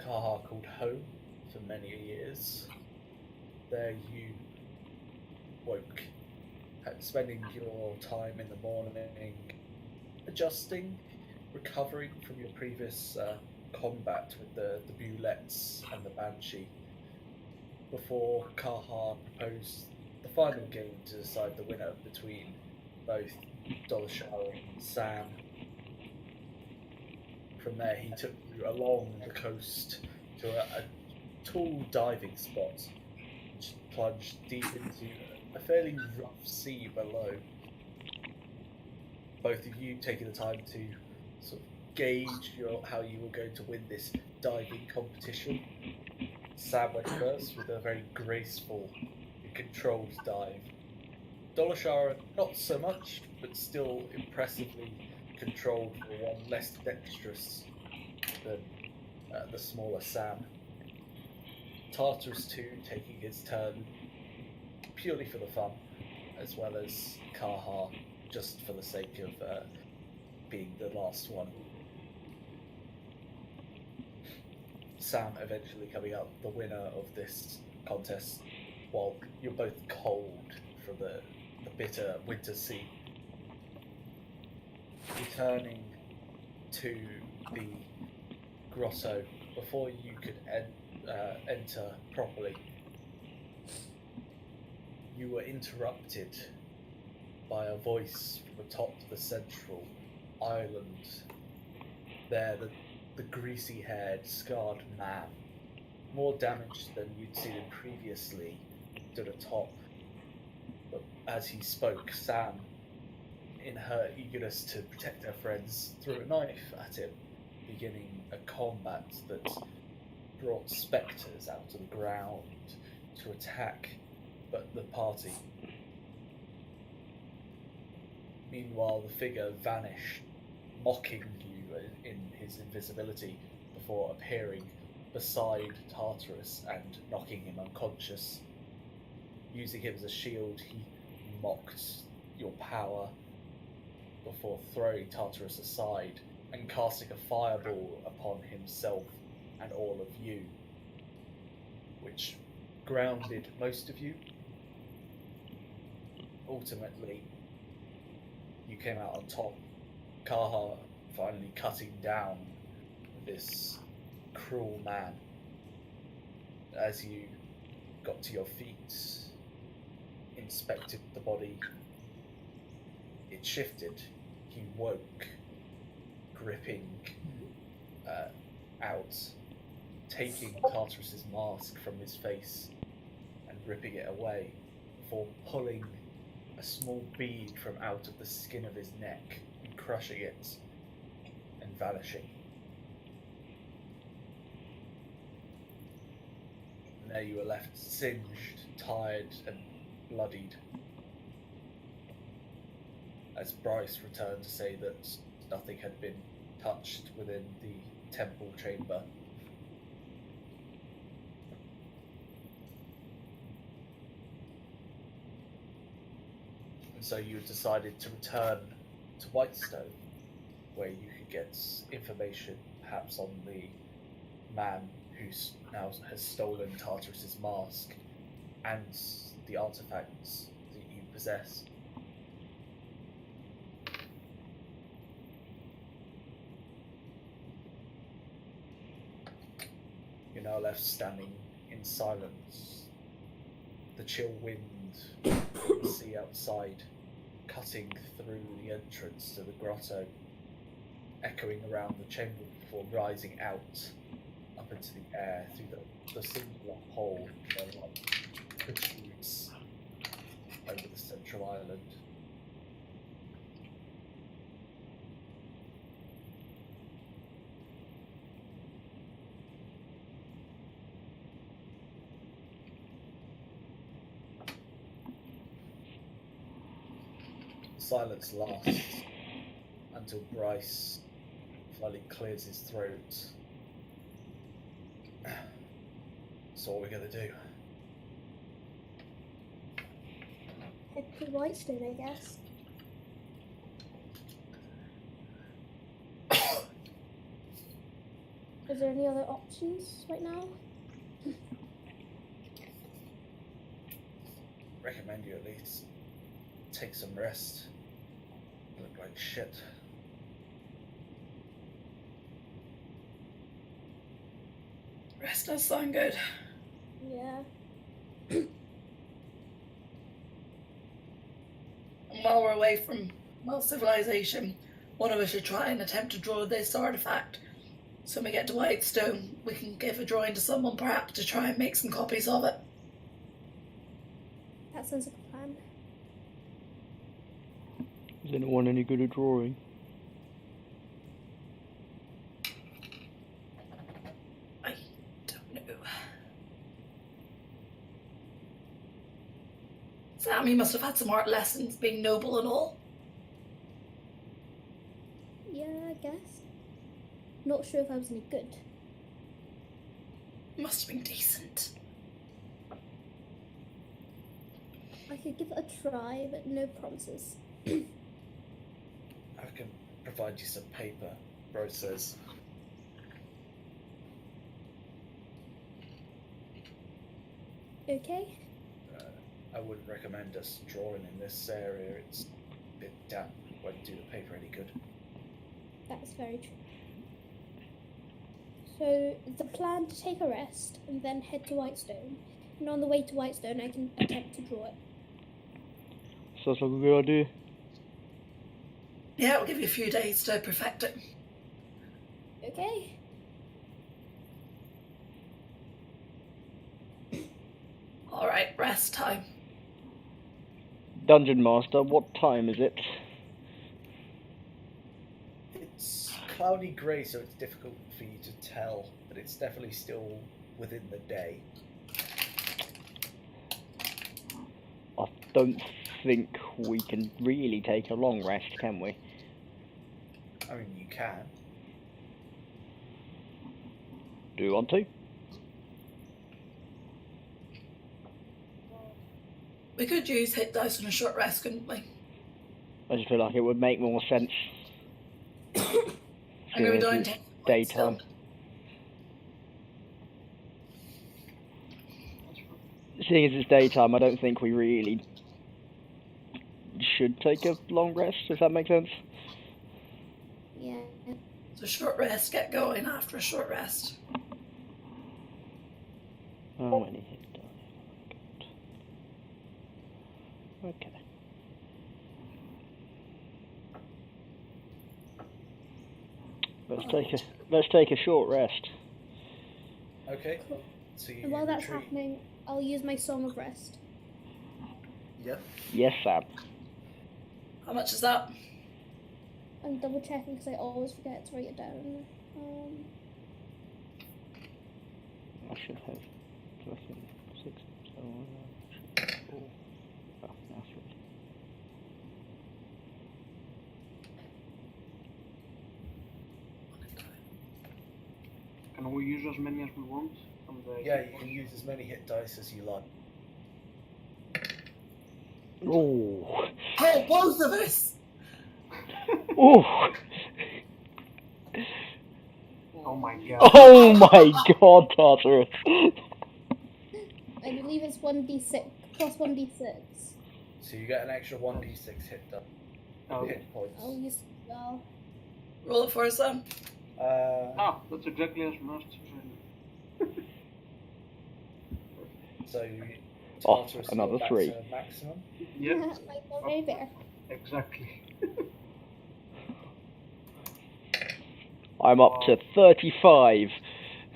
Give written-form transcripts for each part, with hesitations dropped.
Kaha called home for many years. There you woke, spending your time in the morning adjusting, recovering from your previous combat with the Bulettes and the Banshee, before Kaha proposed the final game to decide the winner between both Dolashar and Sam. From there, he took you along the coast to a tall diving spot, which plunged deep into a fairly rough sea below. Both of you taking the time to sort of gauge how you were going to win this diving competition. Sam went first with a very graceful and controlled dive. Dolashara, not so much, but still impressively controlled for one less dexterous than the smaller Sam. Tartarus too taking his turn purely for the fun, as well as Kaha just for the sake of being the last one. Sam eventually coming out the winner of this contest, while you're both cold from the bitter winter sea. Returning to the grotto before you could enter properly, you were interrupted by a voice from atop the central island. There, the greasy-haired, scarred man, more damaged than you'd seen him previously, stood atop. But as he spoke, Sam, in her eagerness to protect her friends, threw a knife at him, beginning a combat that brought spectres out of the ground to attack but the party. Meanwhile, the figure vanished, mocking you in his invisibility before appearing beside Tartarus and knocking him unconscious. Using him as a shield, he mocked your power before throwing Tartarus aside and casting a fireball upon himself and all of you, which grounded most of you. Ultimately, you came out on top, Kaha finally cutting down this cruel man. As you got to your feet, inspected the body, it shifted. He woke, gripping out, taking Tartarus's mask from his face and ripping it away before pulling a small bead from out of the skin of his neck and crushing it and vanishing. And there you were left singed, tired and bloodied, as Bryce returned to say that nothing had been touched within the temple chamber. And so you decided to return to Whitestone, where you could get information perhaps on the man who now has stolen Tartarus's mask and the artifacts that you possess. You're now left standing in silence, the chill wind from the sea outside cutting through the entrance to the grotto, echoing around the chamber before rising out up into the air through the singular hole that protrudes over the central island. Silence lasts until Bryce finally clears his throat. So what we're gonna do? Head to Whitestone, I guess. Is there any other options right now? Recommend you at least take some rest. You look like shit. Rest does sound good. Yeah. And while we're away from, civilization, one of us should try and attempt to draw this artifact. So when we get to Whitestone, we can give a drawing to someone perhaps to try and make some copies of it. That sounds like a plan. Is anyone any good at drawing? I don't know. Sam, you must have had some art lessons, being noble and all. Yeah, I guess. Not sure if I was any good. Must have been decent. I could give it a try, but no promises. I can provide you some paper, Bro says. Okay. I wouldn't recommend us drawing in this area. It's a bit damp. Won't do the paper any good. That's very true. So, the plan to take a rest and then head to Whitestone. And on the way to Whitestone, I can attempt to draw it. Sounds like a good idea. Yeah, it'll give you a few days to perfect it. Okay. Alright, rest time. Dungeon Master, what time is it? It's cloudy grey, so it's difficult for you to tell, but it's definitely still within the day. I don't think we can really take a long rest, can we? I mean, you can. Do you want to? We could use hit dice on a short rest, couldn't we? I just feel like it would make more sense. I'm going to go into daytime. Seeing as it's daytime, I don't think we really should take a long rest, if that makes sense. Yeah. So short rest, get going after a short rest. How many hit dice have I got? Okay. Let's take a short rest. Okay. So you And while that's retreat. happening, I'll use my Song of Rest. Yeah. Yes, Sam. How much is that? I'm double checking because I always forget to write it down. I should have fucking 6, 7, 4. Oh, now 3. Can we use as many as we want? From the Yeah, you can use as many hit dice as you like. Oh. Oh, both of us! Oh. Oh my god. Oh my god, Tartarus. I believe it's 1d6 plus 1d6. So you get an extra 1d6 hit dice. Oh. Hit points. I'll use well. Roll it for us, Sam. That's exactly as must. So Oh, Tartarus, another you're back 3. to maximum. Yep, Like already there. exactly. I'm up to 35.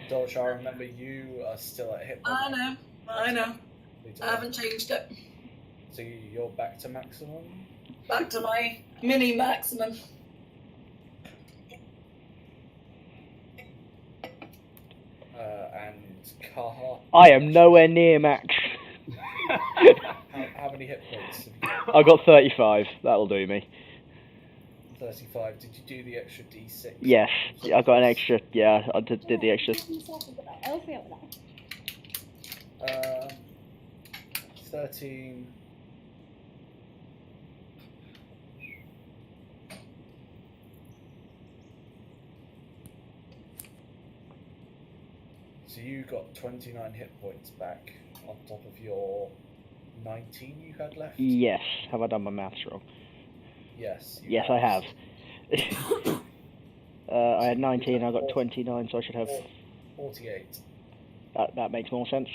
Dolce, I remember you are still at hit I point. know. I haven't changed it. So you're back to maximum. Back to my mini maximum. And Kaha, I am nowhere near max. how many hit points have you got? I got 35. That'll do me. 35. Did you do the extra d6? Yes, I got an extra. Yeah, I did the extra. I'll forget about that. 13. So you got 29 hit points back on top of your 19 you had left? Yes. Have I done my maths wrong? Yes. Yes, I have. I had 19, I got 29, so I should have... 48. That makes more sense.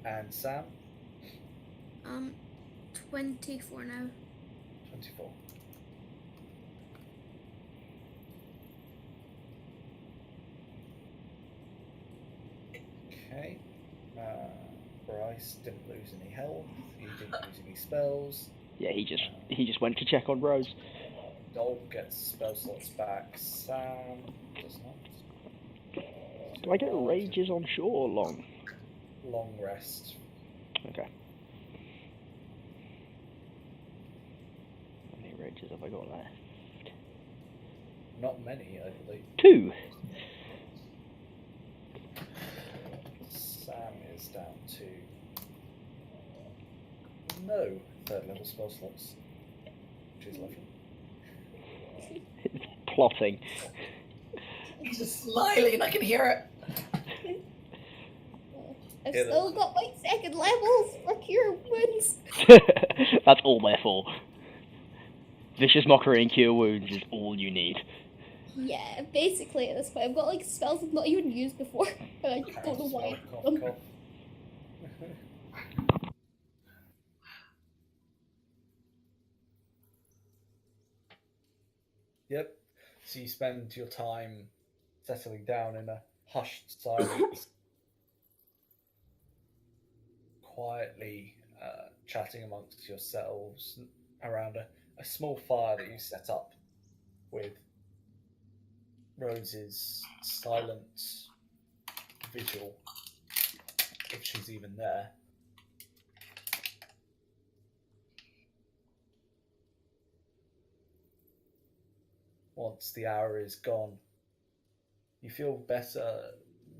And Sam? 24 now. 24. Okay. Bryce didn't lose any health. He didn't lose any spells. Yeah, he just went to check on Rose. Dalton gets spell slots back. Sam does not. Do I get rages on short or long? Long rest. Okay. How many rages have I got left? Not many, I believe. 2. Sam is down to no 3rd level spell slots, which is lovely. Plotting. He's just smiling, I can hear it. I've still got my 2nd levels for cure wounds. That's all they're for. Vicious Mockery and Cure Wounds is all you need. Yeah, basically at this point, I've got like spells I've not even used before, but I just don't know why. Cough, cough. Yep. So you spend your time settling down in a hushed silence, quietly chatting amongst yourselves around a small fire that you set up with Rose's silent vigil, if she's even there. Once the hour is gone, you feel better,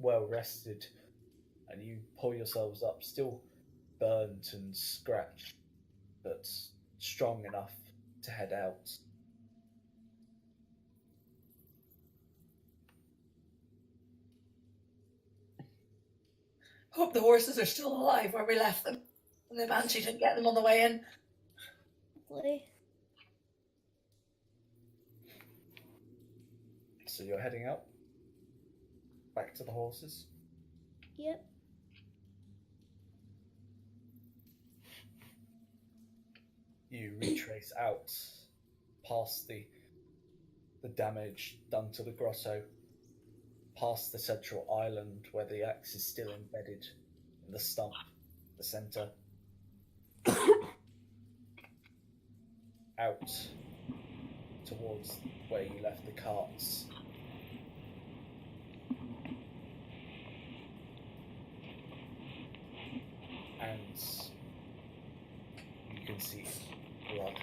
well rested, and you pull yourselves up, still burnt and scratched, but strong enough to head out. Hope the horses are still alive where we left them, and the Banshee didn't get them on the way in. Hopefully. So you're heading out, back to the horses. Yep. You retrace out past the damage done to the grotto, past the central island where the axe is still embedded in the stump, the centre, out towards where you left the carts. And you can see blood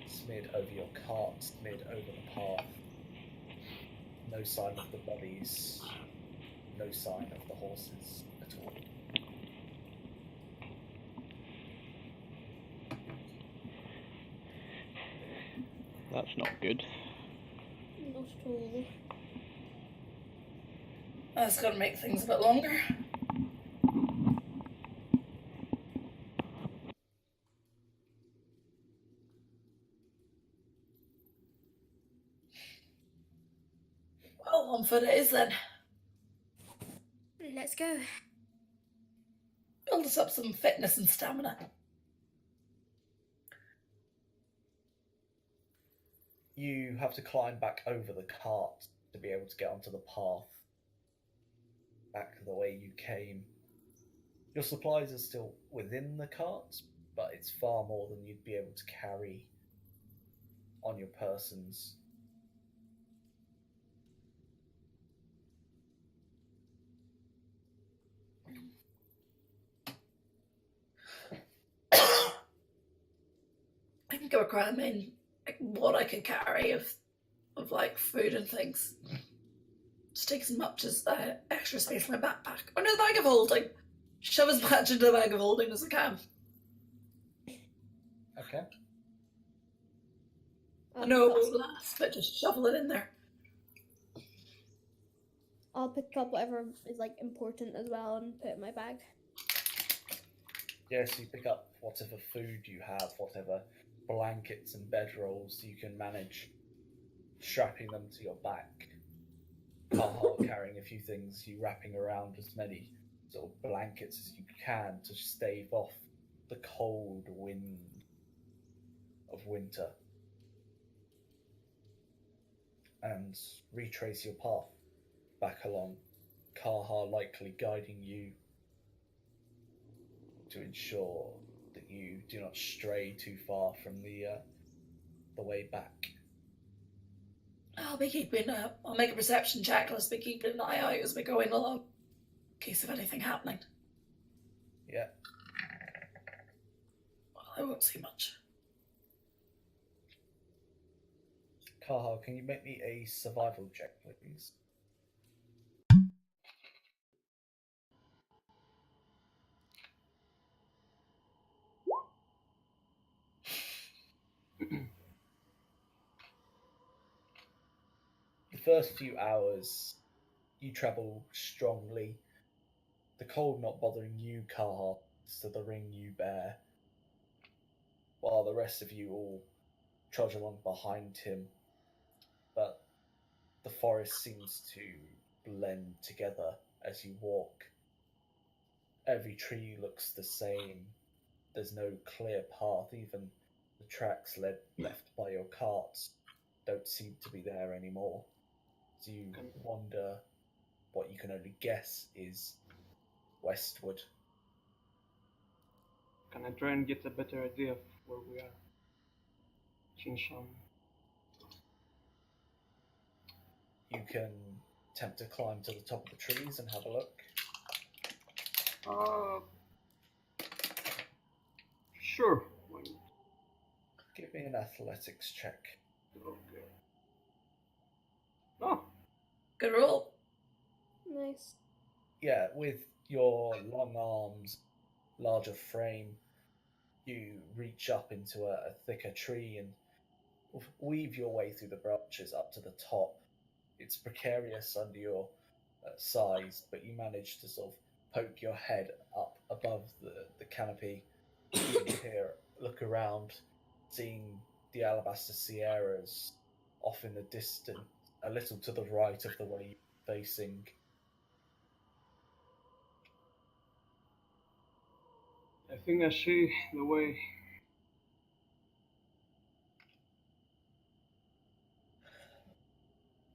smeared over your cart, smeared over the path. No sign of the bodies, no sign of the horses at all. That's not good. Not at all. That's going to make things a bit longer. Well, on foot it is then. Let's go. Build us up some fitness and stamina. You have to climb back over the cart to be able to get onto the path back the way you came. Your supplies are still within the cart, but it's far more than you'd be able to carry on your persons. I can go cram in like what I can carry of like food and things. Just take as much as the extra space in my backpack. Or no, the bag of holding. Shove as much into the bag of holding as I can. Okay. I know it won't last, but just shovel it in there. I'll pick up whatever is like important as well and put it in my bag. Yes, you pick up whatever food you have, whatever blankets and bedrolls you can manage, strapping them to your back. Carhart carrying a few things, you wrapping around as many sort of blankets as you can to stave off the cold wind of winter. And retrace your path back along, Carhart likely guiding you to ensure that you do not stray too far from the way back. I'll be keeping. I'll make a perception check. Let's be keeping an eye out as we're going along, in case of anything happening. Yeah. Well, I won't see much. Carhart, can you make me a survival check, please? The first few hours, you travel strongly. The cold not bothering you, Carhart, to the ring you bear, while the rest of you all trudge along behind him. But the forest seems to blend together as you walk. Every tree looks the same. There's no clear path. Even the tracks left by your carts don't seem to be there anymore. So you wonder what you can only guess is westward. Can I try and get a better idea of where we are? Since You can attempt to climb to the top of the trees and have a look. Sure. Why not? Give me an athletics check. Okay. Oh, Good roll. Nice. Yeah, with your long arms, larger frame, you reach up into a thicker tree and weave your way through the branches up to the top. It's precarious under your size, but you manage to sort of poke your head up above the canopy. You hear, look around, seeing the Alabaster Sierras off in the distance, a little to the right of the way you're facing. I think I see the way.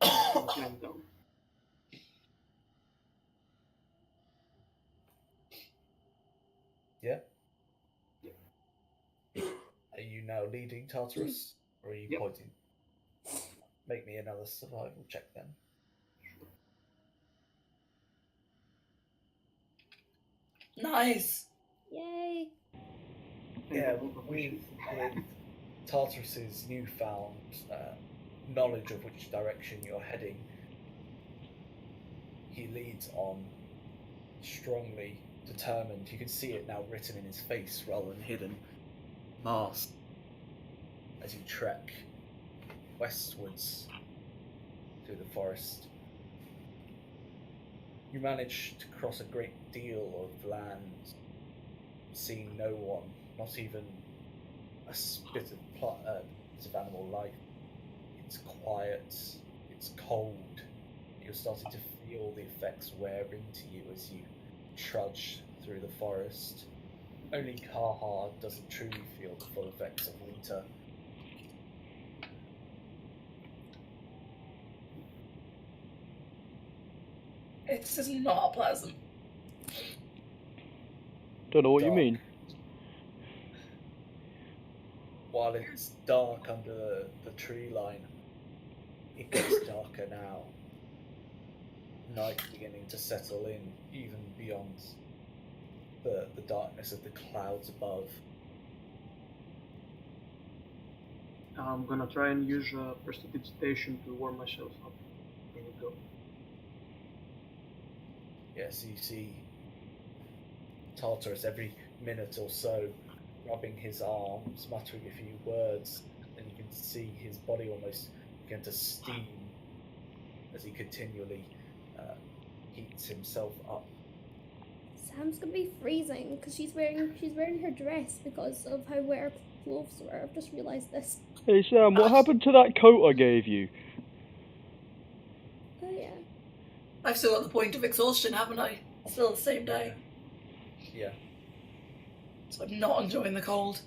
Climb down. Yeah? Yeah. Are you now leading Tartarus? Or are you Yep. pointing? Make me another survival check then. Nice. Yay. Yeah, with Tartarus's newfound knowledge of which direction you're heading, he leads on strongly, determined. You can see it now written in his face rather than hidden, masked, as you trek westwards through the forest. You manage to cross a great deal of land, seeing no one, not even a bit of animal life. It's quiet, it's cold. You're starting to feel the effects wear into you as you trudge through the forest. Only Carhart doesn't truly feel the full effects of winter. It's just not pleasant. Don't know what you Dark. mean. While it's dark under the tree line, it gets darker now. Night beginning to settle in, even beyond the darkness of the clouds above. I'm gonna try and use prestidigitation to warm myself up. Here we go. Yes, you see Tartarus every minute or so rubbing his arms, muttering a few words, and you can see his body almost begin to steam as he continually heats himself up. Sam's gonna be freezing because she's wearing her dress because of how wet her clothes were. I've just realised this. Hey Sam, what happened to that coat I gave you? Oh yeah. I've still got the point of exhaustion, haven't I? Still the same day. Yeah. So I'm not enjoying the cold.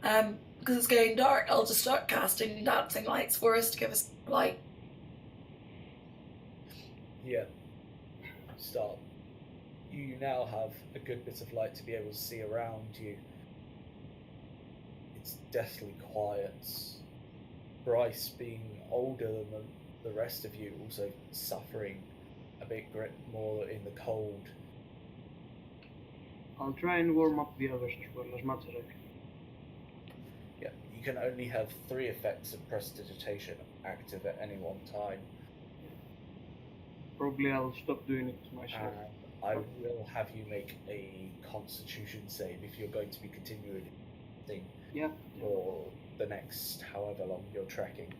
Because it's getting dark, I'll just start casting dancing lights for us to give us light. Yeah. Start. You now have a good bit of light to be able to see around you. It's deathly quiet. Bryce, being older than the rest of you, also suffering a bit more in the cold. I'll try and warm up the others as well, as much as I can. Yeah, you can only have 3 effects of prestidigitation active at any one time. Probably I'll stop doing it myself. And I will have you make a Constitution save if you're going to be continuing Yeah. for the next however long you're trekking.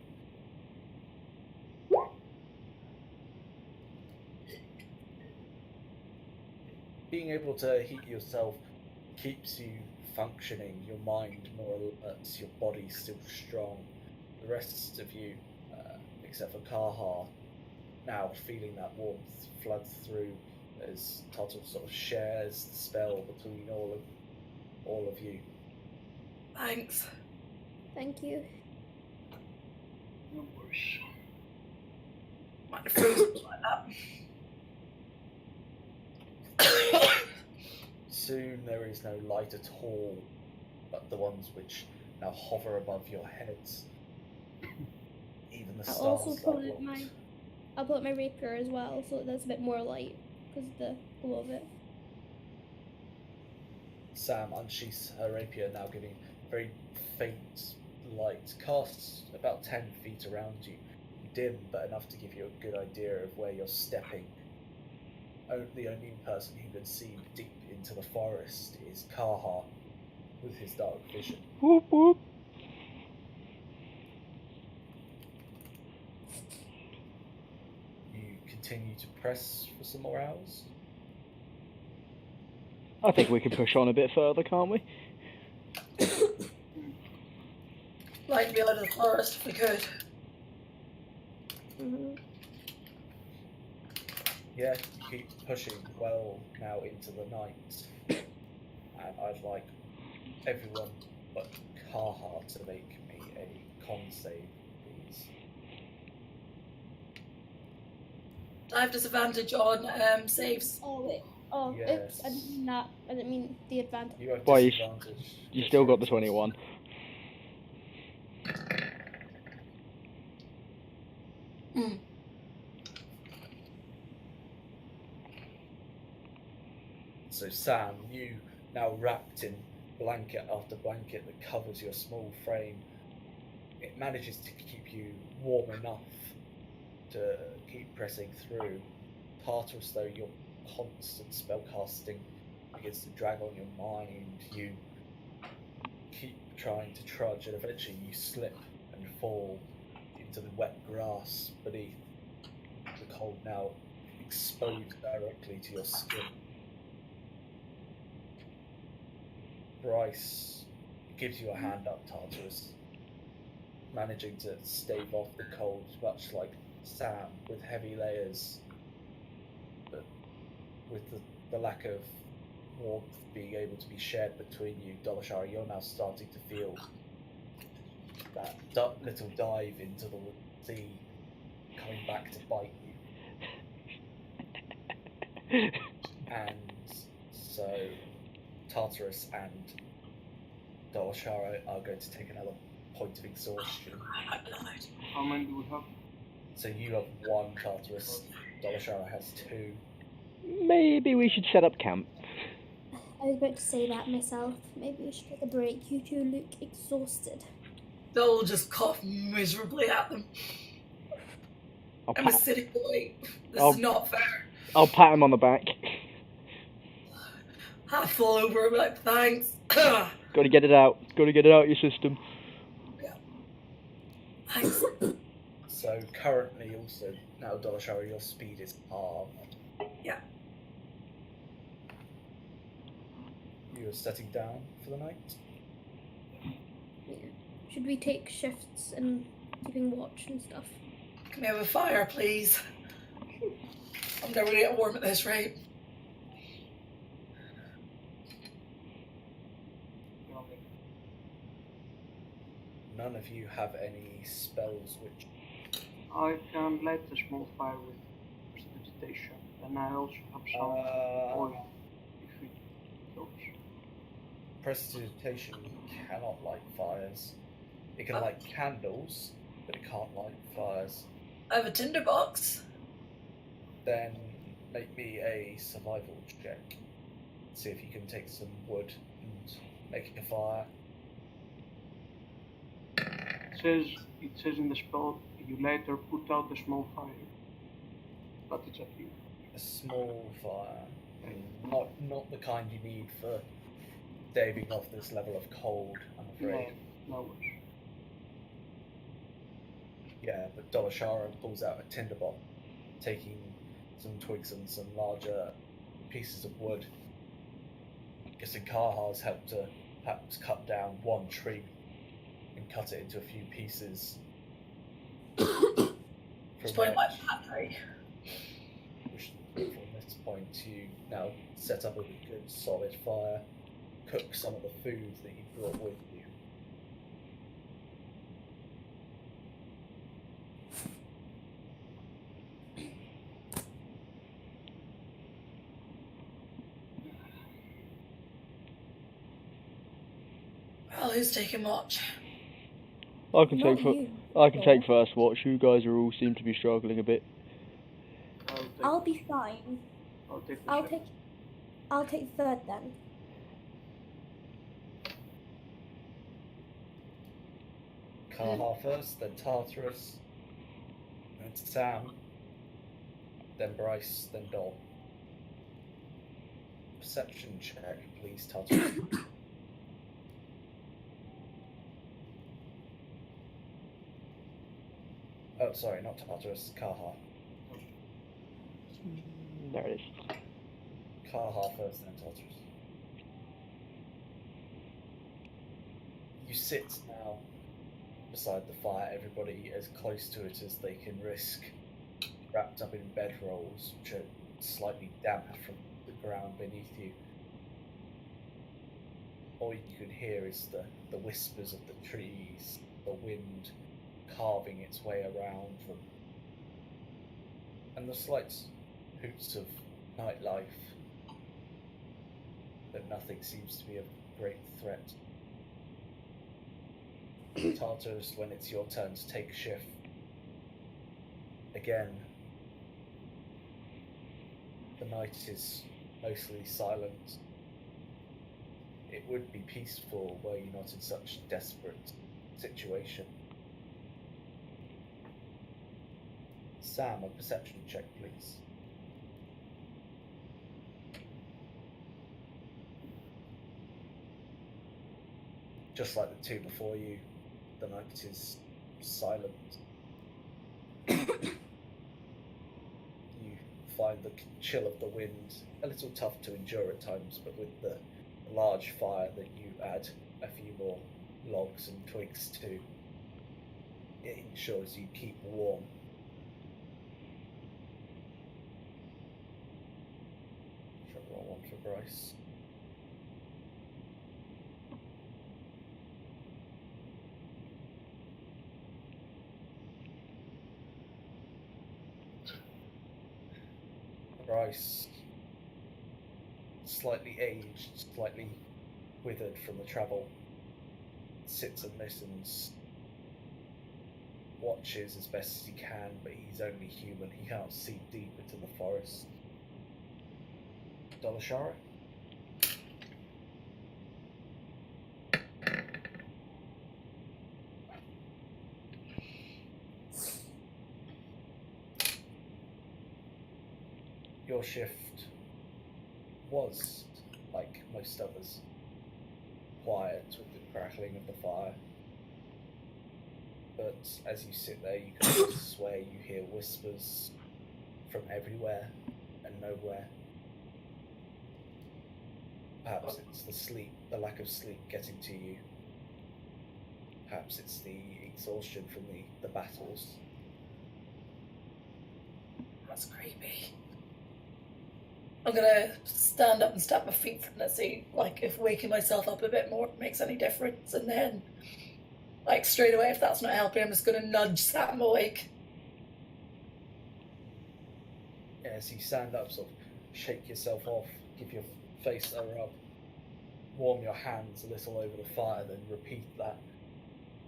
Being able to heat yourself keeps you functioning, your mind more alert, your body still strong. The rest of you, except for Kaha, now feeling that warmth flood through as Tartar sort of shares the spell between all of you. Thanks. Thank you. No worries. Might have frozen like that. Soon there is no light at all, but the ones which now hover above your heads. Even the I'll stars also are I'll put my rapier as well, so there's a bit more light because of the glow of it. Sam unsheaths her rapier, now giving very faint light, casts about 10 feet around you. Dim, but enough to give you a good idea of where you're stepping. The only person who can see deep into the forest is Kaha with his dark vision. Whoop whoop. You continue to press for some more hours? I think we can push on a bit further, can't we? Like to be out of the forest if we could. Yeah, you keep pushing well now into the night. And I'd like everyone but Kaha to make me a con save, please. I have disadvantage on saves. Oh wait. Oh, oops! I didn't mean that. I didn't mean the advantage. You have Well, disadvantage. You still got the 21. So Sam, you now wrapped in blanket after blanket that covers your small frame, it manages to keep you warm enough to keep pressing through. Tartarus, though, your constant spellcasting begins to drag on your mind. You keep trying to trudge, and eventually you slip and fall into the wet grass beneath, the cold now exposed directly to your skin. Bryce gives you a hand up, Tartarus, managing to stave off the cold, much like Sam, with heavy layers, but with the lack of warmth being able to be shared between you. Dolashara, you're now starting to feel that little dive into the sea coming back to bite you. And so Tartarus and Dolashara are going to take another point of exhaustion. How many do we have? So you have 1 Tartarus, Dolashara has 2. Maybe we should set up camp. I was about to say that myself. Maybe we should take a break. You two look exhausted. They'll just cough miserably at them. I'm a city boy. This is not fair. I'll pat him on the back. I fall over and be like, thanks. Gotta get it out. Gotta get it out of your system. Yeah. Thanks. So currently also, now Dolashara, your speed is halved. Yeah. You are setting down for the night? Yeah. Should we take shifts and keeping watch and stuff? Can we have a fire, please? I'm never gonna get warm at this rate. Okay. None of you have any spells which... I can light a small fire with prestidigitation, and I also have some oil if it helps. Prestidigitation cannot light fires. It can light candles, but it can't light fires. I have a tinderbox. Then make me a survival check. See if you can take some wood and make a fire. It says in the spell, you later put out a small fire. But it's up to you. A small fire. Not the kind you need for staving off this level of cold, I'm afraid. No worries. Yeah, but Dolashara pulls out a tinderbox, taking some twigs and some larger pieces of wood. Guessing Kaha's helped to perhaps cut down one tree and cut it into a few pieces. Just point my battery. From this point, you now set up a good solid fire, cook some of the food that you brought with you. Well, who's taking watch? I can Not take you. I can take first watch. You guys are all seem to be struggling a bit. I'll be fine. I'll take the I'll second. take third then. Kaha first, then Tartarus, then Sam, then Bryce, then Dol. Perception check, please, Tartarus. Oh, sorry, not Tartarus, Kaha. There it is. Kaha first, then Tartarus. You sit now beside the fire, everybody as close to it as they can risk, wrapped up in bedrolls, which are slightly damp from the ground beneath you. All you can hear is the whispers of the trees, the wind carving its way around them, and the slight hoots of nightlife, but nothing seems to be a great threat. Tartarus, when it's your turn to take shift, again, the night is mostly silent. It would be peaceful were you not in such a desperate situation. Sam, a perception check, please. Just like the two before you, the night is silent. You find the chill of the wind a little tough to endure at times, but with the large fire that you add a few more logs and twigs to, it ensures you keep warm. Should I roll one for Bryce? Bryce, slightly aged, slightly withered from the travel, sits and listens, watches as best as he can, but he's only human, he cannot see deep into the forest. Dolashara? Your shift was, like most others, quiet with the crackling of the fire. But as you sit there, you can swear you hear whispers from everywhere, and know where. Perhaps it's the sleep, the lack of sleep getting to you. Perhaps it's the exhaustion from the battles. That's creepy. I'm gonna stand up and stamp my feet for and see, like, if waking myself up a bit more makes any difference, and then, like, straight away, if that's not helping, I'm just gonna nudge Sam awake. As you stand up, sort of shake yourself off, give your face a rub, warm your hands a little over the fire, then repeat that.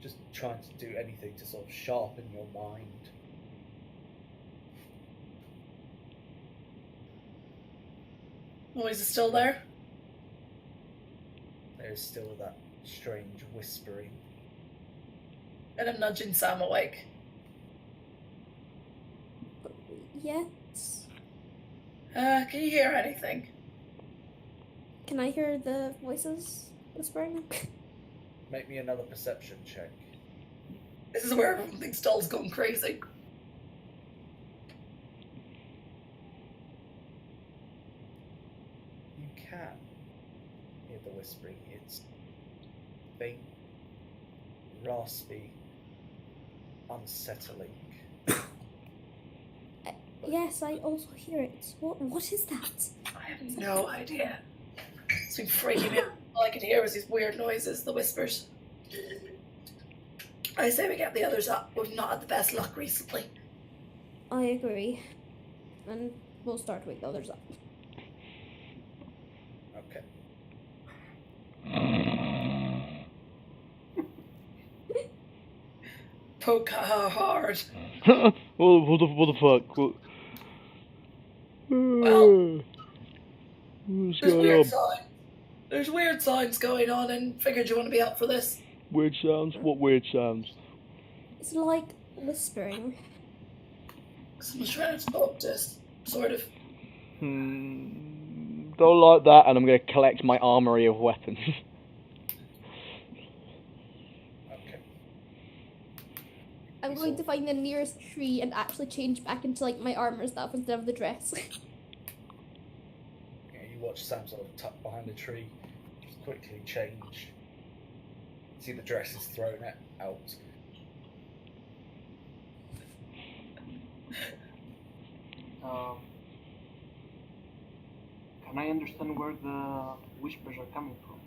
Just trying to do anything to sort of sharpen your mind. Oh, is it still there? There is still that strange whispering. And I'm nudging Sam awake. Yes. Can you hear anything? Can I hear the voices whispering? Make me another perception check. This is where everyone thinks Doll's going crazy. You can hear the whispering. It's faint, raspy, unsettling. Yes, I also hear it. What is that? I have no idea. It's been freaking me out. All I could hear was these weird noises, the whispers. I say we get the others up. We've not had the best luck recently. I agree. And we'll start to wake the others up. Okay. Poke her hard. what the fuck? What? Well, What's there's going weird on? signs. There's weird signs going on, and figured you want to be up for this. Weird sounds? What weird sounds? It's like whispering. Someone's trying to talk to us, sort of. Don't like that, and I'm going to collect my armory of weapons. Okay. I'm going to find the nearest tree and actually change back into like my armor stuff instead of the dress. Yeah, you watch Sam sort of tuck behind a tree, just quickly change. See the dress is thrown out. Can I understand where the whispers are coming from?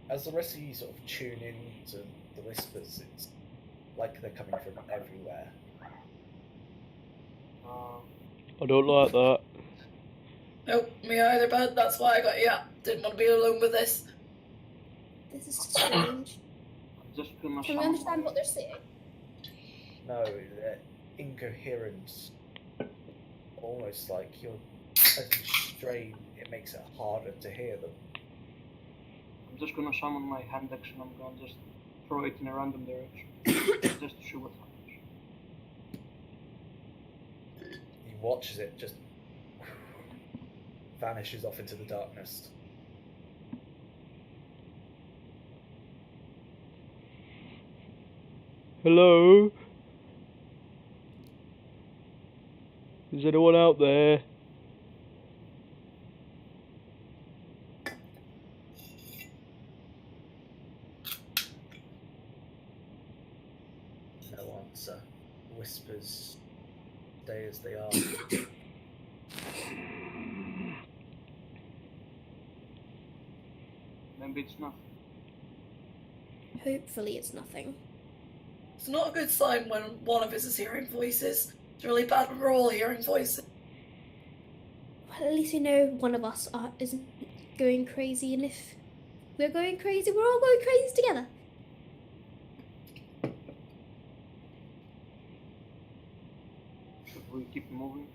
As the rest of you sort of tune in to the whispers, it's like they're coming from everywhere. I don't like that. Nope, me either, bud. That's why I got you up. Didn't want to be alone with this. This is strange. I'm just gonna Can we summon understand my- what they're saying? No, they're incoherent. Almost like as you strain, it makes it harder to hear them. I'm just gonna summon my hand axe and I'm gonna just throw it in a random direction. Just to see what happens. You watch as it just vanishes off into the darkness. Hello? Is anyone out there? No answer. Whispers stay as they are. Maybe it's nothing. Hopefully it's nothing. It's not a good sign when one of us is hearing voices. It's really bad when we're all hearing voices. Well, at least we know one of us isn't going crazy, and if we're going crazy, we're all going crazy together. Should we keep moving?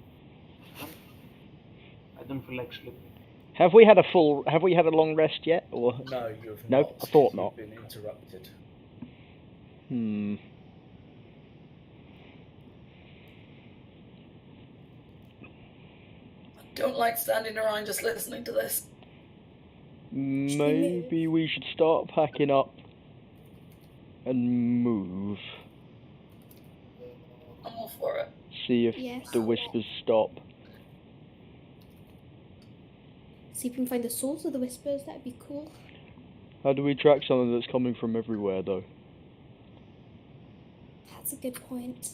I don't feel like sleeping. Have we had a long rest yet, or? No, you have No, not. I thought You've not. been interrupted. I don't like standing around just listening to this. Maybe we should start packing up and move. I'm all for it. See if Yes. the whispers stop. See if we can find the source of the whispers. That'd be cool. How do we track something that's coming from everywhere, though? That's a good point.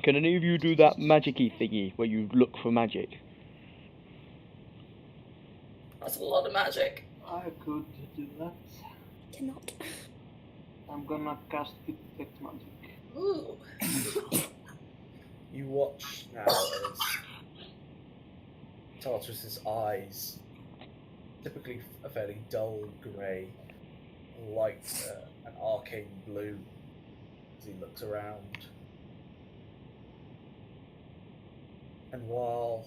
Can any of you do that magic-y thingy where you look for magic? That's a lot of magic. I could do that. Cannot. I'm gonna cast detect magic. Ooh. You watch now as Tartarus's eyes, typically a fairly dull grey, light an arcane blue as he looks around. And while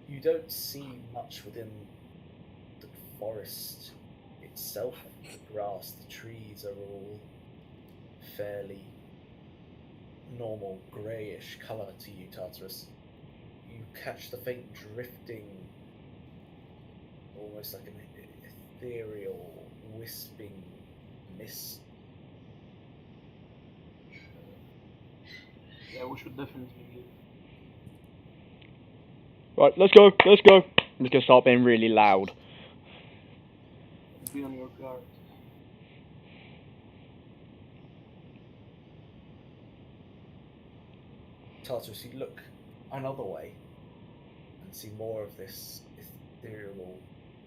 you don't see much within the forest itself, the grass, the trees are all fairly normal greyish colour to you, Tartarus. You catch the faint drifting, almost like an ethereal, wisping mist. Yeah, we should definitely leave. Right, let's go, let's go. I'm just gonna start being really loud. Be on your guard. Tartarus, you look another way and see more of this ethereal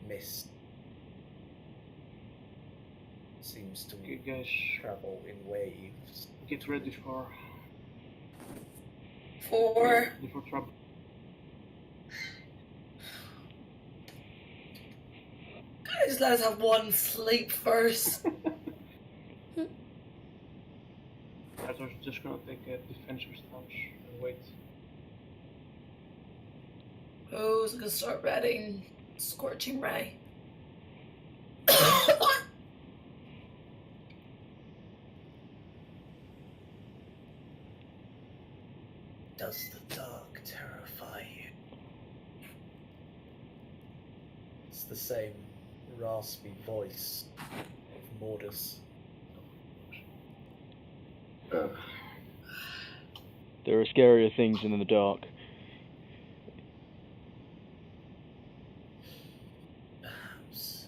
mist. Seems to Okay, guys, travel in waves. get ready for trouble. Just let us have one sleep first. I was just gonna take a defensive stance and wait. Who's gonna start reading Scorching Ray? Does the dark terrify you? It's the same raspy voice of Mordus. There are scarier things in the dark. Perhaps.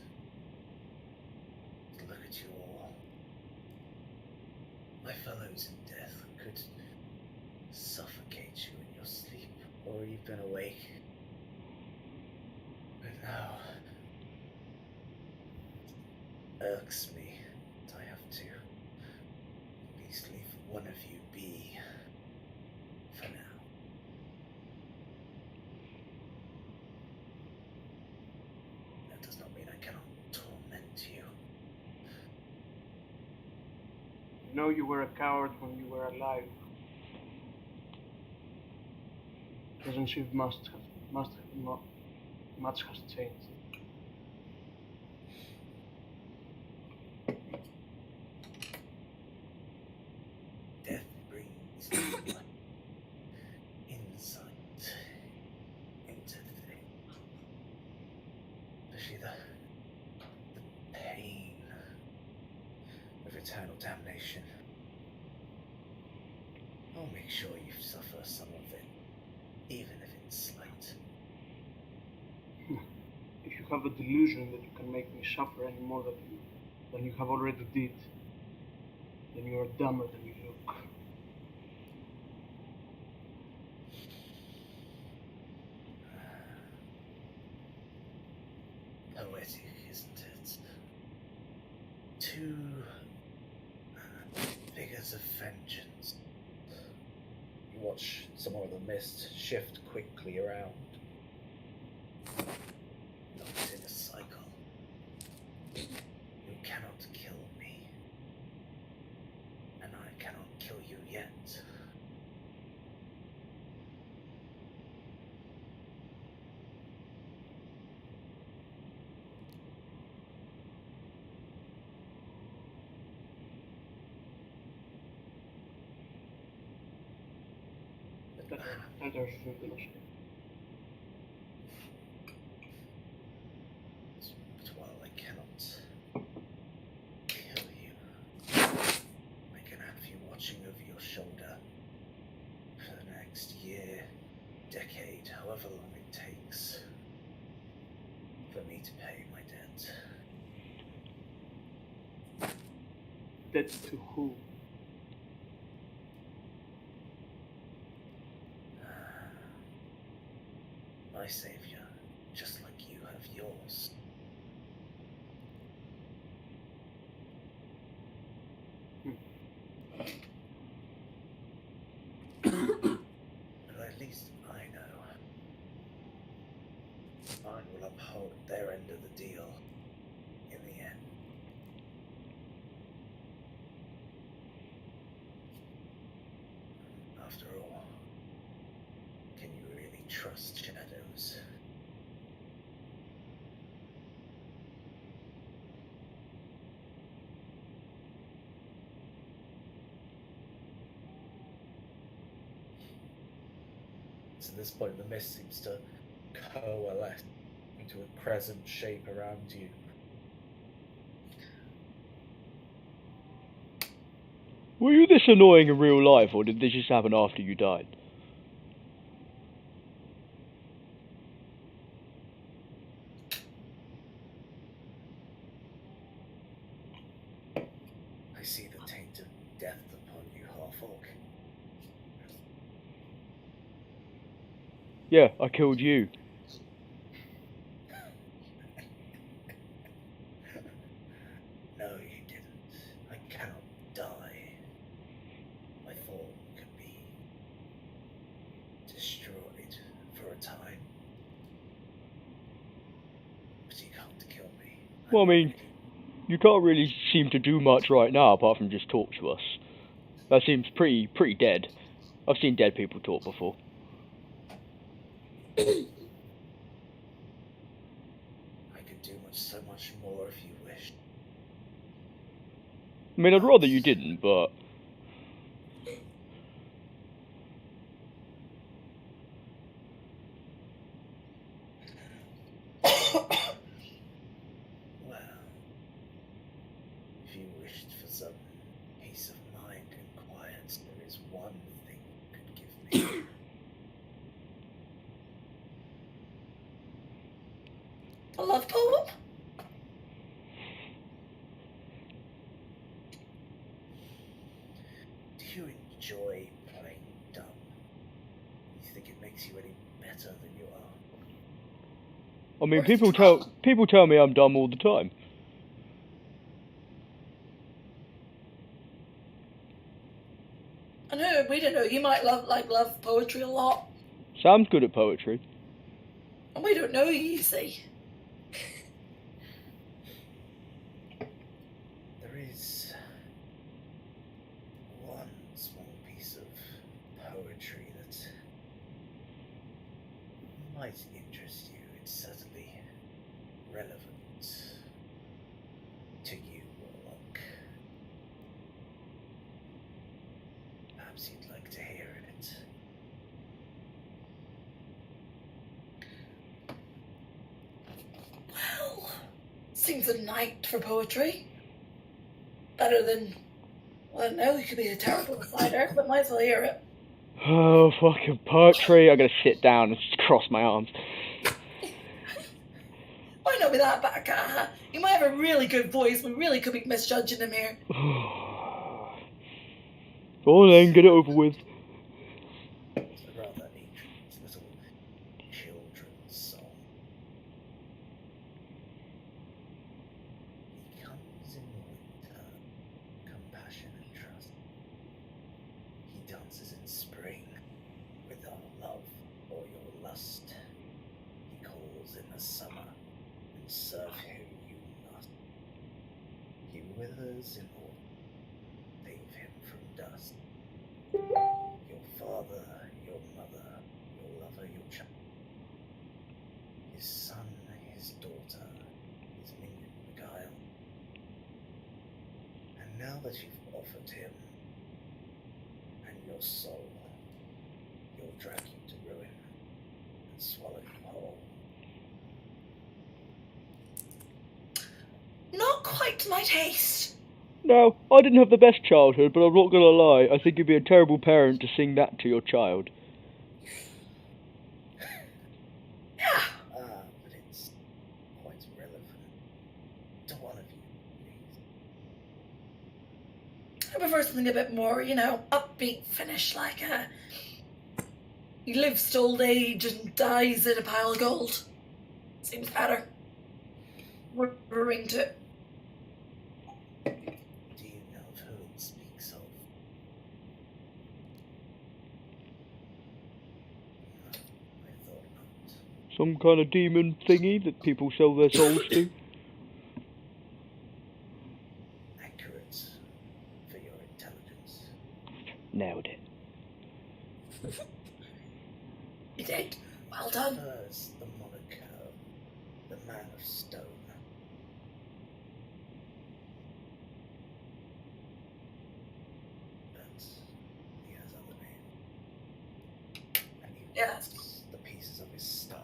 Look at you all. My fellows in death could suffocate you in your sleep, or even awake. But now, it irks me that I have to at least leave one of you be for now. That does not mean I cannot torment you. You know you were a coward when you were alive. Doesn't seem much has changed. Death brings you insight into things, especially the pain of eternal damnation. I'll make sure you suffer some of it, even if it's slight. If you have a delusion that you can make me suffer any more than you have already did, then you are dumber than you look. Poetic, isn't it? Two figures of vengeance. You watch some of the mist shift quickly around. Locked in a cycle. You cannot kill me. And I cannot kill you yet. But That are something else. But while I cannot kill you, I can have you watching over your shoulder for the next year, decade, however long it takes. for me to pay my debt. Debt to who? My savior, just like you have yours. But at least I know mine will uphold their end of the deal in the end. After all, can you really trust shadows? So at this point, the mist seems to coalesce into a crescent shape around you. Were you this annoying in real life, or did this just happen after you died? I see the taint of death upon you, half-orc. Yeah, I killed you. No, you didn't. I cannot die. My form can be destroyed for a time. But you can't kill me. Well, I mean, you can't really seem to do much right now apart from just talk to us. That seems pretty dead. I've seen dead people talk before. I could do so much more if you wished. I mean, I'd rather you didn't, but... Well, if you wished for some peace of mind and quiet, there is one thing you could give me. A love poem? Do you enjoy playing dumb? You think it makes you any better than you are? I mean, Where's people tell me I'm dumb all the time. I know, we don't know. You might love poetry a lot. Sam's good at poetry. And we don't know you see. There is one small piece of poetry that might interest you. It's certainly relevant to you, Warlock. Perhaps you'd like to hear it. Well, seems a night for poetry. Better than, well, I don't know, you could be a terrible reciter, but might as well hear it. Oh, fucking poetry. I gotta sit down and just cross my arms. Why not with that back? You might have a really good voice. We really could be misjudging him here. Go on then, get it over with. It's a rather ancient little children's song. He comes in winter, compassion and trust. He dances in spring, without love or your lust. He calls in the summer, and serve him you must. He withers in autumn, save him from dust. Your father, your mother, your lover, your child. His son, his daughter, his minion beguile. And now that you've offered him, and your soul, he'll drag you to ruin, and swallow you whole. Not quite to my taste. No, I didn't have the best childhood, but I'm not gonna lie, I think you'd be a terrible parent to sing that to your child. Yeah. But it's quite I prefer something a bit more, upbeat finish, like he lives to old age and dies in a pile of gold. Seems better. More of a ring to it. Do you know of who it speaks of? No, I thought not. Some kind of demon thingy that people sell their souls to? Accurate for your intelligence. Nailed it. You did. Well done. Prefers the moniker, the Man of Stone. But he has other name. And he Yes. wants the pieces of his staff.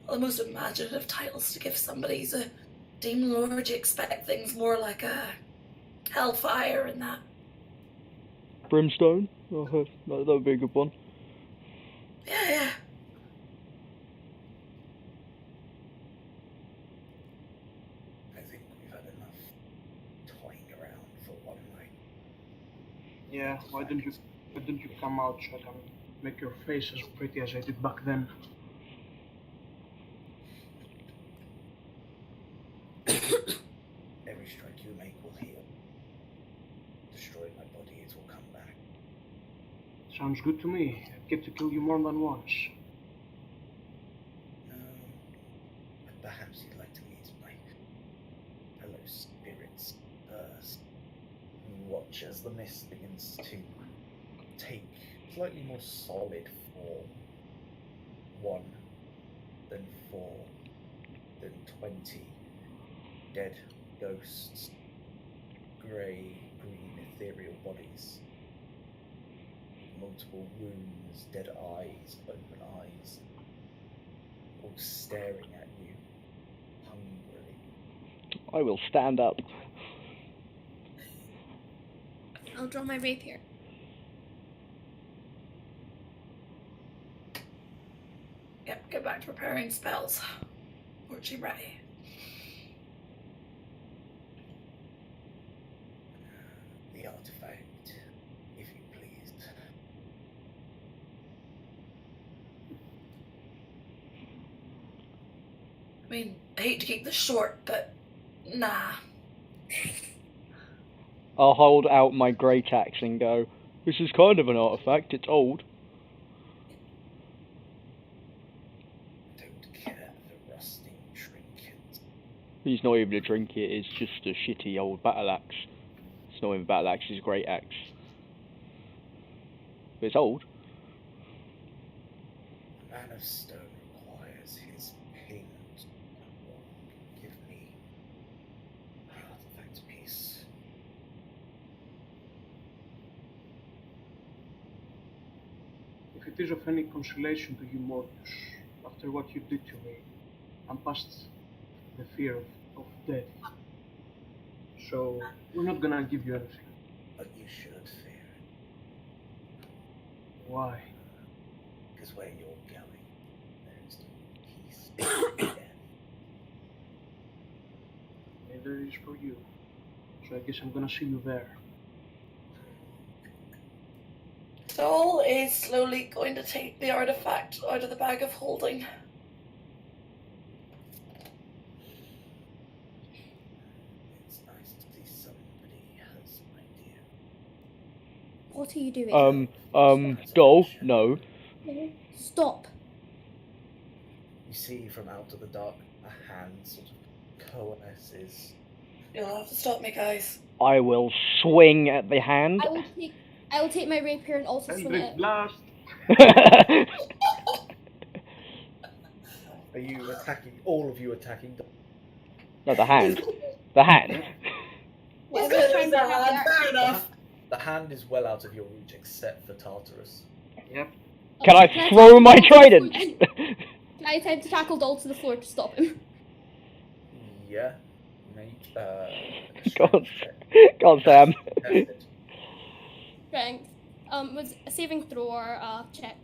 Well, the most imaginative titles to give somebody is a demon lord. You expect things more like a hellfire and that. Brimstone? Oh, that would be a good one. Yeah. I think we've had enough toying around for one night. Yeah, why don't you come out so I can make your face as pretty as I did back then? Every strike you make will heal. Destroy my body, it will come back. Sounds good to me. I'd get to kill you more than once. No, but perhaps you'd like to meet my fellow spirits first. You watch as the mist begins to take slightly more solid form. 1, then 4, then 20 dead ghosts, grey, green, ethereal bodies. Multiple wounds, dead eyes, open eyes, all staring at you hungrily. I will stand up. I'll draw my rapier. Yep, get back to preparing spells. Weren't you ready? The artifact, if you please. I mean, I hate to keep this short, but nah. I'll hold out my great axe and go, this is kind of an artifact, it's old. Don't care for rusting trinkets. It's not even a trinket, it's just a shitty old battle axe. It's not even a battle axe, it's a great axe. But it's old. A Man of Stone requires his payment. Give me the artifact piece. If it is of any consolation to you, Mortius, after what you did to me, I'm past the fear of death. So, we're not gonna give you anything. But you should fear it, Why? because where you're going, there is no peace and death. Neither is for you. So I guess I'm gonna see you there. Sol is slowly going to take the artifact out of the bag of holding. It's nice to see somebody has an idea. What are you doing? Doll? No. No, stop. You see from out of the dark a hand sort of coalesces. You'll have to stop me, guys. I will swing at the hand. I will take my rapier and also swing Eldritch it. Blast! Are you attacking, all of you attacking? No, the hand. The hand. He's Whatever gonna trying lose to that do hand, there. fair enough. The hand is well out of your reach except for Tartarus. Yep. Can I Can throw my tackle Dol trident? to the- Can I attempt to tackle Dol to the floor to stop him? Yeah. Make God. God, Sam. Strength. Was a saving throw or check?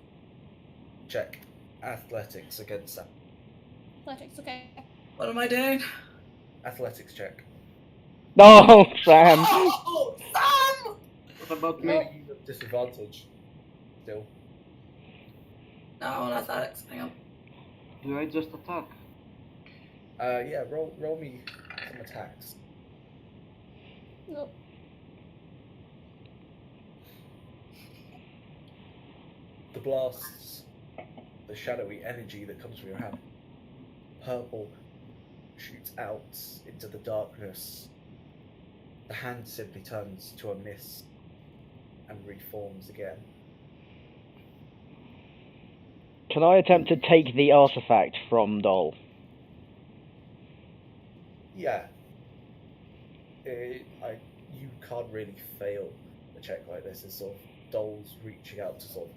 Check. Athletics against that. Athletics, okay. What am I doing? Athletics check. No, Sam. Oh, Sam! What about No, me? you have disadvantage. Still. No, on athletics. Hang on. Do I just attack? Yeah. Roll me some attacks. Nope. The blasts, the shadowy energy that comes from your hand. Purple shoots out into the darkness. The hand simply turns to a mist and reforms again. Can I attempt to take the artifact from Doll? Yeah. You can't really fail a check like this. It's sort of Doll's reaching out to sort of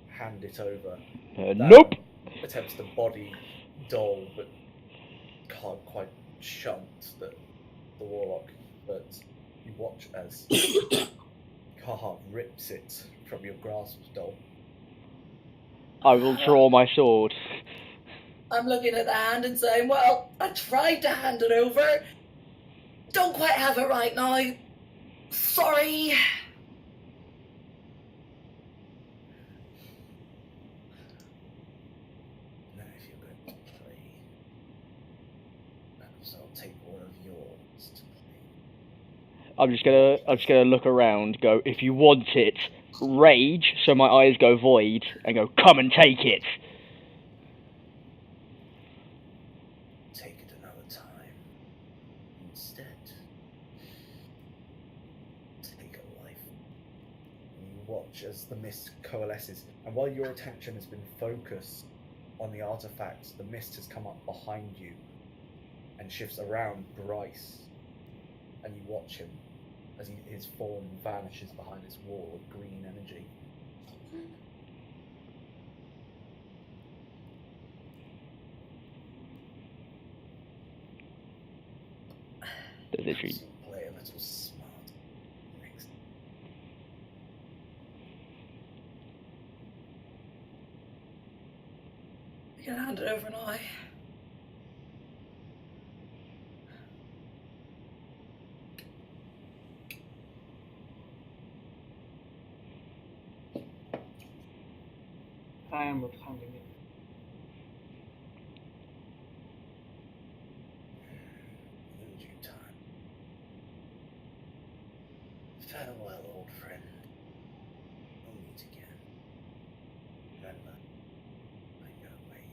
hand it over. Nope. Attempts to body Doll, but can't quite shunt the warlock. But you watch as Kaha rips it from your grasp, Doll. I will draw my sword. I'm looking at the hand and saying, well, I tried to hand it over. Don't quite have it right now. Sorry. Now, if you're going to play, perhaps I'll take one of yours to play. I'm just gonna look around, go, if you want it, rage, so my eyes go void, and go, come and take it. Take it another time. Instead, take a life. And you watch as the mist coalesces, and while your attention has been focused on the artifact, the mist has come up behind you and shifts around Bryce, and you watch him as his form vanishes behind this wall of green energy. There's literally... Perhaps you'll play a little smart next. You can hand it over now. I am not handing it. In due time. Farewell, old friend. We'll meet again. Remember, I go away.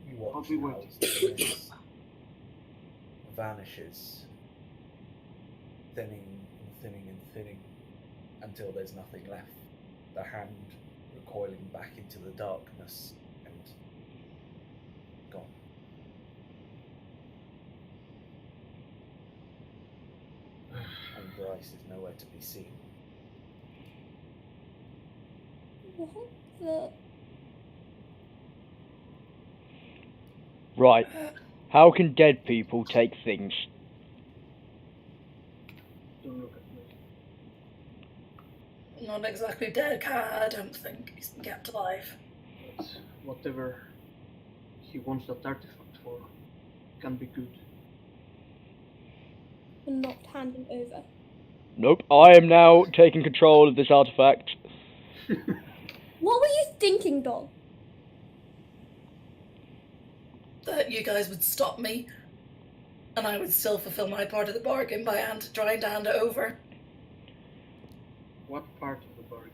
You I'll watch be now waiting. as the mist vanishes, thinning and thinning and thinning, until there's nothing left. The hand recoiling back into the darkness and gone. And Bryce is nowhere to be seen. What the? Right. How can dead people take things? Don't look at me. Not exactly dead cat, I don't think. He's been kept alive. But whatever he wants that artifact for can be good. We're not handing over. Nope. I am now taking control of this artifact. What were you thinking, Doll? That you guys would stop me, and I would still fulfill my part of the bargain by trying to hand it over. What part of the bargain?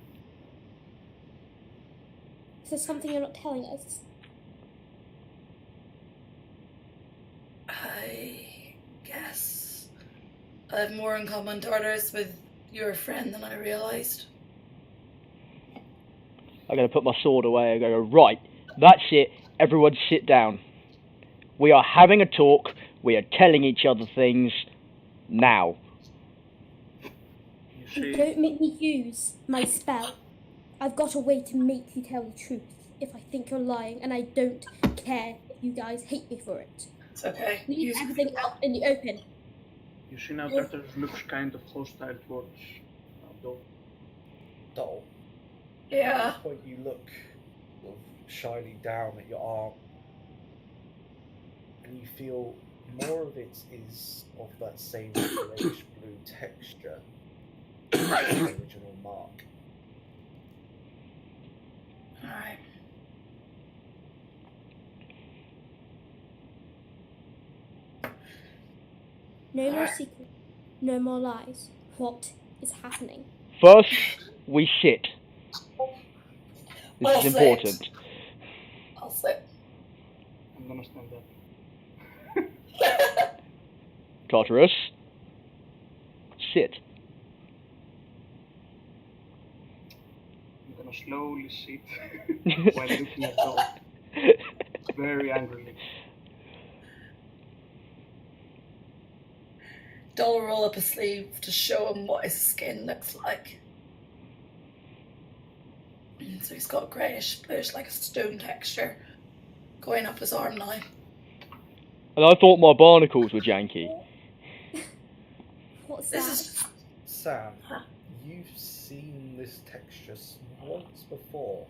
Is there something you're not telling us? I guess I have more in common, Tartarus, with your friend than I realised. I'm going to put my sword away and go, right, that's it, everyone sit down. We are having a talk, we are telling each other things, now. You see, Don't make me use my spell. I've got a way to make you tell the truth if I think you're lying, and I don't care if you guys hate me for it. It's okay. Leave everything out in the open. you see now Tartarus looks kind of hostile towards Dol. Doll. At Yeah. this point, you look sort of shyly down at your arm. and you feel more of it is of that same grayish blue texture as the original mark. Alright. No more secrets. No more lies. What is happening? First, we sit. This I'll is sit. important. I'll sit. I'm gonna stand up. Tartarus, sit. I'm gonna slowly sit while looking at Dol very angrily. Dol will roll up his sleeve to show him what his skin looks like. So he's got greyish, bluish, like a stone texture going up his arm now. And I thought my barnacles were janky. What's This that? is Sam, Huh. you've seen this texture once before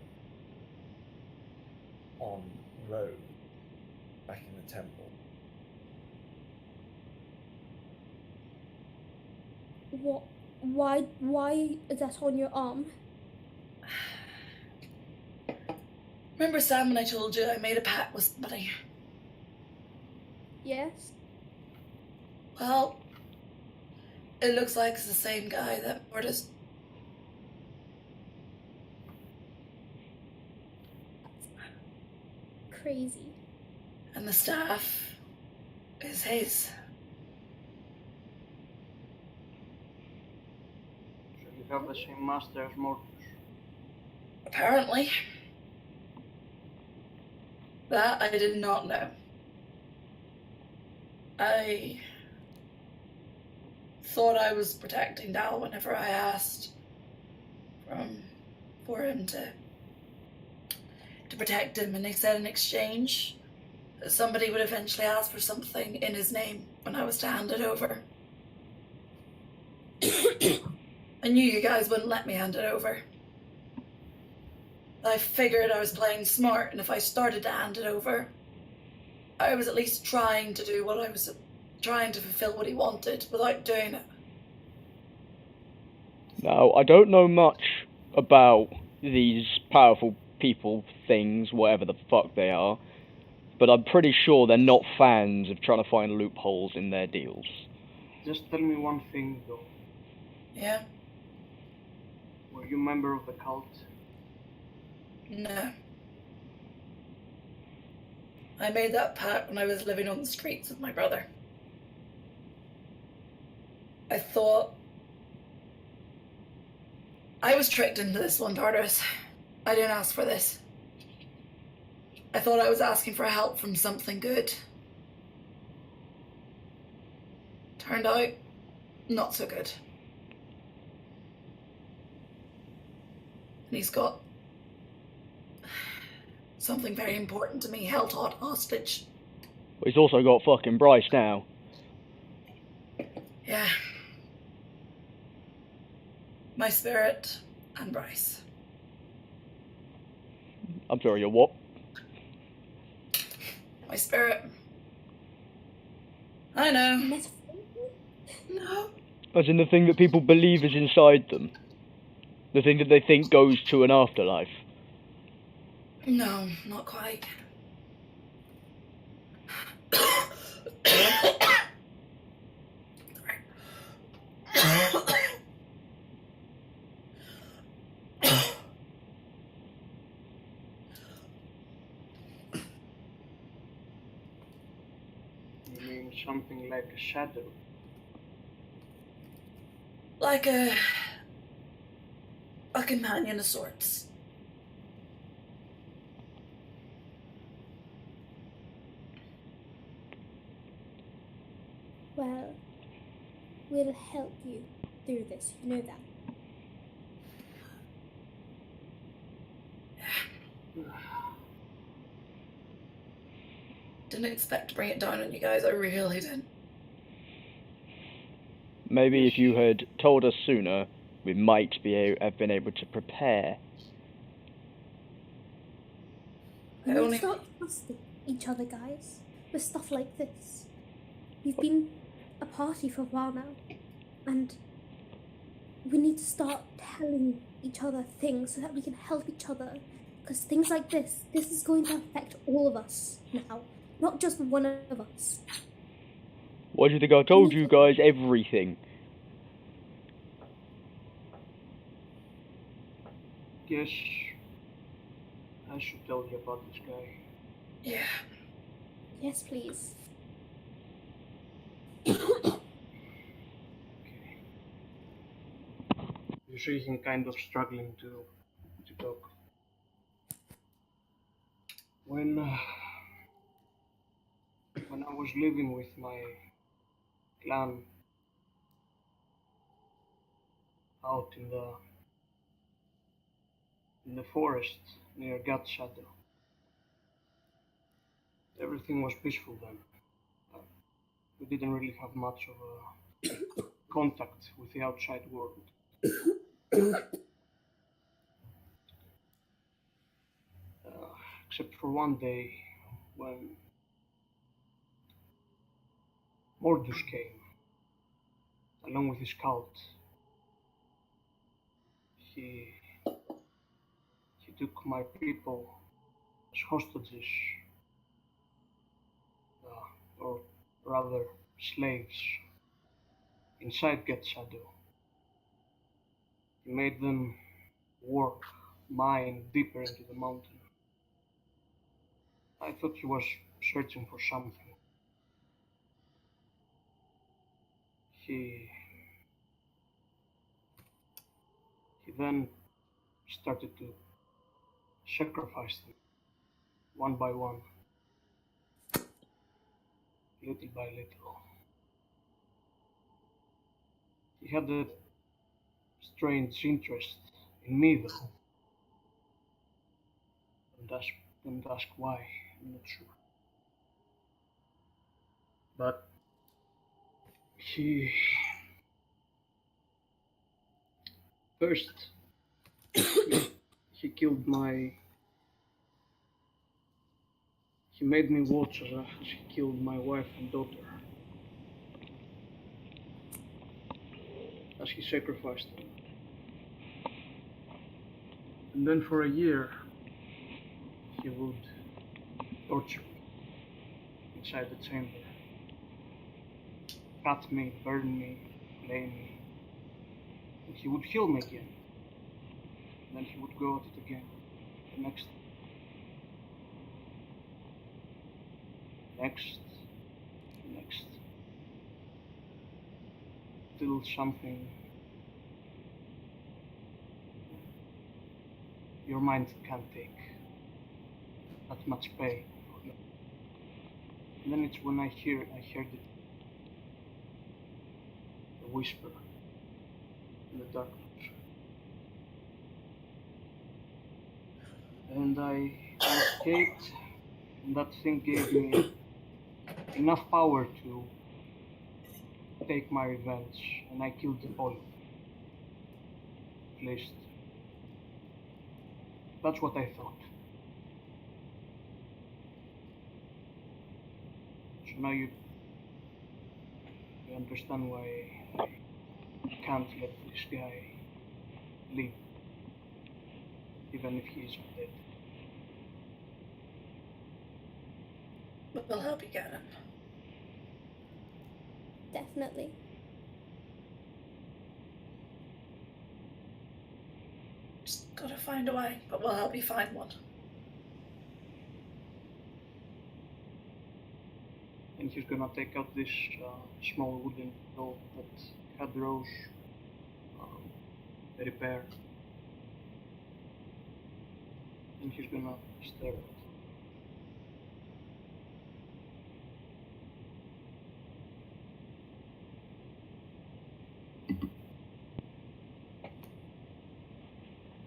on Road, back in the temple. What? Why is that on your arm? Remember, Sam, when I told you I made a pact with somebody? Yes. Well, it looks like it's the same guy that Mortis. Crazy. And the staff is his. So you have the same master as Mortus. Apparently. That I did not know. I thought I was protecting Dal whenever I asked for him to protect him, and he said in exchange that somebody would eventually ask for something in his name when I was to hand it over. I knew you guys wouldn't let me hand it over. I figured I was playing smart, and if I started to hand it over, I was at least trying to do what I was trying to fulfill what he wanted without doing it. Now, I don't know much about these powerful people things, whatever the fuck they are, but I'm pretty sure they're not fans of trying to find loopholes in their deals. Just tell me one thing though. Yeah? Were you a member of the cult? No. I made that pact when I was living on the streets with my brother. I thought I was tricked into this one, Tartarus. I didn't ask for this. I thought I was asking for help from something good. Turned out, not so good. And he's got something very important to me held hostage. But he's also got fucking Bryce now. Yeah. My spirit and Bryce. I'm sorry, you're what? My spirit. I know. Metaphorically? No. As in the thing that people believe is inside them. The thing that they think goes to an afterlife. No, not quite. You mean something like a shadow? Like a companion of sorts. Well, we'll help you through this. You know that. Didn't expect to bring it down on you guys, I really didn't. Maybe if you had told us sooner, we might have been able to prepare. I We only- start trusting each other, guys. with stuff like this. We've been a party for a while now, and we need to start telling each other things so that we can help each other. Because things like this is going to affect all of us now, not just one of us. Why do you think I told you guys everything? Guess I should tell you about this guy. Yeah. Yes, please. You see him kind of struggling to talk. When I was living with my clan out in the forest near God's Shadow, everything was peaceful then. We didn't really have much of a contact with the outside world. Except for one day when Mordus came, along with his cult. He took my people as hostages, or rather slaves, inside God's Shadow. He made them work, mine deeper into the mountain. I thought he was searching for something. He then started to sacrifice them, one by one, little by little. He had a strange interest in me, though. Don't ask why, I'm not sure. But he first he killed my. He made me watch as he killed my wife and daughter, as he sacrificed them. And then for a year, he would torture me inside the chamber. Cut me, burn me, flay me. And he would kill me again. And then he would go at it again. The next. Till something your mind can't take that much pain. And then it's when I heard it, a whisper in the darkness. And I escaped, and that thing gave me enough power to take my revenge, and I killed all of them. At least, that's what I thought. So now you understand why I can't let this guy live, even if he is dead. But we'll help you get him. Definitely. Just gotta find a way, but we'll help you find one. And he's gonna take out this small wooden doll that had Rose repair. And he's gonna stare at it.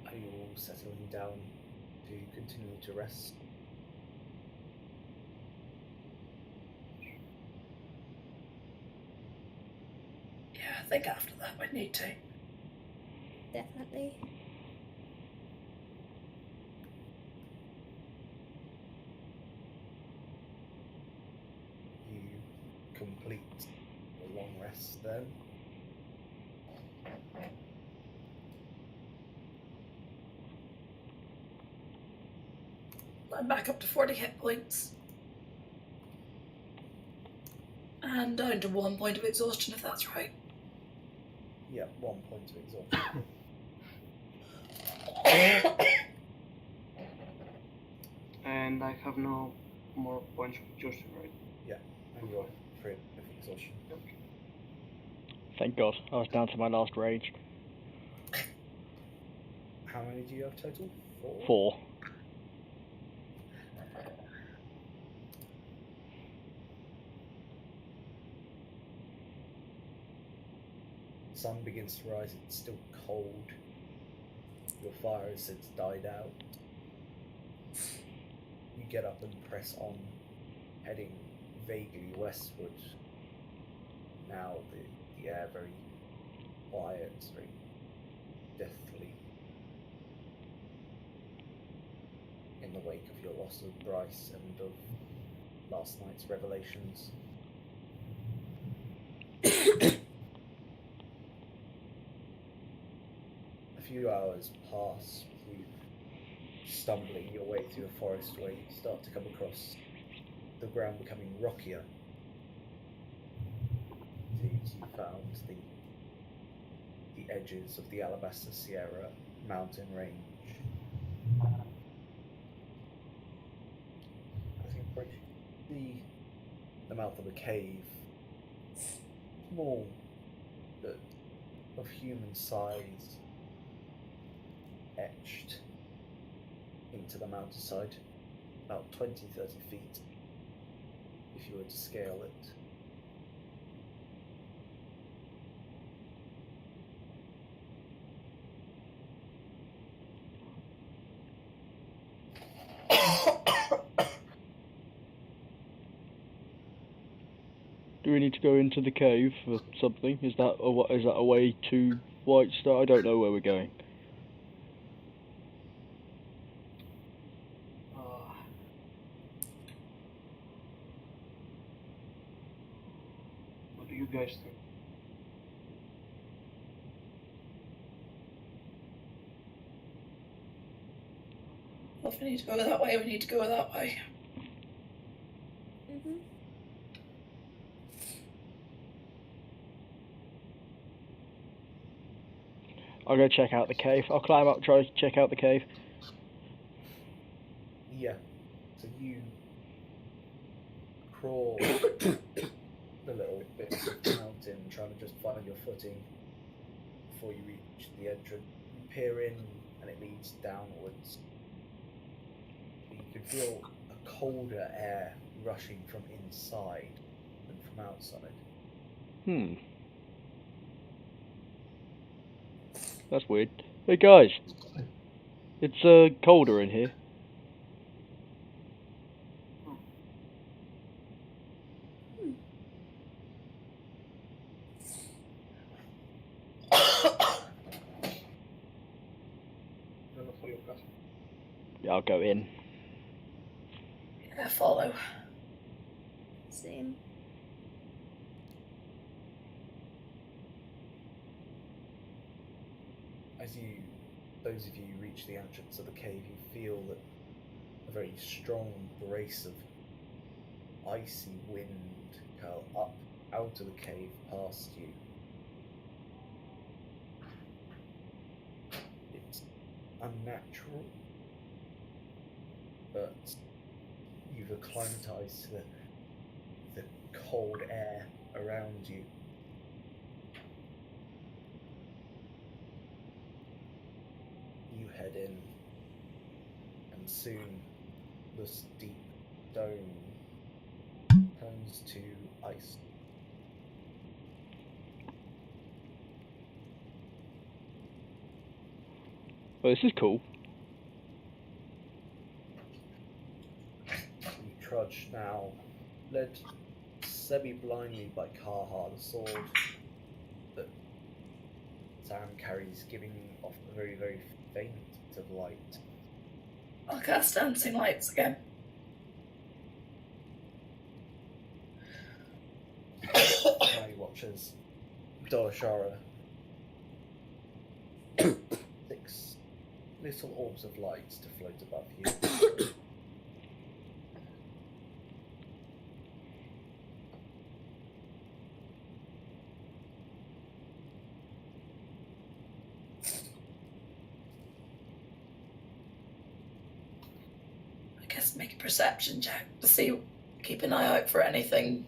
Are you all settling down to continue to rest? Yeah, I think after that we need to. Definitely. then. I'm back up to 40 hit points. And down to 1 point of exhaustion, if that's right. Yeah, 1 point of exhaustion. And I have no more points of exhaustion, right? Yeah, and you're free of exhaustion. Okay. Thank God, I was down to my last rage. How many do you have total? 4? 4. Sun begins to rise, it's still cold. Your fire has since died out. You get up and press on, heading vaguely westward. Now the air very quiet, very deathly. In the wake of your loss of Bryce and of last night's revelations. A few hours pass with you stumbling your way through a forest where you start to come across the ground becoming rockier. You found the edges of the Alabaster Sierra mountain range. As you approach the mouth of a cave, small but of human size, etched into the mountainside, about 20-30 feet if you were to scale it. Do we need to go into the cave for something? Is that a way to White Star? I don't know where we're going. What do you guys think? Well, if we need to go that way, we need to go that way. Mm-hmm. I'll go check out the cave. I'll climb up, try to check out the cave. Yeah, so you crawl the little bits of the mountain, trying to just find your footing before you reach the entrance. You peer in, and it leads downwards. You can feel a colder air rushing from inside than from outside. That's weird. Hey guys, it's colder in here. Yeah, I'll go in. Yeah, follow. Same. As those of you who reach the entrance of the cave, you feel that a very strong brace of icy wind curl up out of the cave past you. It's unnatural, but you've acclimatized to the cold air around you. You head in, and soon the steep dome turns to ice. Well, this is cool. You trudge now, led semi-blindly by Kaha, the sword that Sam carries, giving off a very, very faint bit of light. I'll cast dancing lights again. Now you watch as Dorashara, 6 little orbs of light to float above you. I guess make a perception check to see, keep an eye out for anything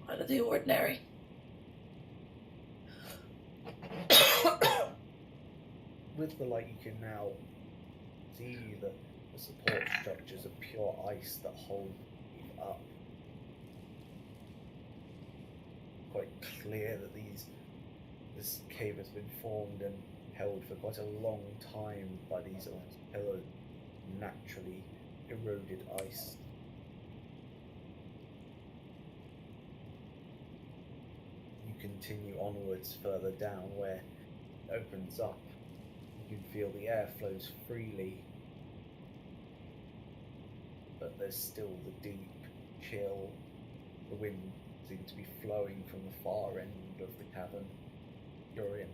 out of the ordinary. With the light, you can now see the support structures of pure ice that hold you up. Quite clear that this cave has been formed and held for quite a long time by these almost pillars, naturally eroded ice. You continue onwards further down where it opens up. You can feel the air flows freely, but there's still the deep chill. The wind seems to be flowing from the far end of the cavern you're in.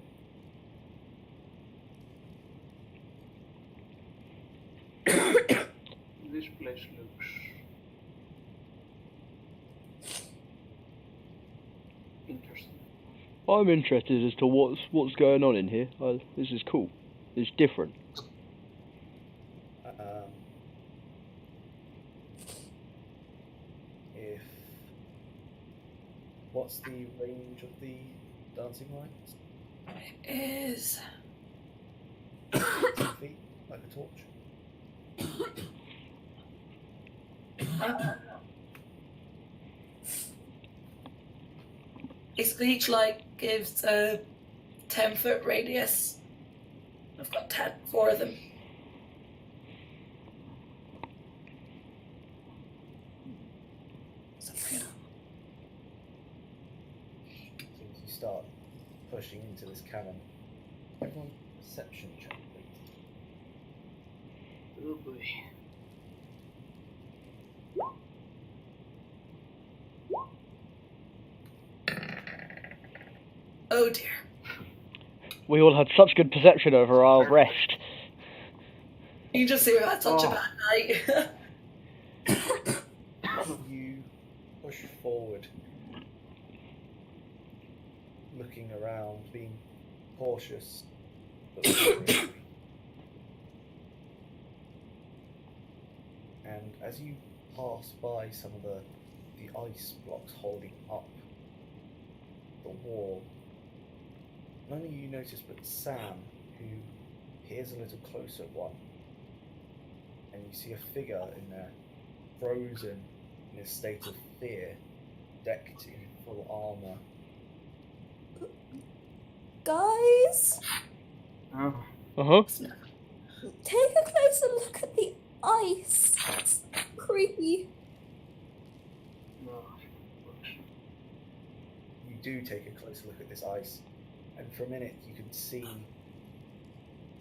This place looks interesting. I'm interested as to what's going on in here. This is cool. It's different. If what's the range of the dancing lights? It is 10 feet, like a torch. basically each light gives a 10-foot radius. I've got 4 of them. As you start pushing into this cavern, everyone perception check, please. Oh boy. Oh dear. We all had such good perception over our rest. You can just see we've had such a bad night. You push forward, looking around, being cautious, but wary. And as you pass by some of the ice blocks holding up the wall, not only you notice, but Sam, who peers a little closer at one, and you see a figure in there, frozen in a state of fear, decked in full armor. Guys, Oh, Uh-huh. take a closer look at the ice. It's creepy. no. You do take a closer look at this ice, and for a minute you can see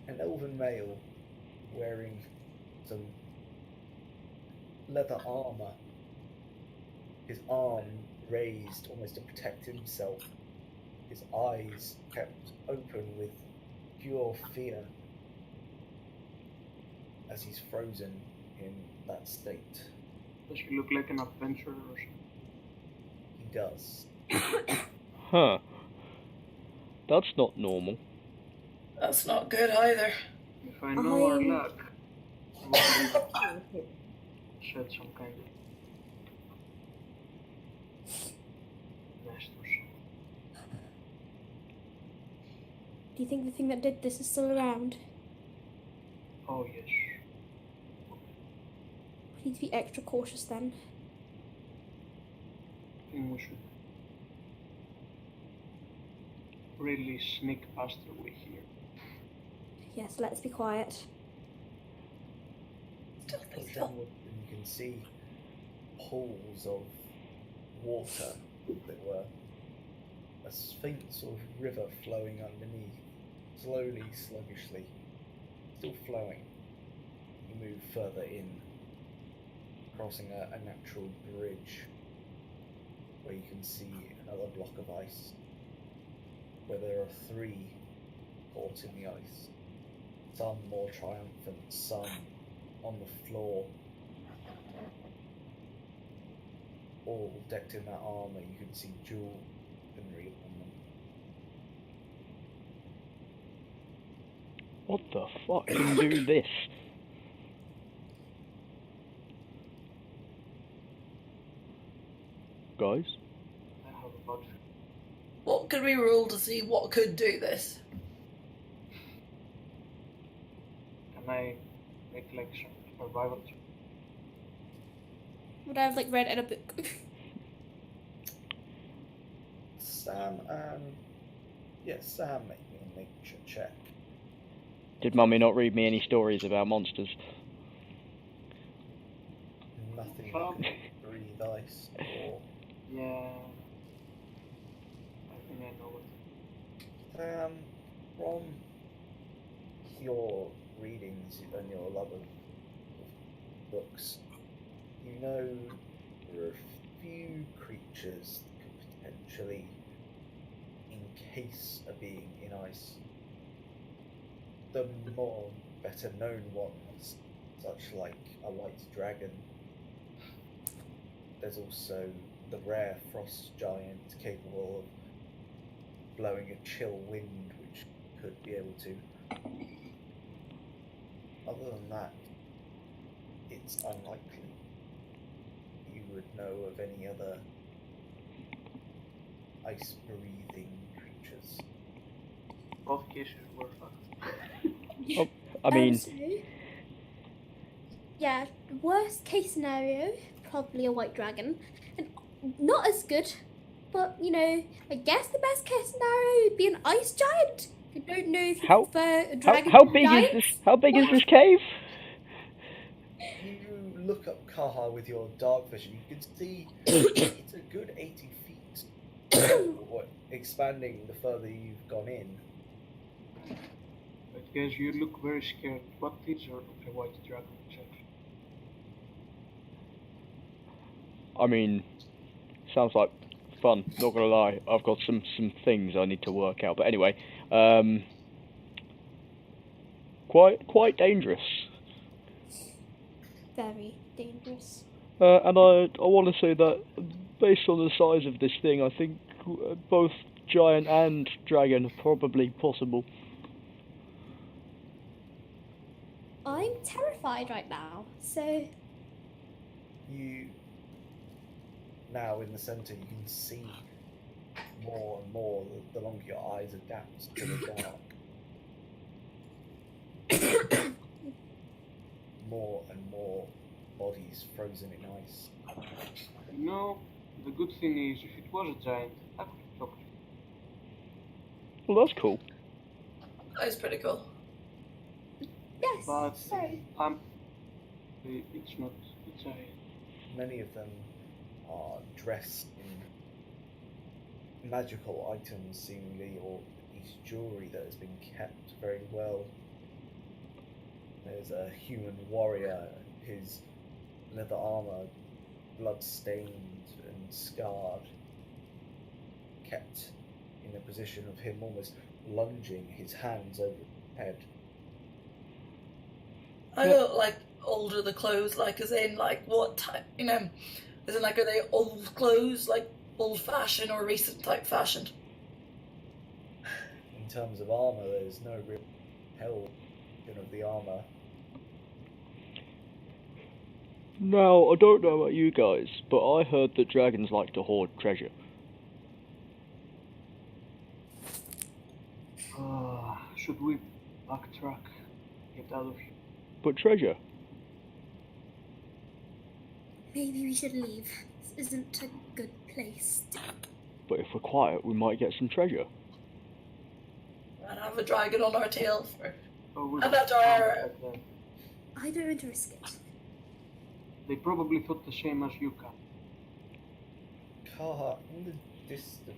an elven male wearing some leather armor, his arm raised almost to protect himself, his eyes kept open with pure fear as he's frozen in that state. Does he look like an adventurer or something? He does. Huh. That's not normal. That's not good either. If I know our I'm- luck, we'll set some kind of nest or something. Do you think the thing that did this is still around? Oh yes. We need to be extra cautious then. I think we should really sneak past the way here. Yes, let's be quiet. Push onward and you can see pools of water that were a faint sort of river flowing underneath, slowly, sluggishly, still flowing. You move further in, crossing a natural bridge where you can see another block of ice where there are 3 caught in the ice. Some more triumphant, some on the floor, all decked in that armour. You can see jewelry on them. What the fuck can do this? Guys? I have about. What could we roll to see what could do this? Can I make like some survival check? What I've like read in a book. Sam make me a nature check. Did Mummy not read me any stories about monsters? Nothing that can breathe ice or Yeah. I think I know it. from your readings and your love of books, you know there are a few creatures that could potentially encase a being in ice. The more better known ones, such like a white dragon. There's also the rare frost giant capable of blowing a chill wind, which could be able to. Other than that, it's unlikely you would know of any other ice-breathing creatures. Both cases were fucked. Oh, I mean, So, yeah, worst case scenario, probably a white dragon. And not as good, but you know, I guess the best case scenario would be an ice giant. I don't know if you How- prefer a dragon how to big is giants. this? How big is this cave? You look up Kaha with your dark vision, you can see it's a good 80 feet, expanding the further you've gone in. But guys, you look very scared. What is a white dragon exactly? I mean, sounds like fun. Not gonna lie, I've got some things I need to work out. But anyway, quite dangerous. Very dangerous. And I want to say that based on the size of this thing, I think both giant and dragon are probably possible. I'm terrified right now, so You now in the centre, you can see more and more the longer your eyes adapt to the dark. More and more bodies frozen in ice. You know, the good thing is, if it was a giant, I could talk to you. Well, that's cool. That is pretty cool. yes. But Sorry. it's not a giant. Many of them are dressed in magical items, seemingly, or at least jewellery that has been kept very well. There's a human warrior, his leather armour blood-stained and scarred, kept in a position of him almost lunging his hands over his head. I don't like older the clothes, like as in like what type, you know, as in like are they old clothes, like old fashioned or recent type fashioned? In terms of armour, there's no real hell of the armour. Now, I don't know about you guys, but I heard that dragons like to hoard treasure. Should we backtrack? Get out of here? But treasure? Maybe we should leave. This isn't a good place. But if we're quiet, we might get some treasure. And have a dragon on our tail for. Or we And that's should our- at them? I don't want to risk it. They probably thought the same as you, Kat. Kaha, in the distance,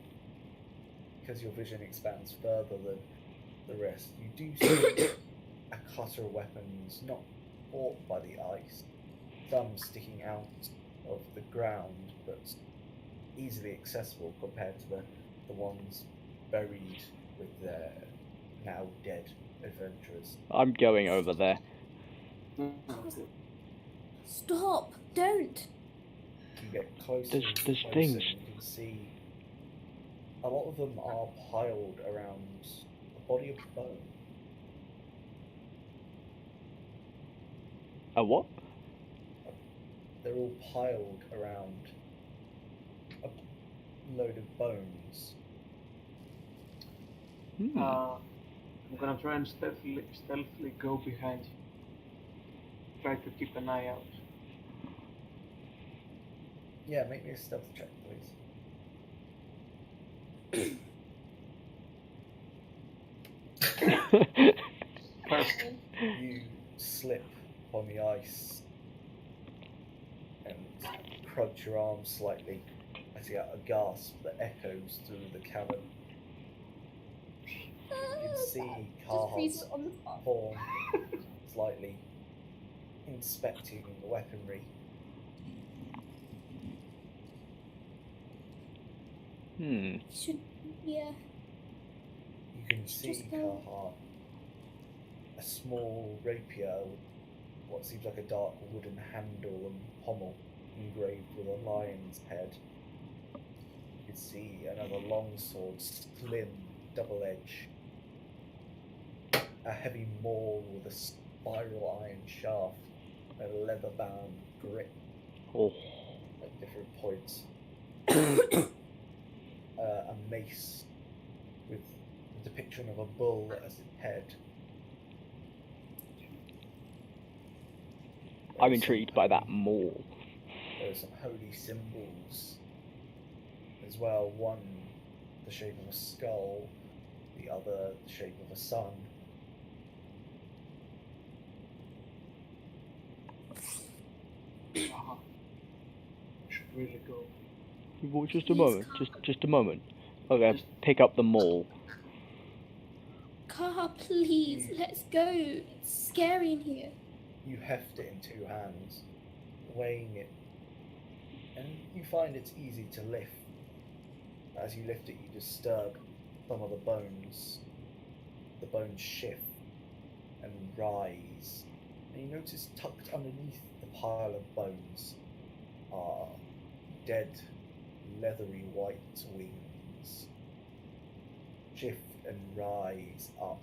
because your vision expands further than the rest, you do see a clutter of weapons not caught by the ice, some sticking out of the ground, but easily accessible compared to the ones buried with their now dead adventurers. I'm going over there. Stop! Don't! You get closer There's and closer, things. and you can see a lot of them are piled around a body of bone. A what? They're all piled around a load of bones. Hmm. I'm gonna try and stealthily go behind you. Try to keep an eye out. Yeah, make me a stealth check, please. Perfect. You slip on the ice and crunch your arm slightly as you get a gasp that echoes through the cavern. You can see Just freeze Carhar's it on the spot. form slightly inspecting the weaponry. Hmm. Should, yeah. You can see Just go. Carhart a small rapier with what seems like a dark wooden handle and pommel engraved with a lion's head. You can see another longsword, slim, double edge. A heavy maul with a spiral iron shaft and a leather-bound grip Oh. at different points. A mace with a depiction of a bull as its head. I'm intrigued by that more. There are some holy symbols as well. One the shape of a skull, the other the shape of a sun. We should really go. Well, just a Please, moment. Just a moment. Okay, pick up the maul. Kaha, please, let's go. It's scary in here. You heft it in two hands, weighing it, and you find it's easy to lift. As you lift it, you disturb some of the bones. The bones shift and rise, and you notice tucked underneath the pile of bones are dead, leathery white wings. Shift and rise up.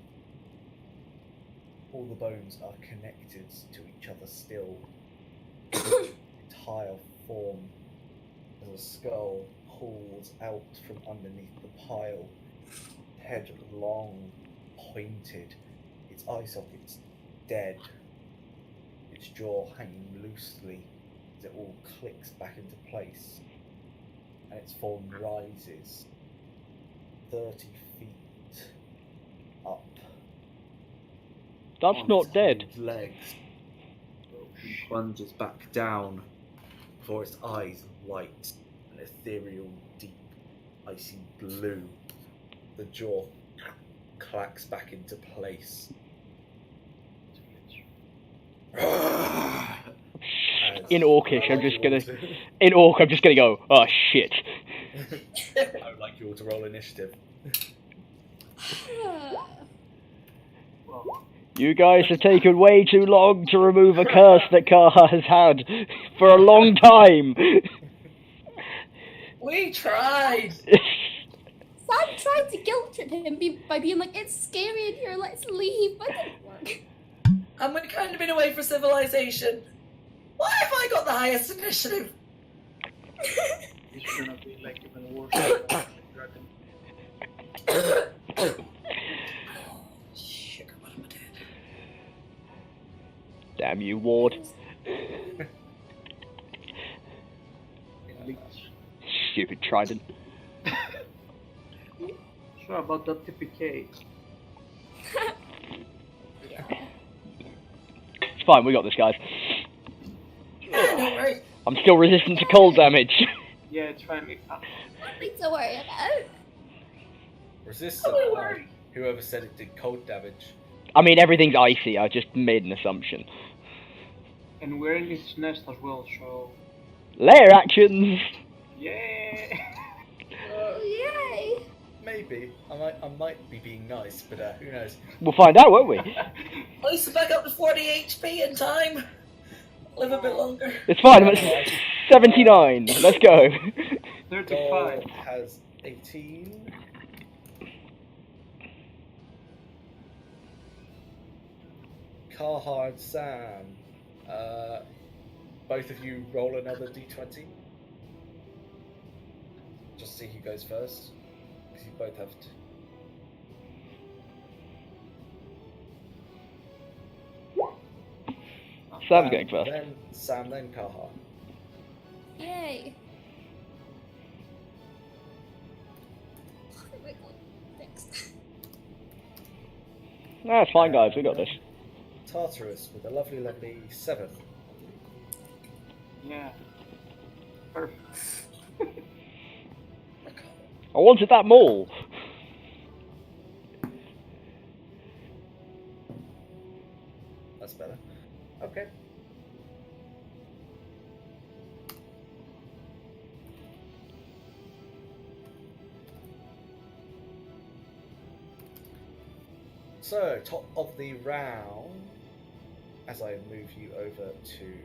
All the bones are connected to each other still. The entire form as a skull pulls out from underneath the pile, head long, pointed, its eye sockets dead, its jaw hanging loosely as it all clicks back into place, and its form rises 30 feet up. That's on not its dead. hind legs, and plunges back down before its eyes light an ethereal, deep, icy blue. The jaw clacks back into place. In Orcish, I'm just gonna go, oh shit. I would like you all to roll initiative. Well, You guys have taken way too long to remove a curse that Kaha has had for a long time. We tried. Sam tried to guilt trip him by being like, it's scary in here, let's leave, but it didn't work. And we've kind of been away for civilization. Why have I got the highest initiative? it's gonna be like even worse than the dragon. Sugar, what am I doing? Damn you, Ward. Leech. Stupid trident. So about that TPK. It's fine, we got this, guys. Yeah, don't worry. I'm still resistant to cold damage. Yeah, it's fine. Nothing to worry about. Resistant. Don't worry. Whoever said it did cold damage. I mean, everything's icy, I just made an assumption. And we're in its nest as well, so Layer actions! yeah. Oh, yay! Maybe. I might be being nice, but who knows? We'll find out, won't we? At least we're back up to 40 HP in time. Live a bit longer. It's fine, I'm at 79. Let's go. 35. Dog has 18. Carhard, Sam. Both of you roll another d20. Just see who goes first. Because you both have to. Sam's going first. Then Sam, then Carhard. Yay! Oh my god, thanks. Nah, it's fine, guys. We got this. Tartarus with a lovely, lovely 7. Yeah. Perfect. I wanted that mole. That's better. Okay. So, top of the round, as I move you over to...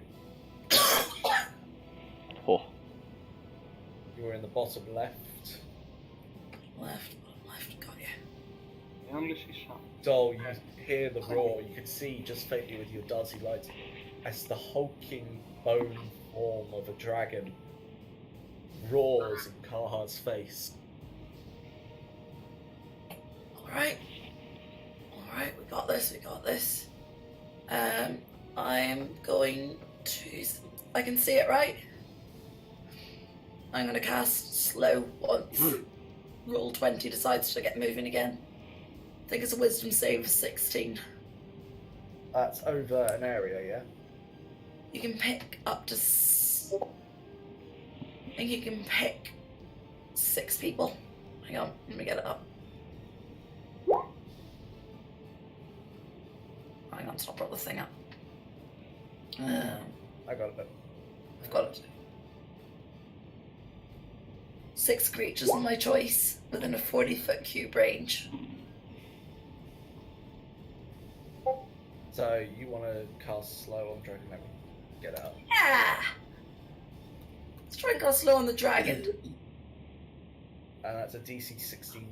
Oh. You're in the bottom left. Left, got you. I only see some. Dole, you hear the roar. You can see just faintly with your dancing lights as the hulking bone form of a dragon roars in Carhar's face. Alright, we got this. I'm going to... I can see it, right? I'm going to cast slow once. Roll 20 decides to get moving again. I think it's a wisdom save of 16. That's over an area, yeah? You can pick up to... I think you can pick 6 people. Hang on, let me get it up. Hang on, so I brought the thing up. I got it. I've got it. 6 creatures of my choice within a 40-foot cube range. So, you want to cast slow on Dragon? Let me get it up. Yeah! Let's try and go slow on the dragon. And that's a DC 16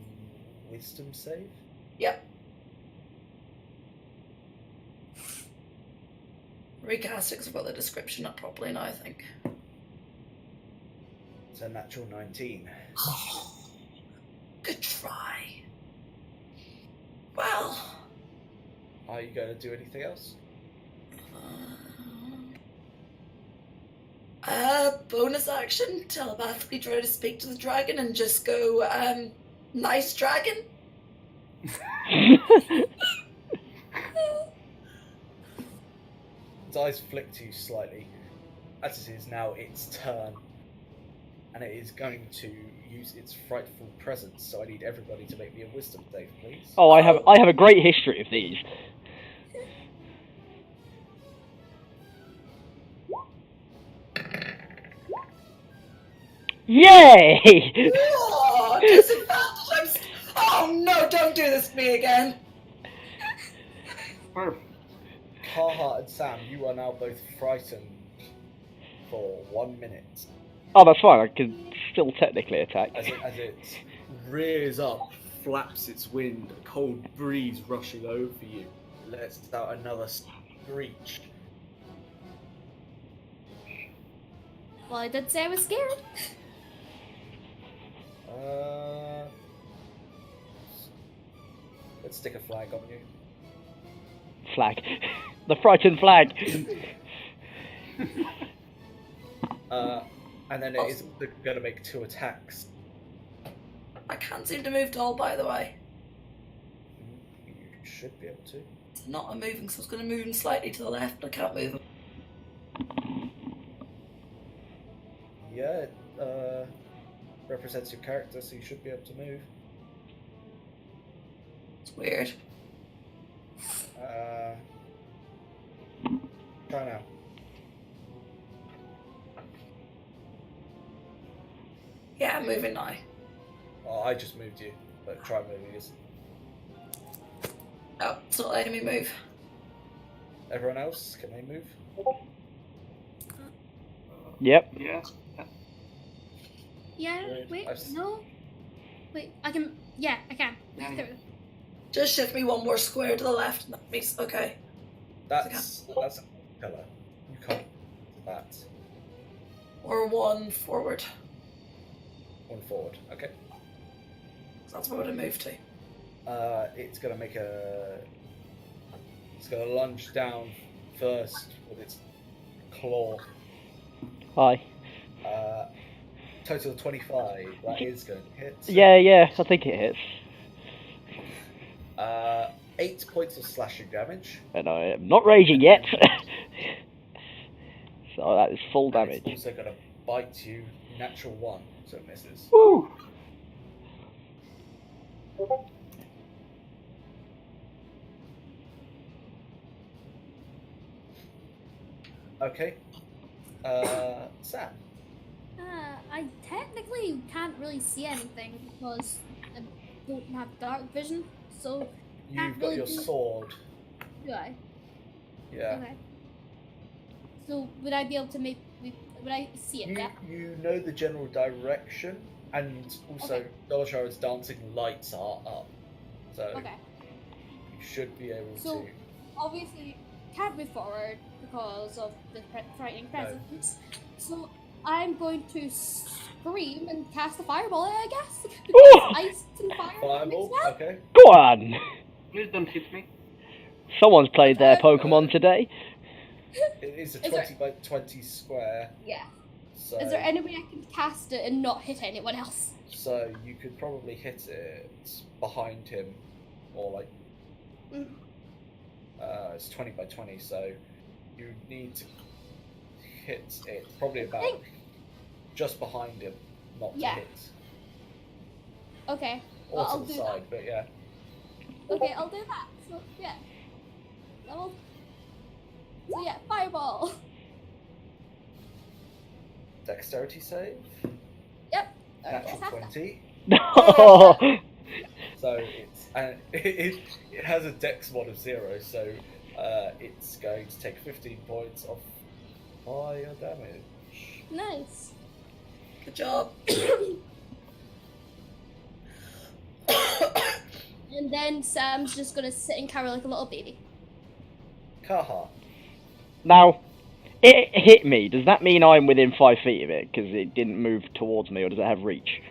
wisdom save? Yep. Recast it because I've got the description up properly now, I think. It's a natural 19. Good try. Well... Are you going to do anything else? Bonus action, telepathically try to speak to the dragon and just go, nice dragon? Its eyes flick to you slightly, as it is now its turn, and it is going to use its frightful presence, so I need everybody to make me a wisdom save, please. Oh, I have a great history of these. Yay! Oh, disadvantage! Oh no, don't do this to me again! Perfect. Carhart and Sam, you are now both frightened for 1 minute. Oh, that's fine. I can still technically attack. As it rears up, flaps its wing, a cold breeze rushing over you, lets out another screech. Well, I did say I was scared. Let's stick a flag on you. Flag. The frightened flag. And then it is going to make 2 attacks. I can't seem to move at all, by the way. You should be able to. It's not a moving, so I was going to move him slightly to the left, but I can't move him. Yeah, it represents your character, so you should be able to move. It's weird. Try now. Yeah, I'm moving now. Oh, I just moved you. But try moving this. Oh, it's not letting me move. Everyone else, can they move? Yep. Yeah. Yeah, Good. wait, I've s- no. Wait, I can. Yeah, I can. Yeah, There we go. Just shift me one more square to the left and that'll be okay. That's a pillar. You can't do that. Or one forward. One forward. Okay. That's what I moved to. It's gonna make a. It's gonna lunge down first with its claw. Hi. Total of 25. That is going to hit. Yeah, I think it hits. 8 points of slashing damage. And I am not raging yet. So that is full And damage. it's also going to bite you. Natural 1, so it misses. Woo! Okay. Sam. I technically can't really see anything because I don't have dark vision. So You've got your sword. do I? Yeah. Okay. So would I be able to would I see it? Yeah. You know the general direction, and also Okay. Dolosharo's dancing lights are up. So Okay. you should be able So to. obviously can't move forward because of the frightening No. presence. So I'm going to scream and cast a fireball, I guess. Ooh! Because ice and fire mix Fireball. well. Okay. Go on! Please don't hit me. Someone's played their Pokemon today. It is a Is there- 20 by 20 square. Yeah. So, Is there any way I can cast it and not hit anyone else? so you could probably hit it behind him, or like Mm. it's 20 by 20. So you need to hit it probably about think- just behind him, not Yeah. to hit, Okay. or Well, to I'll the do side. But yeah, Okay, I'll do that. So yeah. So yeah, fireball. dexterity save, Yep. natural Alright, 20. No! So it's and it has a dex mod of 0, so it's going to take 15 points of fire damage. Nice. Good job. And then Sam's just gonna sit and carry like a little baby. Kaha. Now, it hit me. Does that mean I'm within 5 feet of it? Because it didn't move towards me, or does it have reach?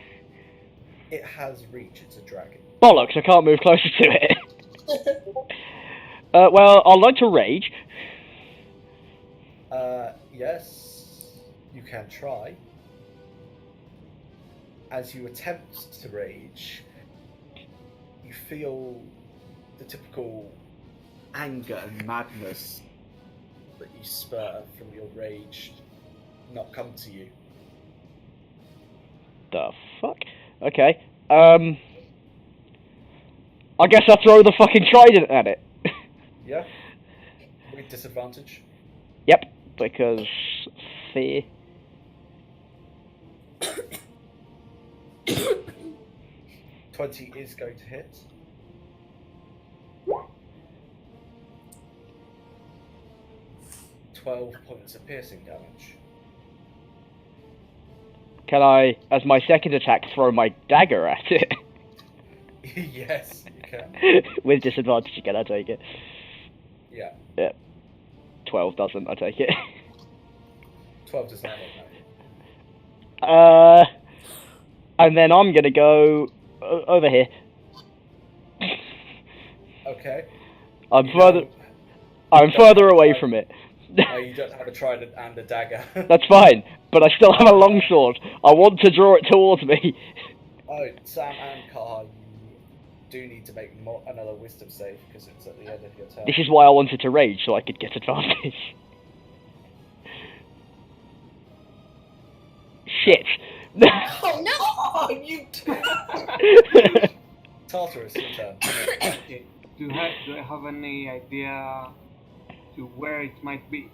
It has reach, it's a dragon. Bollocks, I can't move closer to it. Well, I'd like to rage. Yes, you can try. As you attempt to rage, you feel the typical anger and madness that you spur from your rage not come to you. The fuck? Okay. I guess I throw the fucking trident at it. Yeah? With disadvantage? Yep, because fear. 20 is going to hit. $12 points of piercing damage. Can I, as my second attack, throw my dagger at it? Yes, you can. With disadvantage again, I take it. Yeah. Yep. 12 doesn't, I take it. 12 does not hit, And then I'm gonna go over here. no. Okay. I'm You further. don't- I'm don't further have a away trident. from it. You don't have a trident and a dagger. That's fine, but I still have a longsword. I want to draw it towards me. Oh, Sam and Kaha, you do need to make another wisdom save because it's at the end of your turn. This is why I wanted to rage, so I could get advantage. Shit. Oh no! Oh, you two! Tartarus, your turn. Okay. Do I have any idea to where it might be?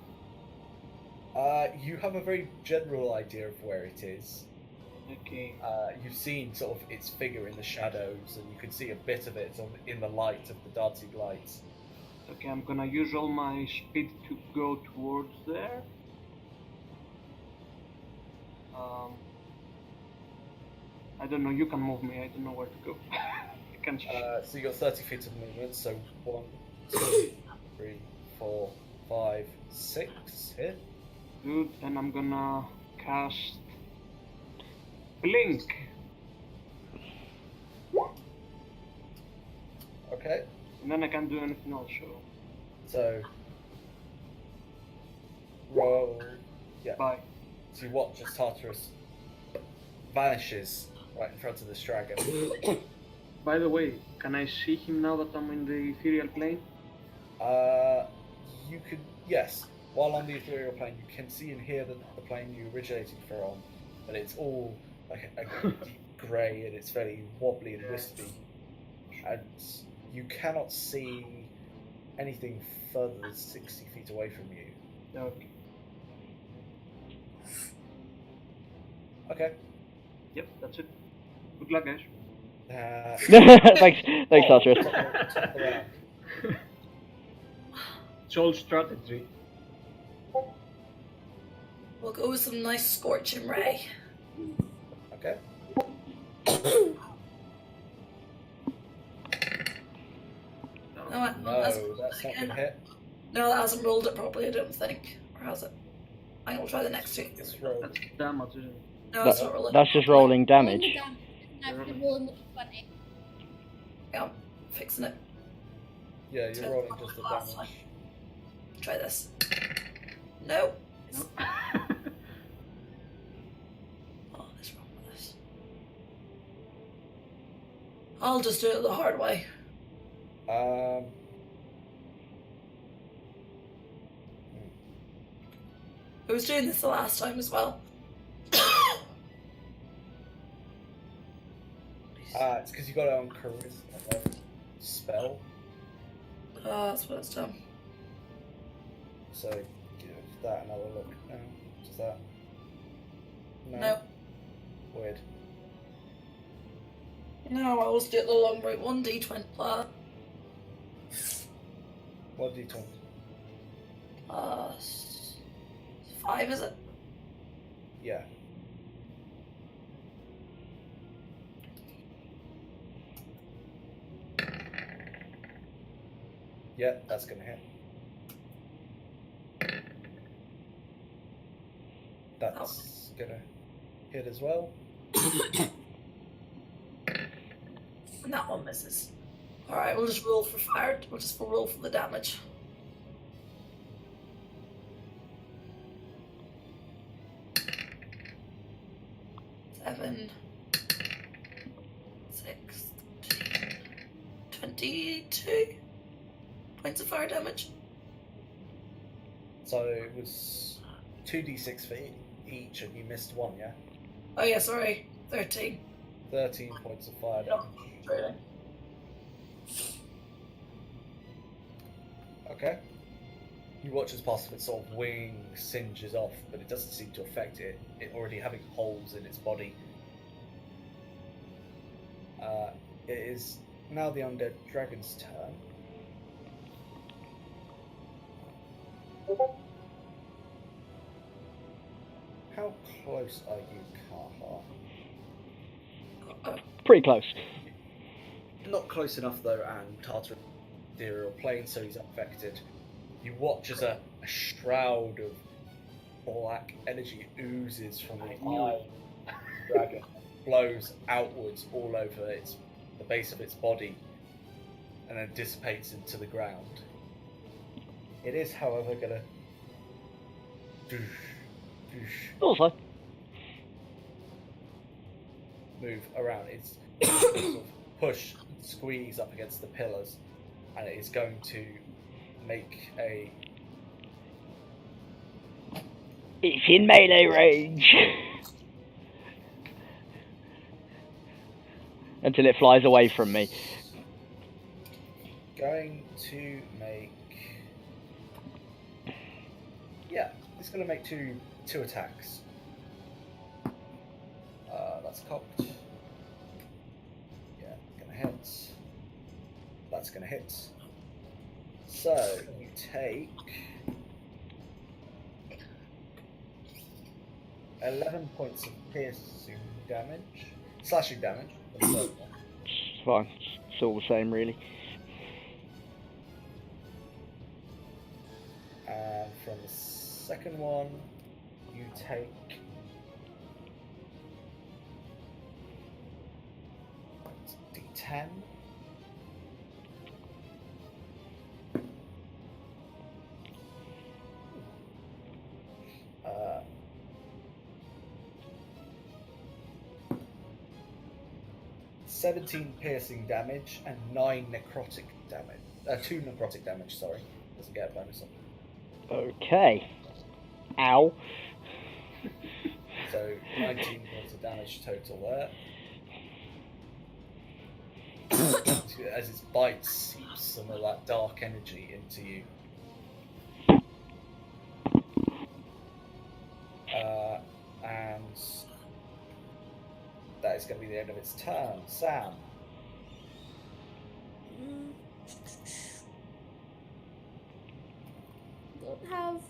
You have a very general idea of where it is. Okay. You've seen sort of its figure in the shadows, and you can see a bit of it in the light of the dancing lights. Okay, I'm gonna use all my speed to go towards there. I don't know, you can move me, I don't know where to go. I can't So you got 30 feet of movement, so 1, 2, 3, 4, 5, 6 here. Good, and I'm gonna cast Blink. Okay. And then I can't do anything else, So roll. Yeah. bye. So you watch as Tartarus vanishes right in front of this dragon. By the way, can I see him now that I'm in the ethereal plane? You could, yes. While on the ethereal plane, you can see and hear the plane you originated from, but it's all like a deep grey and it's very wobbly and wispy, and you cannot see anything further than 60 feet away from you. Okay. Okay. Yep, that's it. Good luck, guys. Thanks, Tartarus. Top of the round. It's all strategy. We'll go with some nice scorching ray. Okay. No, No, that's not gonna hit. No, that hasn't rolled it properly, I don't think. Or has it? I will try the next two. It's rolled. That's damage, isn't it? No, it's not rolling. That's just rolling damage. Rolling the 20. Yeah, I'm fixing it. Yeah, you're rolling just the Last damage. Try this. No. Oh, what's wrong with this? I'll just do it the hard way. I was doing this the last time as well. It's because you got it on charisma spell. Oh, that's what it's done. So give that another look. No, just that. No. Weird. No, I always do it the long route. 1d20 plus. What d20? Plus 5, is it? Yeah. Yeah, that's gonna hit. That's gonna hit as well. And that one misses. Alright, we'll just roll for fire. We'll just roll for the damage. Seven, 6, 22 points of fire damage. So it was 2d6 for each, and you missed one, yeah? Oh yeah, sorry. 13. 13 points of fire damage. Really? Okay. You watch as part of its sort of wing singes off, but it doesn't seem to affect it. It already having holes in its body. It is now the undead dragon's turn. How close are you, Kaha? Pretty close. Not close enough though, and Tartar ethereal plane, so he's unaffected. You watch as a shroud of black energy oozes from the eye of the dragon, blows outwards all over the base of its body, and then dissipates into the ground. It is, however, gonna Also, move around. It's sort of push, squeeze up against the pillars, and it is going to make a. it's in melee range. Until it flies away from me. Going to make. Yeah, it's going to make two attacks. cocked. Yeah, gonna hit. That's gonna hit. So you take 11 points of piercing damage, slashing damage. For the first one. It's fine. It's all the same, really. And from the second one, you take 10. Uh, 17 piercing damage and 9 necrotic damage. 2 necrotic damage, sorry. Doesn't get a bonus on. Okay. Ow. So 19 points of damage total there. As its bite seeps some of that dark energy into you. And that is going to be the end of its turn. Sam. Don't have.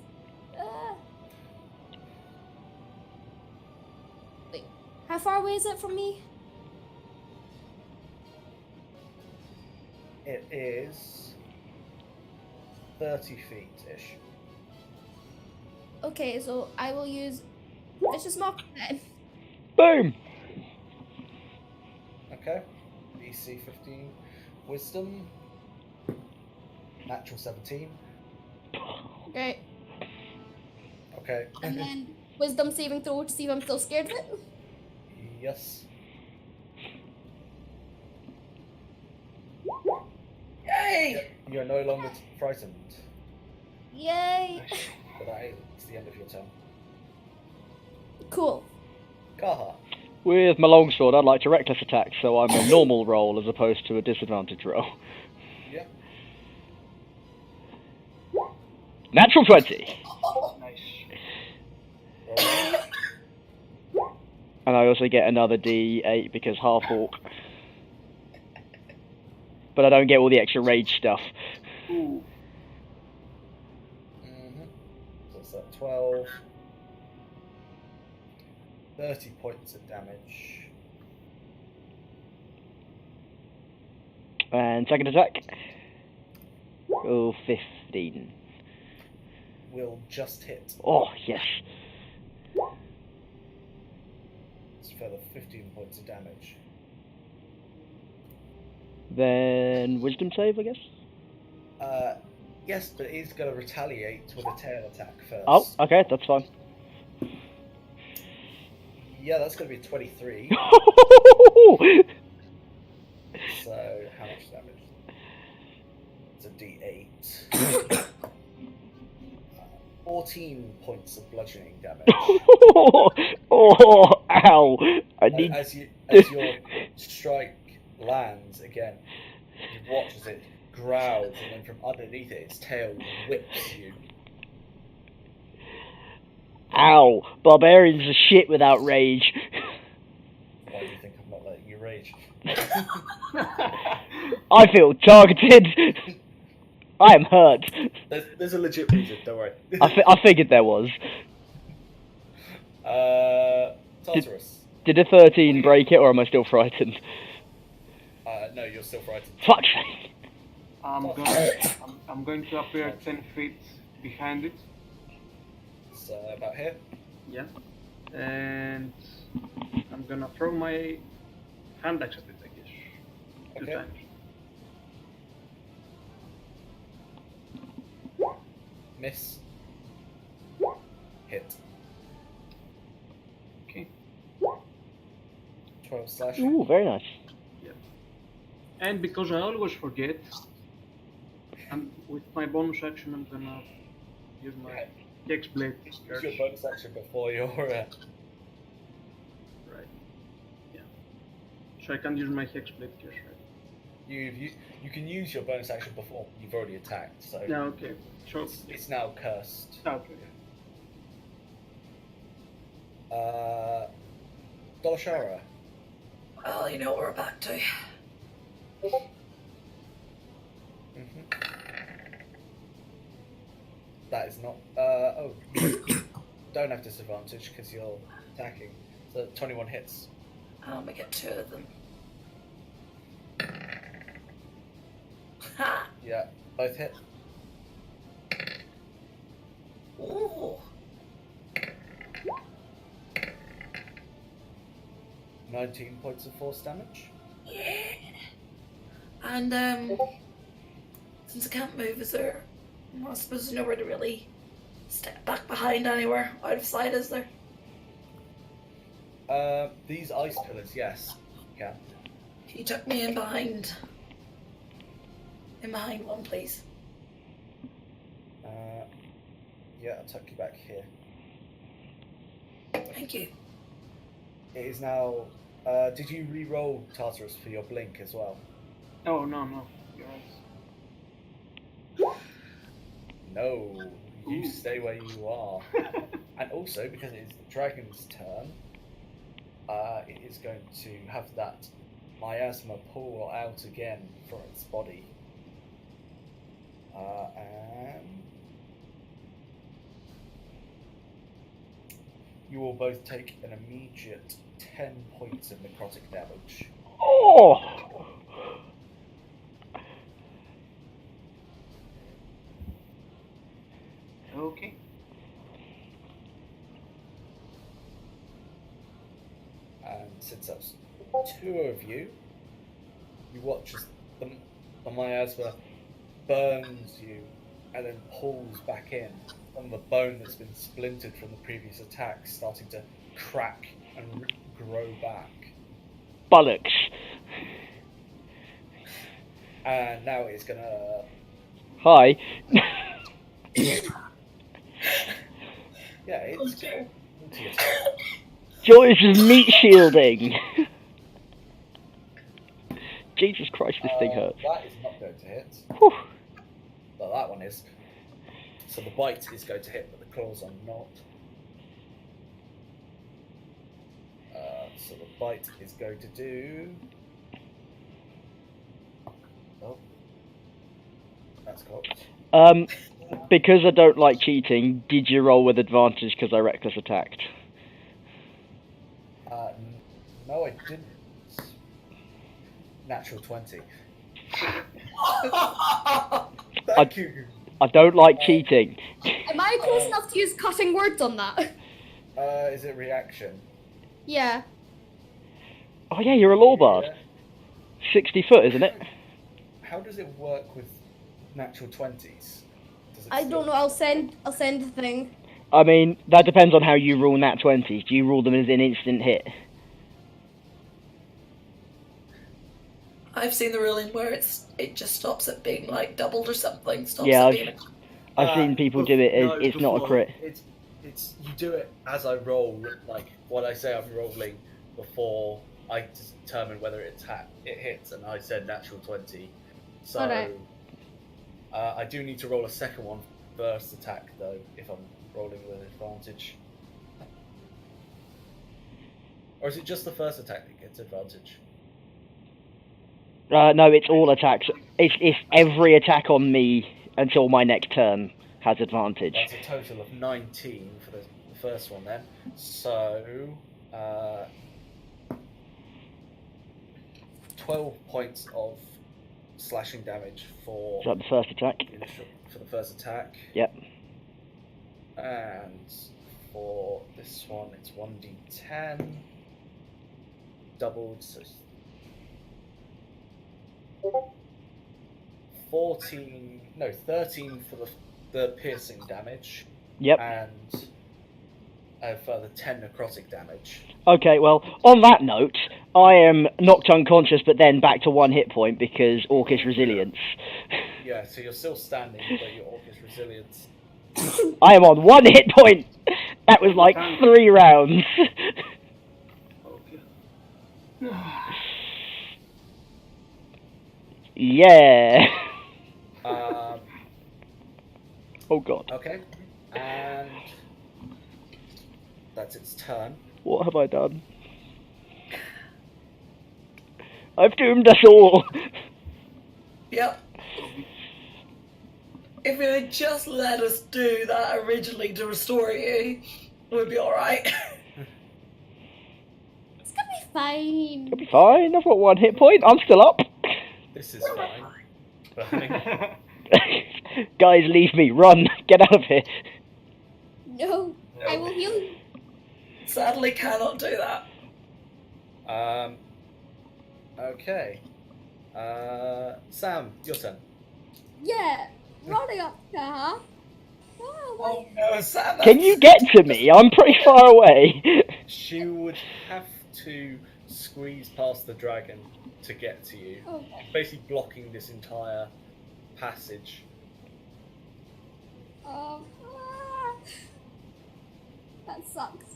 Wait, how far away is it from me? It is 30 feet-ish. Okay, so I will use vicious mockery then. Boom! Okay. DC 15 wisdom. Natural 17. Okay, Okay. and then wisdom saving throw to see if I'm still scared of it. Yes. Yay! You're no longer frightened. Yay! But that is the end of your turn. Cool. Kaha. With my longsword, I'd like to reckless attack, so I'm a normal roll as opposed to a disadvantage roll. Yeah. Natural 20! Nice. Roll. And I also get another D8 because half orc. But I don't get all the extra rage stuff. Ooh. So it's at 12. 30 points of damage. And second attack. Oh, 15. Will just hit. Oh, yes. It's further 15 points of damage. Then wisdom save, I guess? Yes, but he's going to retaliate with a tail attack first. Oh, okay, that's fine. Yeah, that's going to be 23. So, how much damage? It's a d8. 14 points of bludgeoning damage. Oh, ow. I need... As your strike lands again, you watch as it growls, and then from underneath it, its tail whips you. Ow. Barbarians are shit without rage. Why do you think I'm not letting you rage? I feel targeted. I am hurt. There's a legit reason, don't worry. I figured there was. Tartarus. Did a 13 break it, or am I still frightened? No, you're still frightened. Fuck's sake. I'm going to appear 10 feet behind it. So, about here. Yeah. And I'm gonna throw my hand axe at it, I guess. 2 Okay. times. Miss. Hit. Okay. 12 slash. Ooh, very nice. And because I always forget, and with my bonus action, I'm gonna use my Hex Blade Use curse. your bonus action before your. Right. Yeah. So I can't use my Hex Blade curse, right? You can use your bonus action before you've already attacked, so Yeah, okay. So, it's now cursed. okay. Dolashara. Well, you know what we're back to. That is not. Oh, you don't have disadvantage because you're attacking. So 21 hits. We get 2 of them. Ha! Yeah, both hit. Ooh. 19 points of force damage. Yeah. And since I can't move, is there? I suppose there's nowhere to really step back behind anywhere out of sight, is there? These ice pillars, yes. Yeah. He took me in behind. In behind one, please. Yeah, I'll tuck you back here. Thank you. It is now. Did you re-roll Tartarus for your blink as well? Oh, no. You're right. No, you Ooh. stay where you are. And also, because it is the dragon's turn, it is going to have that miasma pull out again from its body. And you will both take an immediate 10 points of necrotic damage. Oh! Okay. And since that's 2 of you, you watch as the miasma burns you and then pulls back in on the bone that's been splintered from the previous attack, starting to crack and grow back. Bollocks. And now it's gonna. Hi. Yeah, it's Okay. multi-attack. Joy's just meat shielding. Jesus Christ, this thing hurts. That is not going to hit. Whew. Well, that one is. So the bite is going to hit, but the claws are not. So the bite is going to do. Oh, that's cocked. Because I don't like cheating, did you roll with advantage because I reckless attacked? No, I didn't. Natural 20. Thank you. I don't like cheating. Am I close enough to use cutting words on that? Is it reaction? Yeah. Oh yeah, you're a lawbard. Yeah. 60 foot, isn't it? How does it work with natural 20s? Does it I still- don't know. I'll send the thing. I mean, that depends on how you rule nat 20s. Do you rule them as an instant hit? I've seen the ruling where it just stops at being like doubled or something. Stops Yeah, at being I've seen people do it as No, it's not a before. crit. It's you do it as I roll, like what I say I'm rolling before I determine whether it hits, and I said natural 20. So Alright. I do need to roll a second one first attack though, if I'm rolling with advantage. Or is it just the first attack that gets advantage? No, it's all attacks. It's every attack on me until my next turn has advantage. That's a total of 19 for the first one then. So 12 points of slashing damage for Is that the first attack? for the first attack. Yep. And for this one, it's 1d10 doubled, so 13 for the piercing damage. Yep. And a further 10 necrotic damage. Okay, well, on that note, I am knocked unconscious, but then back to 1 hit point because Orcish resilience. Yeah, so you're still standing, but your Orcish resilience. I am on 1 hit point. That was like 3 rounds. Okay. Yeah. Oh god. Okay, and that's its turn. What have I done? I've doomed us all. Yep. If you had just let us do that originally to restore you, we'd be alright. It's gonna be fine. It'll be fine. I've got 1 hit point. I'm still up. This is fine. Burning. Guys, leave me. Run. Get out of here. No, I will heal you. Sadly, cannot do that. Okay. Sam, your turn. Yeah, running up to her. Oh no, Sam. Can you get to me? I'm pretty far away. She would have to squeeze past the dragon to get to you. Oh, Basically blocking this entire passage. ah, that sucks.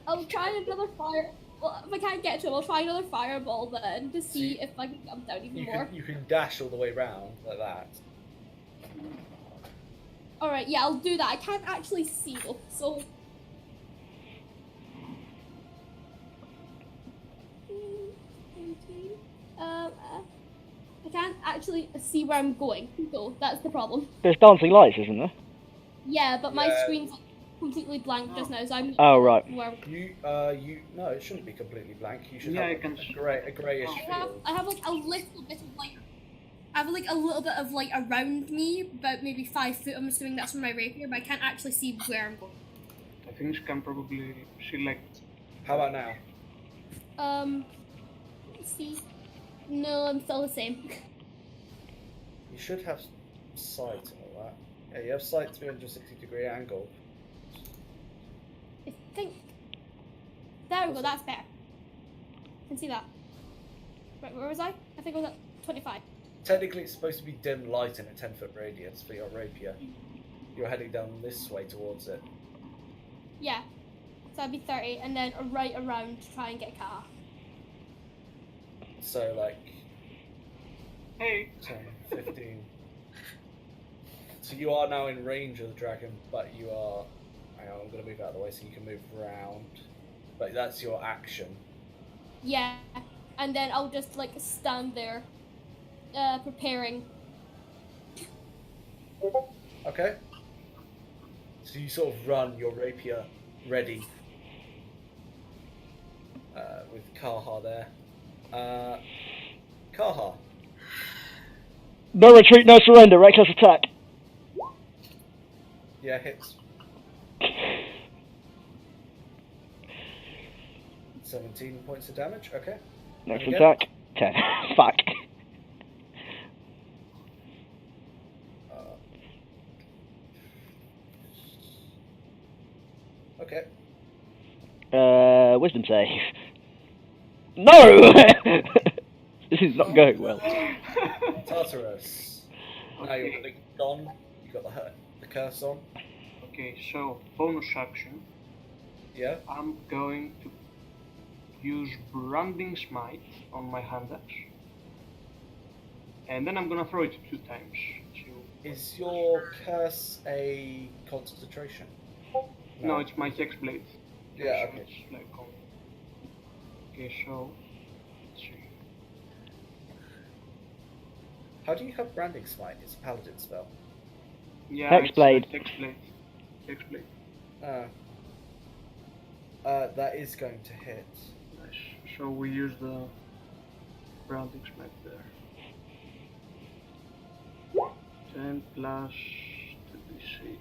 I'll try another fire. Well, if I can't get to him, I'll try another fireball then to see if I can come down even more. You can dash all the way round like that. Alright, yeah, I'll do that. I can't actually see though, so. I can't actually see where I'm going, so that's the problem. There's dancing lights, isn't there? Yeah, but my Yeah. screen's completely blank just now, so I'm. Oh, right. Where No, it shouldn't be completely blank. You should Yeah, have I can a greyish field. I have like a little bit of light. I have like a little bit of light around me, about maybe 5 foot. I'm assuming that's from my rapier, but I can't actually see where I'm going. I think you can probably select. How about now? Let's see. No, I'm still the same. You should have sight and all that. Yeah, you have sight 360-degree angle. I think. There we go. That's better. I can see that. Right, where was I? I think I was at 25. Technically, it's supposed to be dim light in a 10-foot radius for your rapier. You're heading down this way towards it. Yeah. So I'd be 30, and then right around to try and get Car. So, like, Hey. 10, 15. So you are now in range of the dragon, but you are... Hang on, I'm going to move out of the way so you can move round. But that's your action. Yeah, and then I'll just like stand there, preparing. Okay. So you sort of run your rapier ready. With Kaha there. Kaha. No retreat, no surrender. Reckless attack. Yeah, hits. 17 points of damage, okay. Next Again? attack. 10. Fuck. Okay. Wisdom save. No! This is not going well. Tartarus. Now you're gone. You got the curse on. Okay, so bonus action. Yeah. I'm going to use Branding Smite on my hand axe. And then I'm gonna throw it 2 times. Is your curse a concentration? No, it's my Hex Blade. Yeah, So okay. it's like okay, so let's see. How do you have Branding Smite? It's a paladin spell. Yeah, Hexblade. it's Hexblade. Hexblade. That is going to hit. Nice. So we use the Branding Smite there. 10 plus 2d6.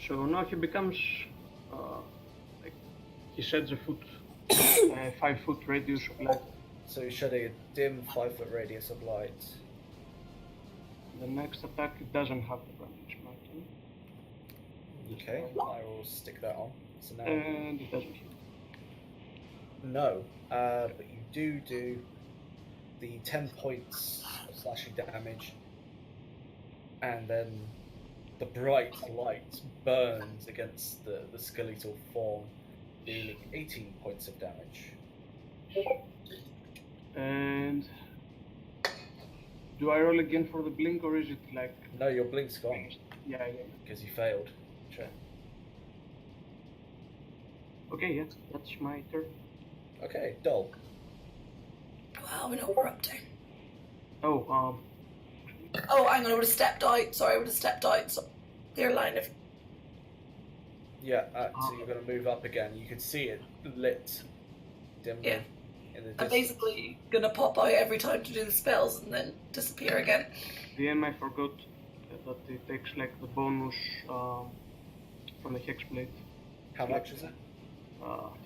So now he becomes like he sets a 5 foot radius of light. So you're shedding a dim 5-foot radius of light. The next attack it doesn't have the Branding Smite on. Okay, I will stick that on. So now, And it doesn't hit. no, but you do the 10 points of slashing damage, and then the bright light burns against the skeletal form, dealing 18 points of damage. And do I roll again for the blink or is it like No, your blink's gone yeah. because you failed. Sure. Okay, yeah, that's my turn. Okay, Dol. Well, we know what we're up to. Oh, Oh, hang on, I would have stepped out. Sorry, I would have stepped out. So clear line of. Yeah, so you're going to move up again. You can see it lit dimly Yeah. in the I'm distance. basically gonna pop out every time to do the spells and then disappear again. DM, I forgot that it takes like the bonus from the Hexblade. How much is it?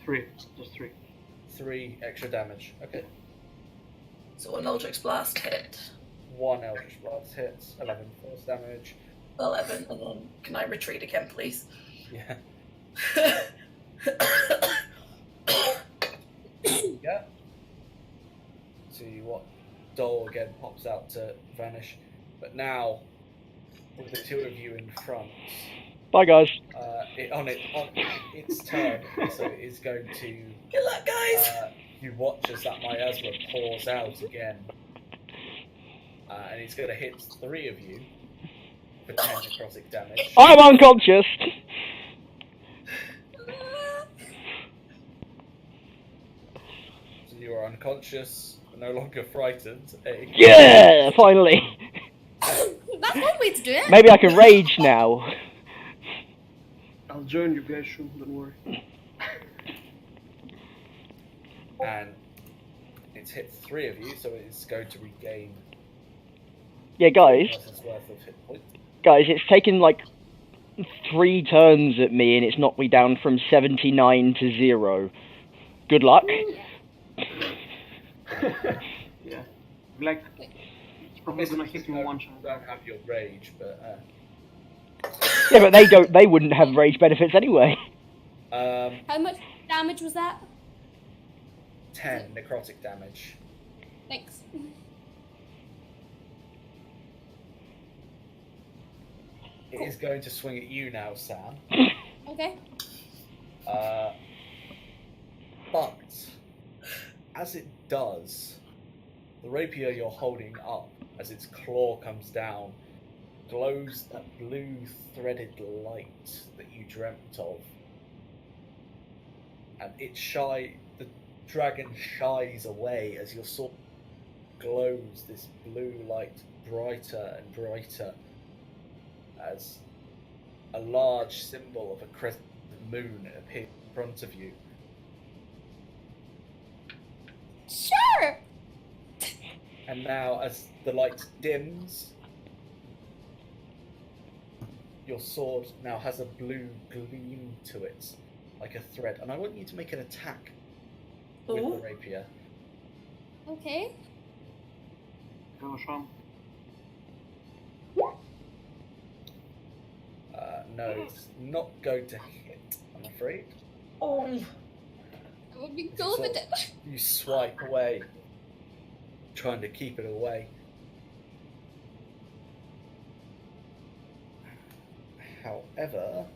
3, just 3. 3 extra damage. Okay. So an Eldritch Blast hit, 1 Eldritch Blast hits, 11 force damage. 11, and then can I retreat again, please? Yeah. Yeah. See what Dole again pops out to vanish. But now, with the two of you in front, Bye, guys. on its turn, so it is going to. Good luck, guys! You watch as that miasma pours out again, and it's going to hit 3 of you for 10 necrotic damage. I'm unconscious. So you are unconscious, no longer frightened. Yeah, finally. That's one way to do it. Maybe I can rage now. I'll join you guys soon, don't worry. And it's hit 3 of you, so it's going to regain Yeah, guys. versus worth of hit points. Guys, it's taken like 3 turns at me and it's knocked me down from 79 to 0. Good luck. Yeah, like it's probably gonna hit me once. You don't have your rage, but Yeah, but they wouldn't have rage benefits anyway. How much damage was that? 10 necrotic damage. Thanks. It is going to swing at you now, Sam. Okay. But as it does, the rapier you're holding up, as its claw comes down, glows that blue threaded light that you dreamt of. And the dragon shies away as your sword glows this blue light brighter and brighter as a large symbol of a crescent moon appears in front of you. Sure. And now, as the light dims, your sword now has a blue gleam to it, like a thread. And I want you to make an attack with Ooh. the rapier. Okay. Go, Sean. No, it's not going to hit, I'm afraid. Oh, I would be cool with it. You swipe away, trying to keep it away. However,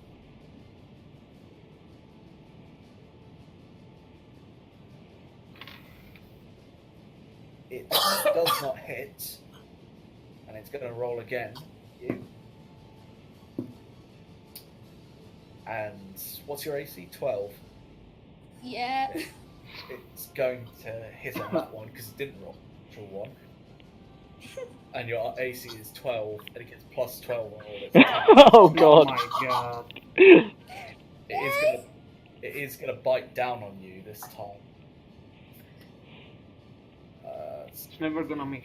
it does not hit, and it's going to roll again. You. And what's your AC? 12. Yeah. It's going to hit on that one because it didn't roll natural one. And your AC is 12, and it gets plus 12 on all its attacks. Oh Oh god. my god. It is gonna bite down on you this time. It's never gonna miss.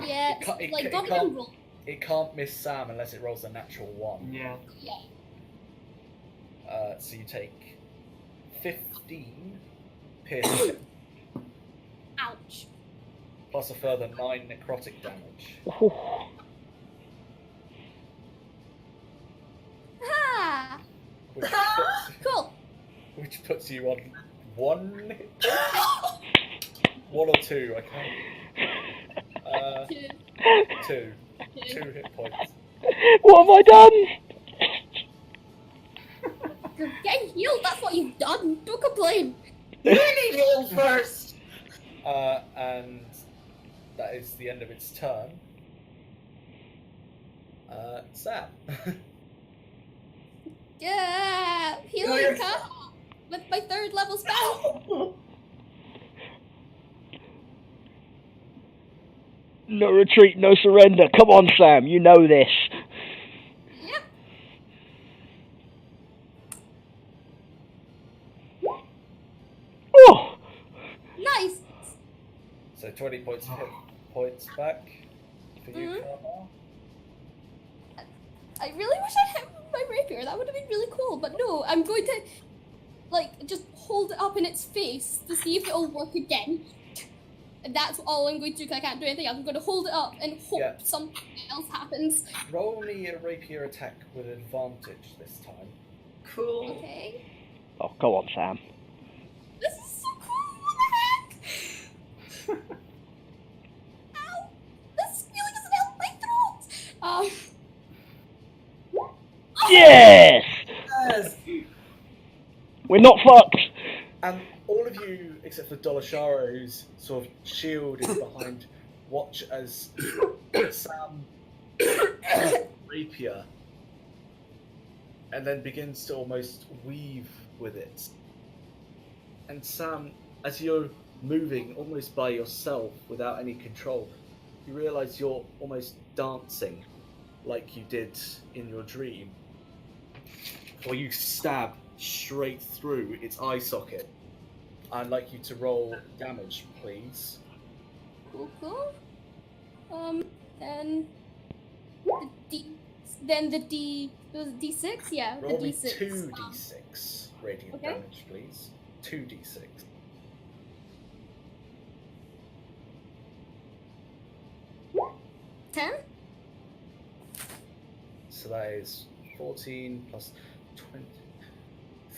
Yeah. It can't- it Like, ca- don't it can't- even roll. It can't miss Sam unless it rolls a natural 1. Yeah. Yeah. So you take 15 piercing Ouch. plus a further 9 necrotic damage, Ah. which puts you on 1 hit point? 1 or 2, I can't. 2 hit points. What have I done? You're getting healed. That's what you've done. Don't complain. you need heal first. And that is the end of its turn. Sam. Yeah. Heal Healing yourself. cup. with my 3rd level spell. No retreat, no surrender. Come on, Sam, you know this. Yep. Oh! Nice. So 20 points hit points back for you, Mhm. Karma. I really wish I had my rapier. That would have been really cool. But no, I'm going to, like, just hold it up in its face to see if it'll work again. And that's all I'm going to do because I can't do anything else. I'm going to hold it up and hope Yeah. something else happens. Roll me a rapier attack with advantage this time. Cool. Okay. Oh, go on, Sam. This is so cool. What the heck? Ow! This really doesn't help my throat. Yes! Yes. We're not fucked! And all of you, except for Dolashara, whose sort of shield is behind, watch as Sam rapier and then begins to almost weave with it. And Sam, as you're moving almost by yourself without any control, you realise you're almost dancing like you did in your dream. Or you stab straight through its eye socket. I'd like you to roll damage, please. Cool. Then the D. Was it D6? Yeah, Roll the me D6. 2d6 radiant Okay. damage, please. 2d6. $10? So that is 14 plus 20.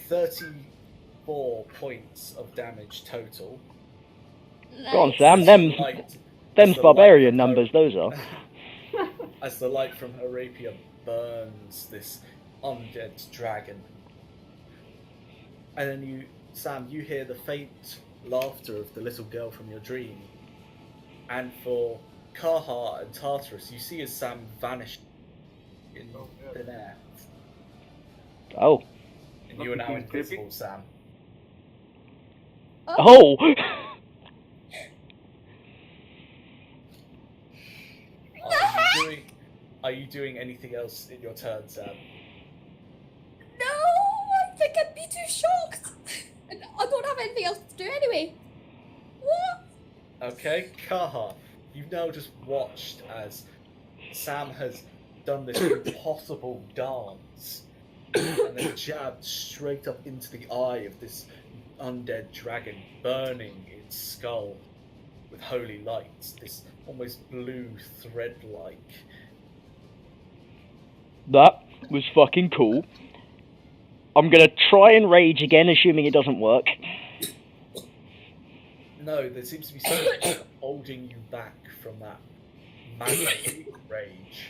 34 points of damage total. Go on, Nice. Sam, them's The barbarian light- numbers, those are. As the light from her rapier burns this undead dragon. And then Sam, you hear the faint laughter of the little girl from your dream. And for Kaha and Tartarus, you see as Sam vanish in thin air. Oh. And you are now Looking creepy. invisible, Sam. Oh! Are you doing anything else in your turn, Sam? No, I think I'd be too shocked. And I don't have anything else to do anyway. What? Okay, Kaha, you've now just watched as Sam has done this impossible dance and then jabbed straight up into the eye of this undead dragon, burning its skull with holy lights, this almost blue thread-like. That was fucking cool. I'm gonna try and rage again, assuming it doesn't work. No, there seems to be something holding you back from that magic rage.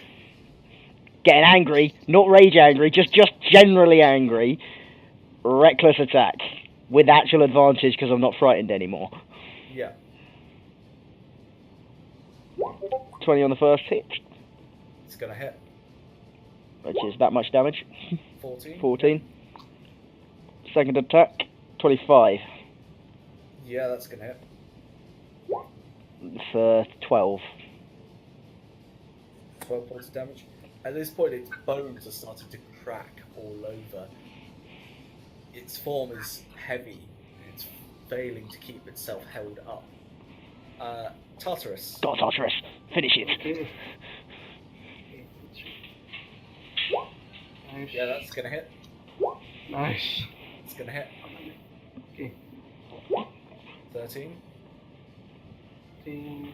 Getting angry, not rage angry, just generally angry. Reckless attack. With actual advantage because I'm not frightened anymore. Yeah. 20 on the first hit, It's gonna hit. which is that much damage. 14? 14. Second attack, 25 Yeah, that's gonna hit. for 12. 12 points of damage. At this point, its bones are starting to crack all over. Its form is heavy. It's failing to keep itself held up. Tartarus. God, Tartarus, finish it. Okay. Nice. Yeah, that's gonna hit. Nice. It's gonna hit. Okay. 13. 13,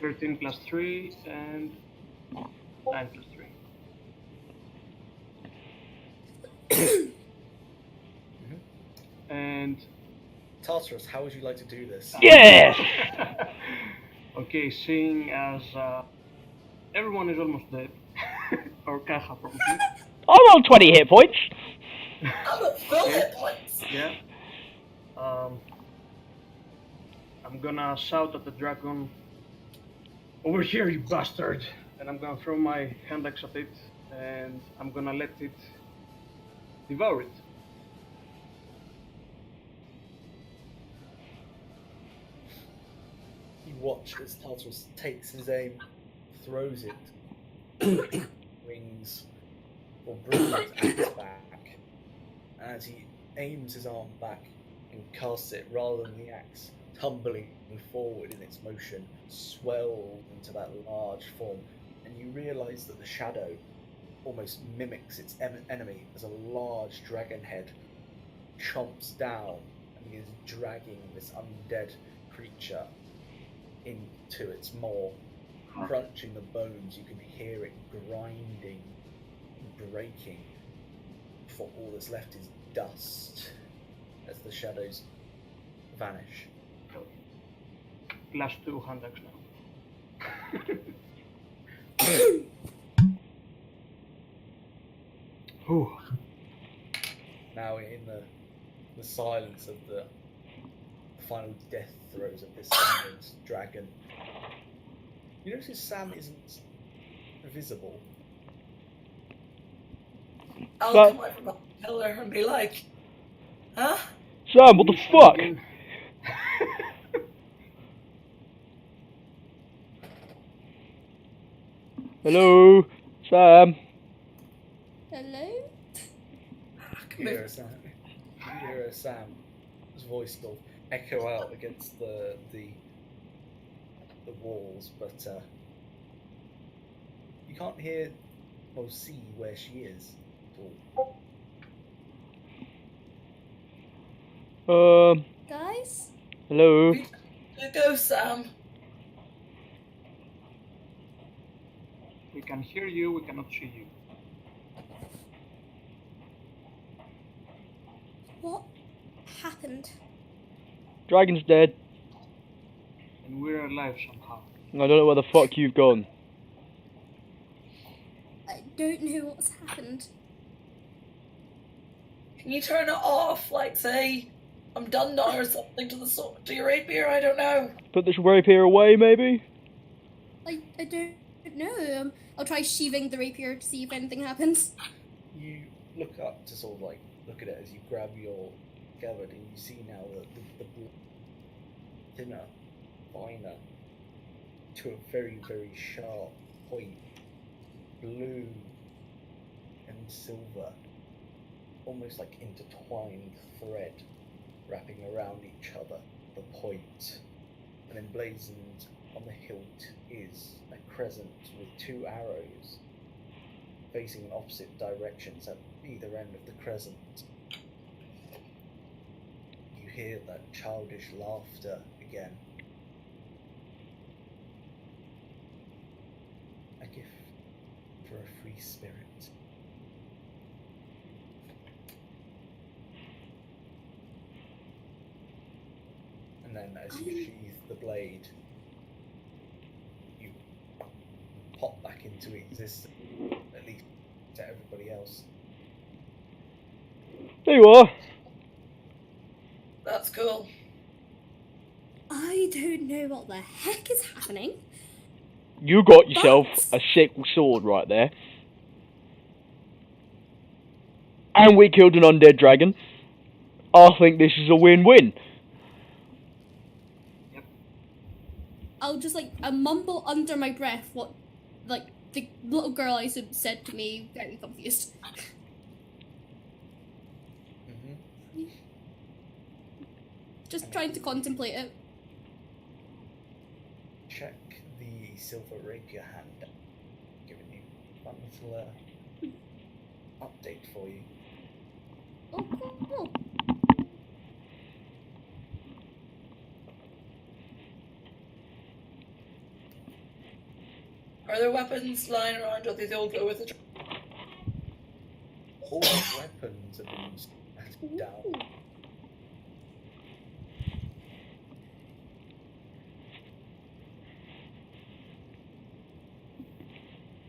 13 plus 3 and 9 plus 3. And Tartarus, how would you like to do this? Yes! okay, seeing as everyone is almost dead, or Kaha probably. I'm on 20 hit points. I'm at full hit points. Yeah. I'm gonna shout at the dragon, "Over here, you bastard!" And I'm gonna throw my hand axe at it, and I'm gonna let it devour it. watch as Tartarus takes his aim, throws it, brings his axe back. And as he aims his arm back and casts it, rather than the axe tumbling forward in its motion, swells into that large form, and you realise that the shadow almost mimics its enemy as a large dragon head chomps down and is dragging this undead creature into its maw, crunching the bones. You can hear it grinding, breaking, for all that's left is dust as the shadows vanish. +2 hand axe now. Whew. Now in the silence of the final death throes of this dragon, you notice Sam isn't visible. I'll But- come over behind the pillar and be like, huh? Sam, what the fuck? Hello, Sam. Hello? You hear Sam's voice sort of echo out against the walls, but you can't hear or see where she is at all. Guys? Hello. Go, Sam. We can hear you, we cannot see you. What happened? Dragon's dead. And we're alive somehow. I don't know where the fuck you've gone. I don't know what's happened. Can you turn it off? Like, say, I'm done now or something to the sort to your rapier? I don't know. Put this rapier away, maybe? I don't know. I'll try sheathing the rapier to see if anything happens. You look up to sort of like look at it as you grab your scabbard, and you see now the thinner, finer, to a very, very sharp point, blue and silver, almost like intertwined thread wrapping around each other, the point, and emblazoned on the hilt is a crescent with 2 arrows facing in opposite directions at either end of the crescent. You hear that childish laughter again. A gift for a free spirit. And then as you sheathe the blade, you pop back into existence, at least to everybody else. There you are. That's cool. I don't know what the heck is happening. You got yourself But- a sick sword right there. And we killed an undead dragon. I think this is a win-win. I'll just I mumble under my breath what the little girl I said to me, very confused. Mm-hmm. Just trying to contemplate it. Check the silver rapier hand. Giving you one little update for you. Oh, cool. Are there weapons lying around, or are they the old go with the All the weapons have been scattered down. Ooh.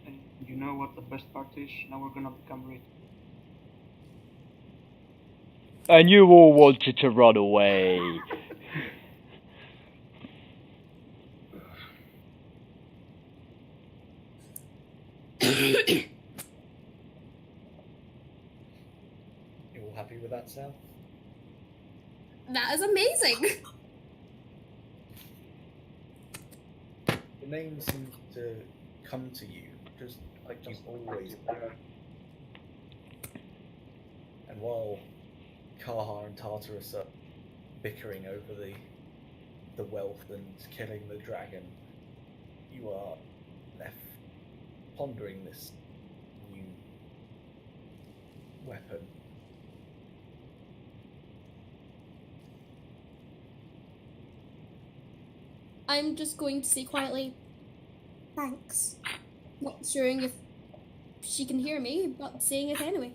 And you know what the best part is? Now we're gonna become rich. And you all wanted to run away. You all happy with that, Sal? That is amazing. name seems to come to you just like you've always done. And while Kaha and Tartarus are bickering over the wealth and killing the dragon, you are left pondering this new weapon. I'm just going to say quietly, thanks. Not sure if she can hear me, but saying it anyway.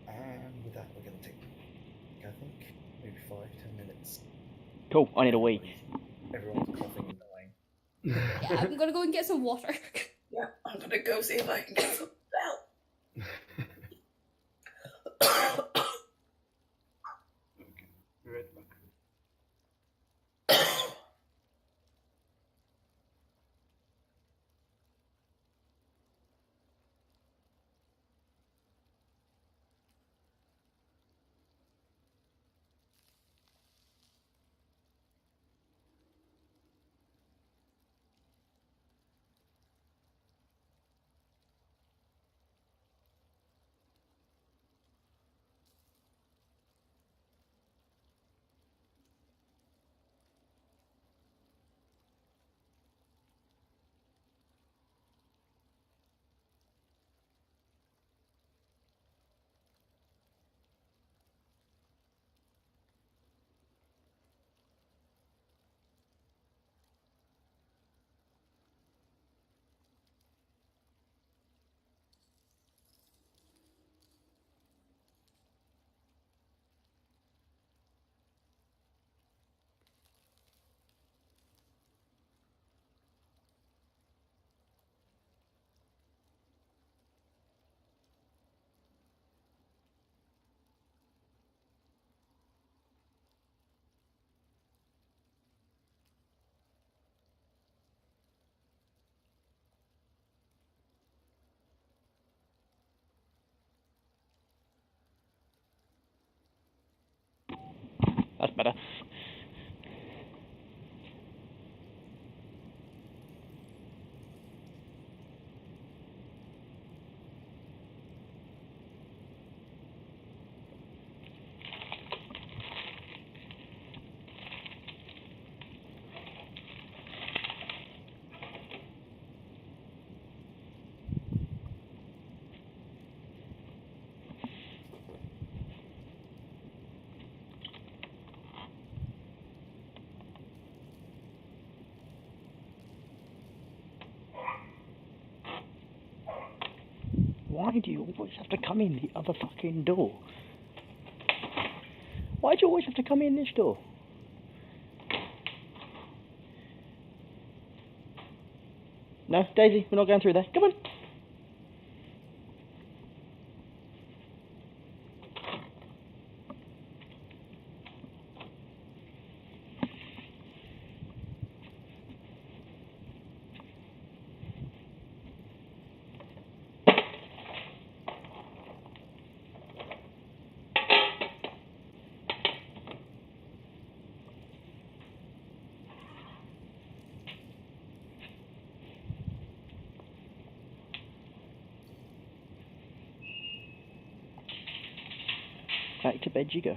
And with that, we're going to take, I think, maybe 5-10 minutes. Cool, I need a wee. Everyone's coughing and dying. Yeah, I'm gonna go and get some water. Yeah, I'm gonna go see if I can get some help. Okay, be right back. That's better. Why do you always have to come in the other fucking door? Why do you always have to come in this door? No, Daisy, we're not going through there. Come on. Back to bed you go.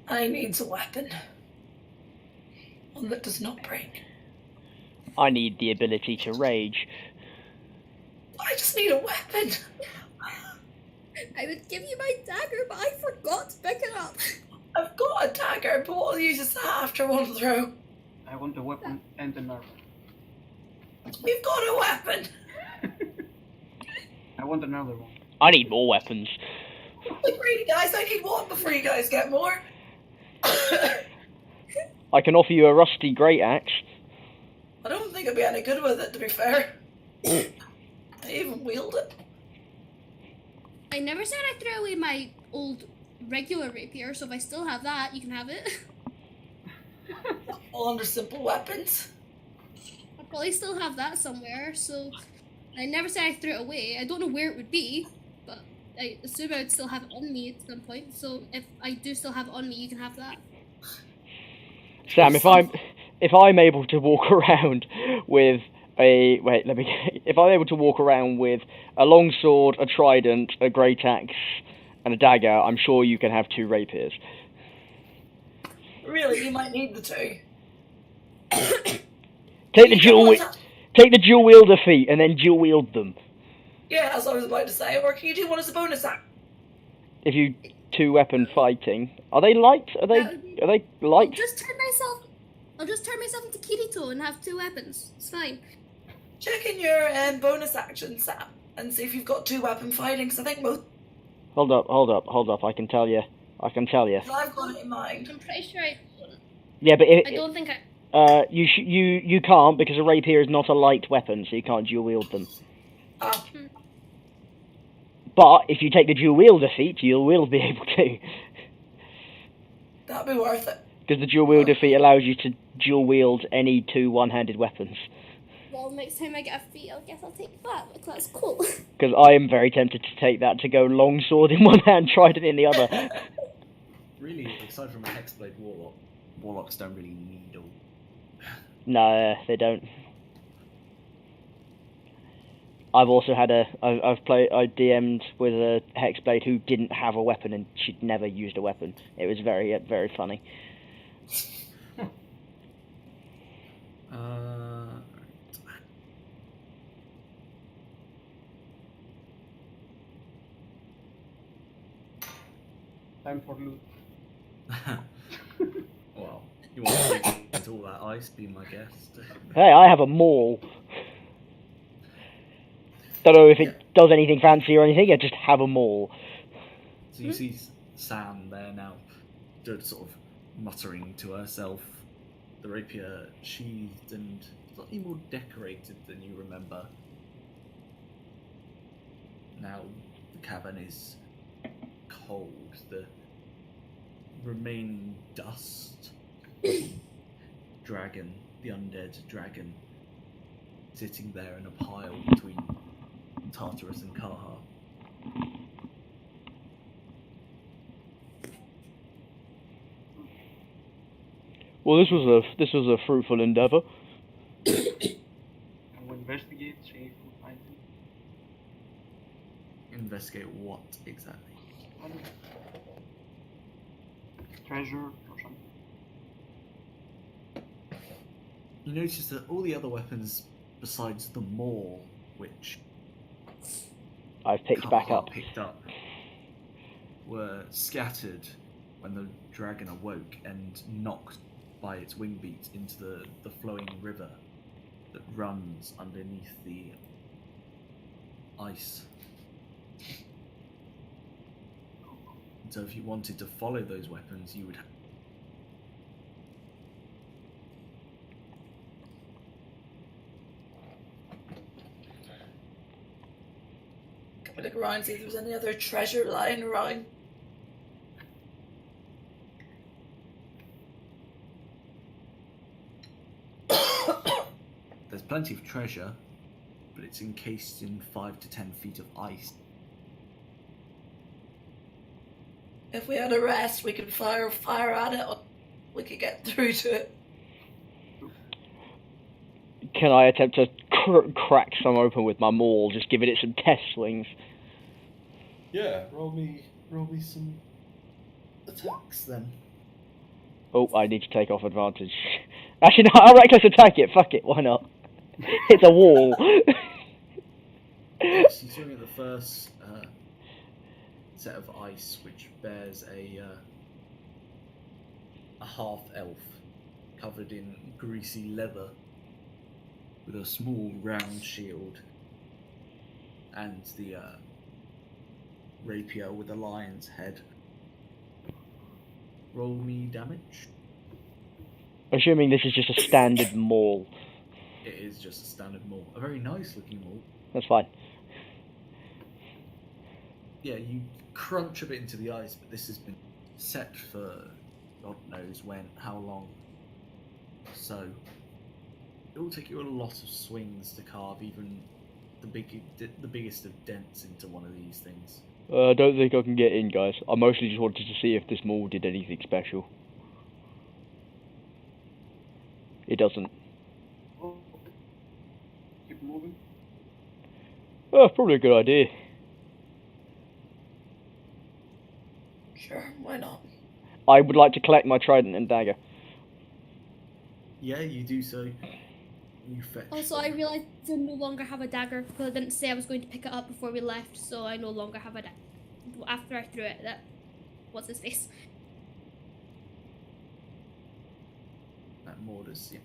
I need a weapon. One that does not break. I need the ability to rage. I just need a weapon. I would give you my dagger, but I forgot to pick it up. I've got a dagger, but I'll use it after one throw. I want a weapon and an armor. We've got a weapon. I want another one. I need more weapons. Agree, guys. I need one before you guys get more. I can offer you a rusty great axe. I don't think I'd be any good with it, to be fair. I even wield it. I never said I threw away my old regular rapier, so if I still have that, you can have it. All under simple weapons. I probably still have that somewhere, so I never said I threw it away. I don't know where it would be, but I assume I would still have it on me at some point, so if I do still have it on me, you can have that. Sam, if I'm able to walk around with if I'm able to walk around with a longsword, a trident, a great axe, and a dagger, I'm sure you can have 2 rapiers. Really, you might need the 2. Take the dual wielder feat and then dual wield them. Yeah, as I was about to say. Or can you do one as a bonus act? If you 2-weapon fighting, are they light? Are they light? I'll just turn myself into Kirito and have 2 weapons. It's fine. Check in your bonus action, Sam, and see if you've got 2-weapon fighting, because I think most... Hold up, I can tell you. I've got it in mind. I'm pretty sure I... Yeah, but I don't think I... you can't, because a rapier is not a light weapon, so you can't dual wield them. Oh. But if you take the dual wielder feat, you will be able to. That'd be worth it. Because the dual wielder feat allows you to dual wield any 2 one-handed weapons. Well, next time I get a feat, I guess I'll take that, because that's cool. Because I am very tempted to take that to go longsword in one hand, trident in the other. Really, aside from a hexblade warlock, warlocks don't really need all. No, they don't. I've also had I DM'd with a hexblade who didn't have a weapon and she'd never used a weapon. It was very, very funny. Time for loot. Well, you want to dig into all that ice, be my guest. Hey, I have a maul. Don't know if it does anything fancy or anything, I just have a maul. So you see Sam there now, just sort of muttering to herself, the rapier sheathed and slightly more decorated than you remember. Now the cavern is cold, the remaining dust, dragon, the undead dragon, sitting there in a pile between Tartarus and Kaha. Well, this was a fruitful endeavour. And we'll investigate, see if we find him. Investigate what exactly? I don't know. Treasure or something. You notice that all the other weapons, besides the maul, which I've picked back up. picked up, were scattered when the dragon awoke and knocked by its wing beat into the flowing river that runs underneath the ice. So if you wanted to follow those weapons, you would Can we look around, see if there's any other treasure lying around? There's plenty of treasure, but it's encased in 5 to 10 feet of ice. If we had a rest, we could fire at it, or we could get through to it. Can I attempt to crack some open with my maul, just giving it some test swings. Yeah, roll me some attacks then. Oh, I need to take off advantage. Actually, no, I'll reckless attack it. Fuck it, why not? It's a wall. Yes, you swing at the first set of ice, which bears a half elf covered in greasy leather with a small round shield and the rapier with a lion's head. Roll me damage. Assuming this is just a standard maul. It is just a standard maul. A very nice looking maul. That's fine. Yeah, you crunch a bit into the ice, but this has been set for God knows when, how long. So it will take you a lot of swings to carve even the biggest of dents into one of these things. I don't think I can get in, guys. I mostly just wanted to see if this maul did anything special. It doesn't. Oh. Keep moving. Oh, probably a good idea. Sure, why not? I would like to collect my trident and dagger. Yeah, you do so. You fetch. Also, I realised I no longer have a dagger because I didn't say I was going to pick it up before we left, so I no longer have a dagger. After I threw it, what's his face? That Mordus, yeah.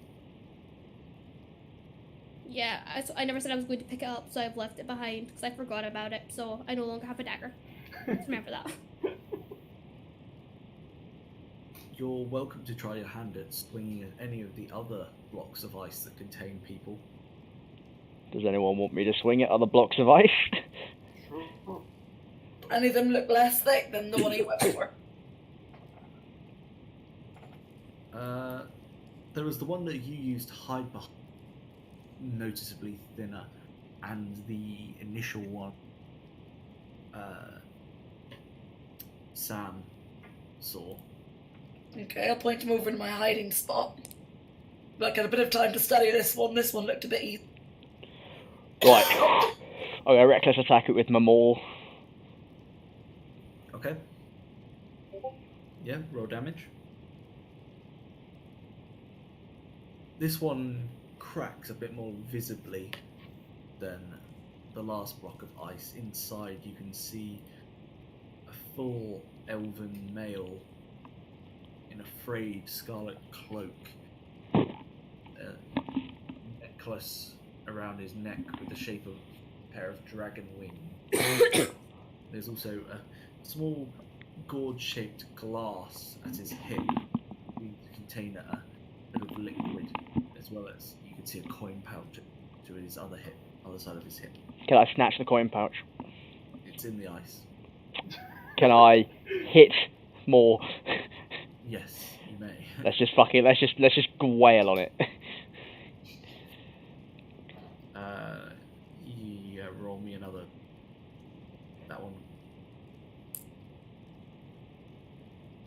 Yeah, I never said I was going to pick it up, so I've left it behind because I forgot about it, so I no longer have a dagger. Just remember that. You're welcome to try your hand at swinging at any of the other blocks of ice that contain people. Does anyone want me to swing at other blocks of ice? Sure. Any of them look less thick than the one he went for. There was the one that you used to hide behind, noticeably thinner, and the initial one Sam saw. Okay, I'll point him over to my hiding spot. Like, had a bit of time to study this one. This one looked a bit easy. Right. Okay, reckless attack it with my maul. Okay. Yeah, roll damage. This one cracks a bit more visibly than the last block of ice. Inside you can see a full elven male in a frayed scarlet cloak, a necklace around his neck with the shape of a pair of dragon wings. There's also a small gourd-shaped glass at his hip, to contain a bit of liquid, as well as you can see a coin pouch to his other side of his hip. Can I snatch the coin pouch? It's in the ice. Can I hit more? Yes, you may. Let's just wail on it. Yeah, roll me another. That one.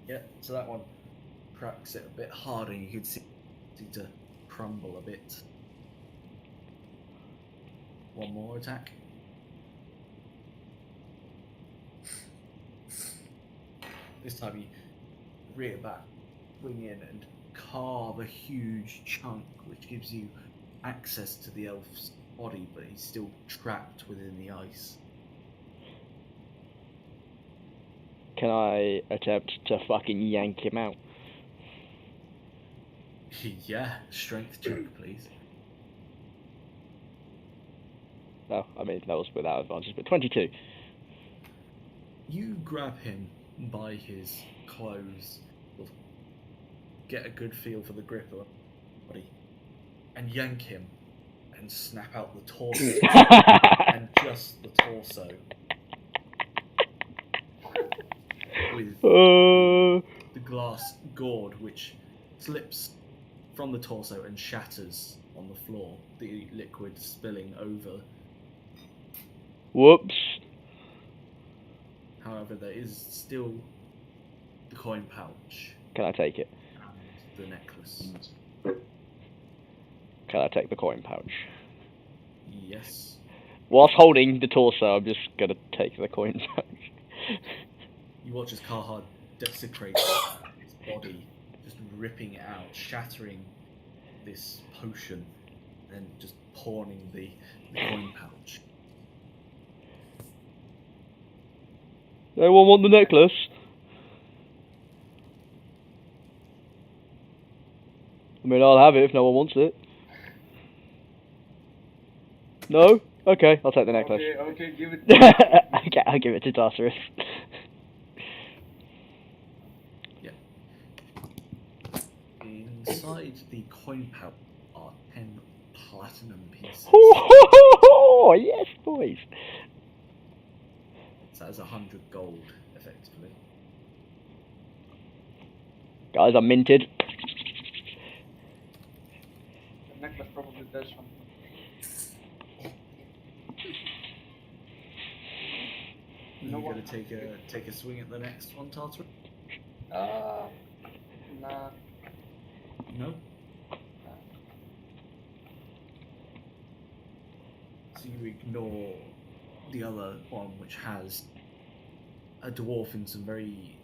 Yeah, so that one cracks it a bit harder. You can see it to crumble a bit. One more attack. This time you rear back, swing in, and carve a huge chunk, which gives you access to the elf's body, but he's still trapped within the ice. Can I attempt to fucking yank him out? Yeah, strength check, please. No, I mean, that was without advantage, but 22. You grab him by his clothes, get a good feel for the grip of the body, and yank him and snap out the torso, and just the torso, with the glass gourd, which slips from the torso and shatters on the floor, the liquid spilling over. Whoops. However, there is still the coin pouch Can I take it? and the necklace. Can I take the coin pouch? Yes. Whilst holding the torso, I'm just gonna take the coin back. You watch as Carhard desecrates his body, just ripping it out, shattering this potion, then just pawning the coin pouch. Anyone want the necklace? I mean, I'll have it if no one wants it. No? Okay, I'll take the necklace. Okay, give it. Okay, I'll give it to Tartarus. Inside the coin pouch are 10 platinum pieces. Yes, boys. So that's 100 gold, effectively. Guys, I'm minted. The necklace probably does something. You No going one. to take a swing at the next one, Tartarus? Nah. No. So you ignore the other one, which has a dwarf in some very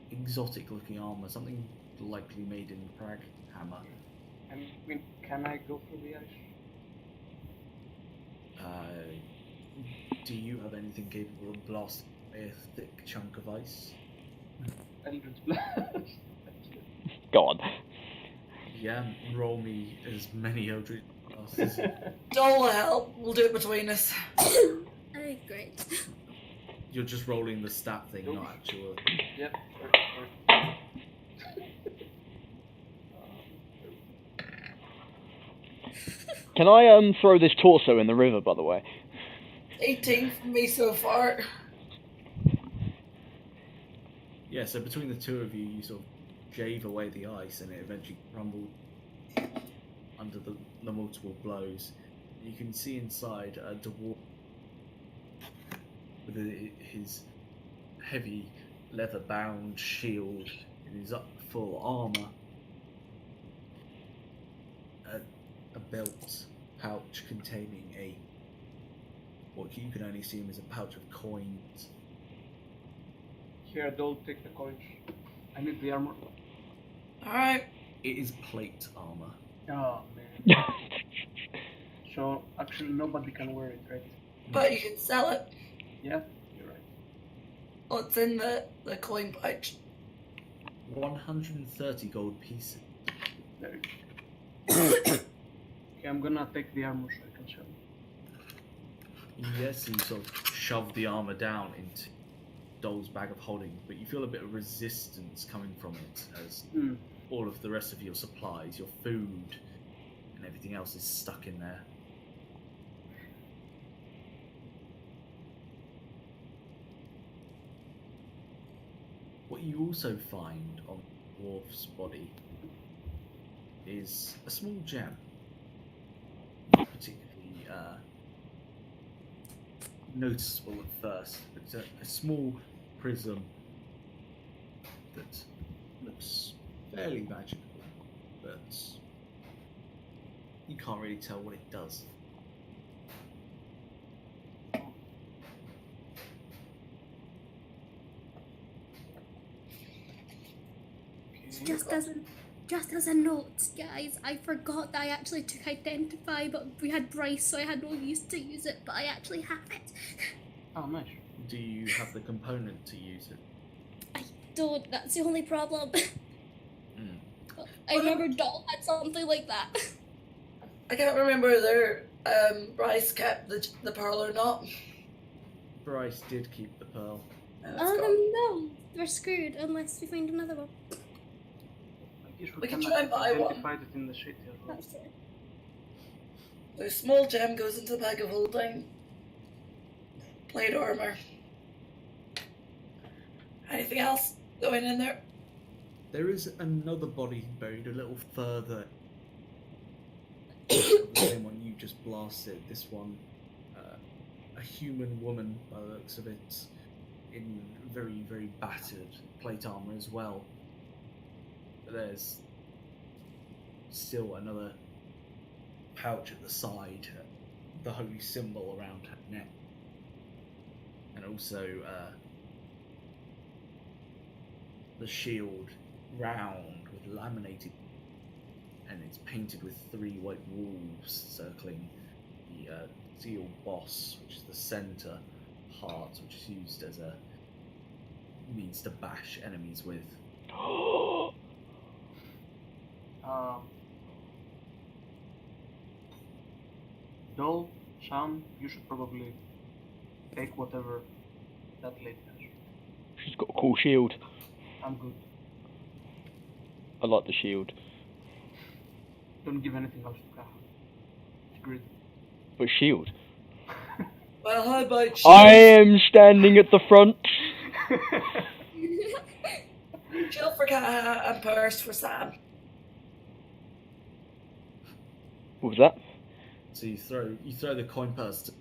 exotic-looking armor, something likely made in Prague hammer. I mean, can I go through the ice? Do you have anything capable of blasting a thick chunk of ice? Eldritch Blast. Go on. Yeah, roll me as many Eldritch blasts as you. Dole will help. We'll do it between us. Oh, great. You're just rolling the stat thing, not actual. Yep. Can I throw this torso in the river, by the way? 18 from me so far. Yeah, so between the two of you, you sort of shave away the ice and it eventually crumbled under the multiple blows. You can see inside a dwarf with his heavy leather-bound shield and his full armor, a belt pouch containing what you can only assume is a pouch of coins. Here, don't take the coins. I need the armor. Alright. It is plate armor. Oh man. So actually, nobody can wear it, right? But you can sell it. Yeah, you're right. What's in the coin pouch? 130 gold pieces. There you go. Okay, I'm gonna take the armor so I can sell it. Yes, you sort of shove the armor down into Dole's bag of holding, but you feel a bit of resistance coming from it as all of the rest of your supplies, your food, and everything else is stuck in there. What you also find on the dwarf's body is a small gem, not particularly noticeable at first. It's a small prism that looks fairly magical, but you can't really tell what it does. Just as a note, guys, I forgot that I actually took Identify, but we had Bryce, so I had no use to use it, but I actually have it. Oh, nice. Do you have the component to use it? I don't, that's the only problem. Mm. I remember Doll had something like that. I can't remember whether Bryce kept the pearl or not. Bryce did keep the pearl. No, we're screwed unless we find another one. I guess We can try and buy one. identify it in the city as well. That's it. The small gem goes into the bag of holding. Plate armor. Anything else going in there? There is another body buried a little further. The same one you just blasted. This one, a human woman by the looks of it, in very, very battered plate armor as well. But there's still another pouch at the side, the holy symbol around her neck, and also the shield round with laminated, and it's painted with 3 white wolves circling the seal boss, which is the center heart, which is used as a means to bash enemies with. Dol, Sam, you should probably take whatever that lady has. She's got a cool shield. I'm good. I like the shield. Don't give anything else to Kaha. It's great. But shield. Well, how about I am standing at the front. shield for Kaha and purse for Sam? What was that? So you throw the coin purse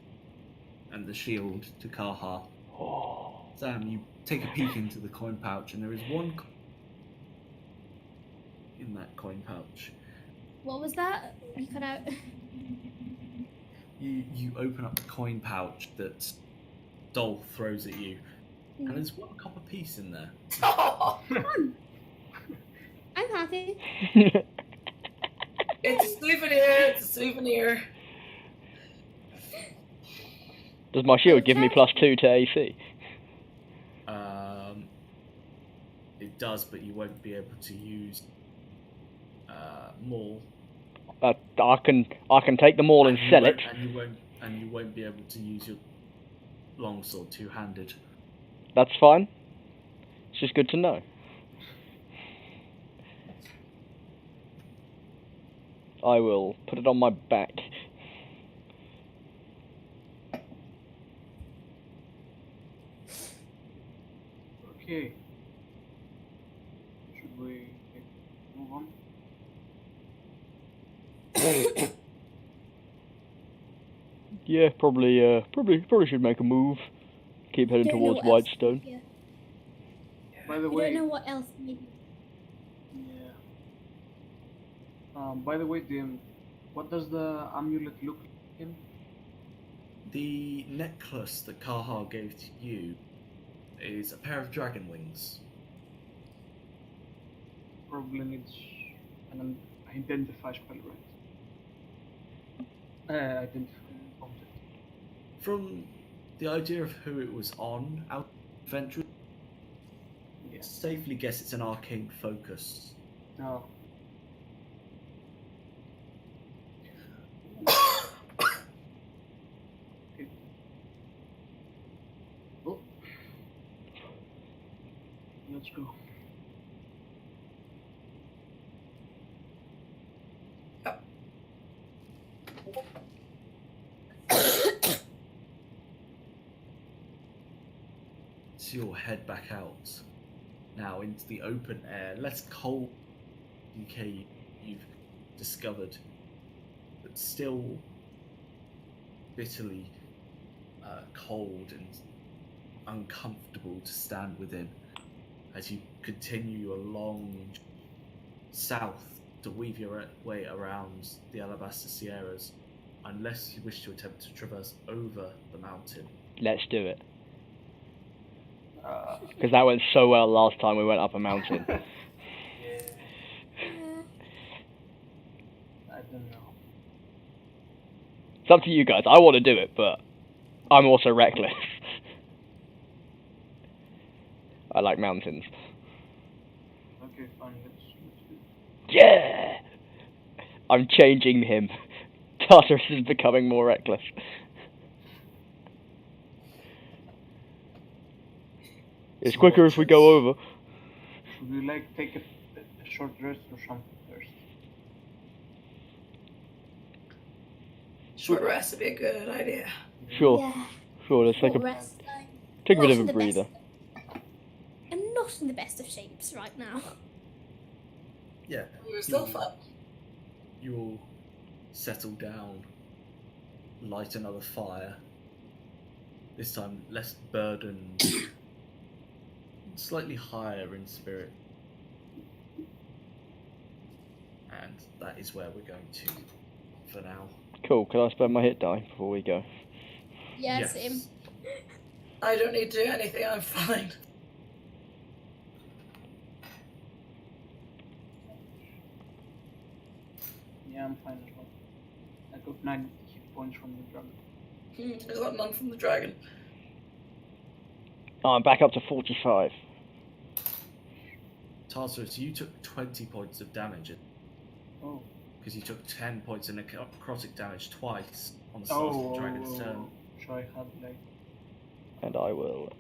and the shield to Kaha. Oh. Sam, you take a peek into the coin pouch, and there is one in that coin pouch. What was that? You cut out. You open up the coin pouch that Dol throws at you, and there's 1 copper piece in there. I'm happy. It's a souvenir. It's a souvenir. Does my shield give me +2 to AC? It does, but you won't be able to use more. I can take them all and you sell won't- it. And you won't be able to use your longsword two-handed. That's fine. It's just good to know. I will put it on my back. Okay. Should we move on? Yeah, probably should make a move. Keep heading Don't know towards what else Whitestone. to do, By the yeah. I way, don't know what else maybe. yeah. By the way, DM, what does the amulet look like again? The necklace that Kaha gave to you is a pair of dragon wings. Probably needs an identify spell, right? Identify object. From the idea of who it was on, out adventure, Yes. safely guess it's an arcane focus. No. Okay. Oh. Let's go. So you'll head back out now into the open air, less cold UK you've discovered, but still bitterly cold and uncomfortable to stand within as you continue your long south to weave your way around the Alabaster Sierras, unless you wish to attempt to traverse over the mountain. Let's do it. Because that went so well last time we went up a mountain. I don't know. It's up to you guys. I want to do it, but I'm also reckless. I like mountains. Okay, fine. Let's do it. Yeah! I'm changing him. Tartarus is becoming more reckless. It's quicker if we go over. Should we like take a short rest or something first? Short rest would be a good idea. Sure, Yeah. sure. Let's take Short a rest time. bit Not of a in the best- breather. I'm not in the best of shapes right now. Yeah, We're still fun. you will settle down, light another fire. This time less burdened, slightly higher in spirit. And that is where we're going to for now. Cool. Can I spend my hit die before we go? Yeah, Yes. same. I don't need to do anything, I'm fine. Yeah, I'm fine as well. I got 9 hit points from the dragon. I got none from the dragon. Oh, I'm back up to 45. Tartarus, you took 20 points of damage Oh. because you took 10 points of necrotic damage twice on the start of the dragon's turn. So I had like And I will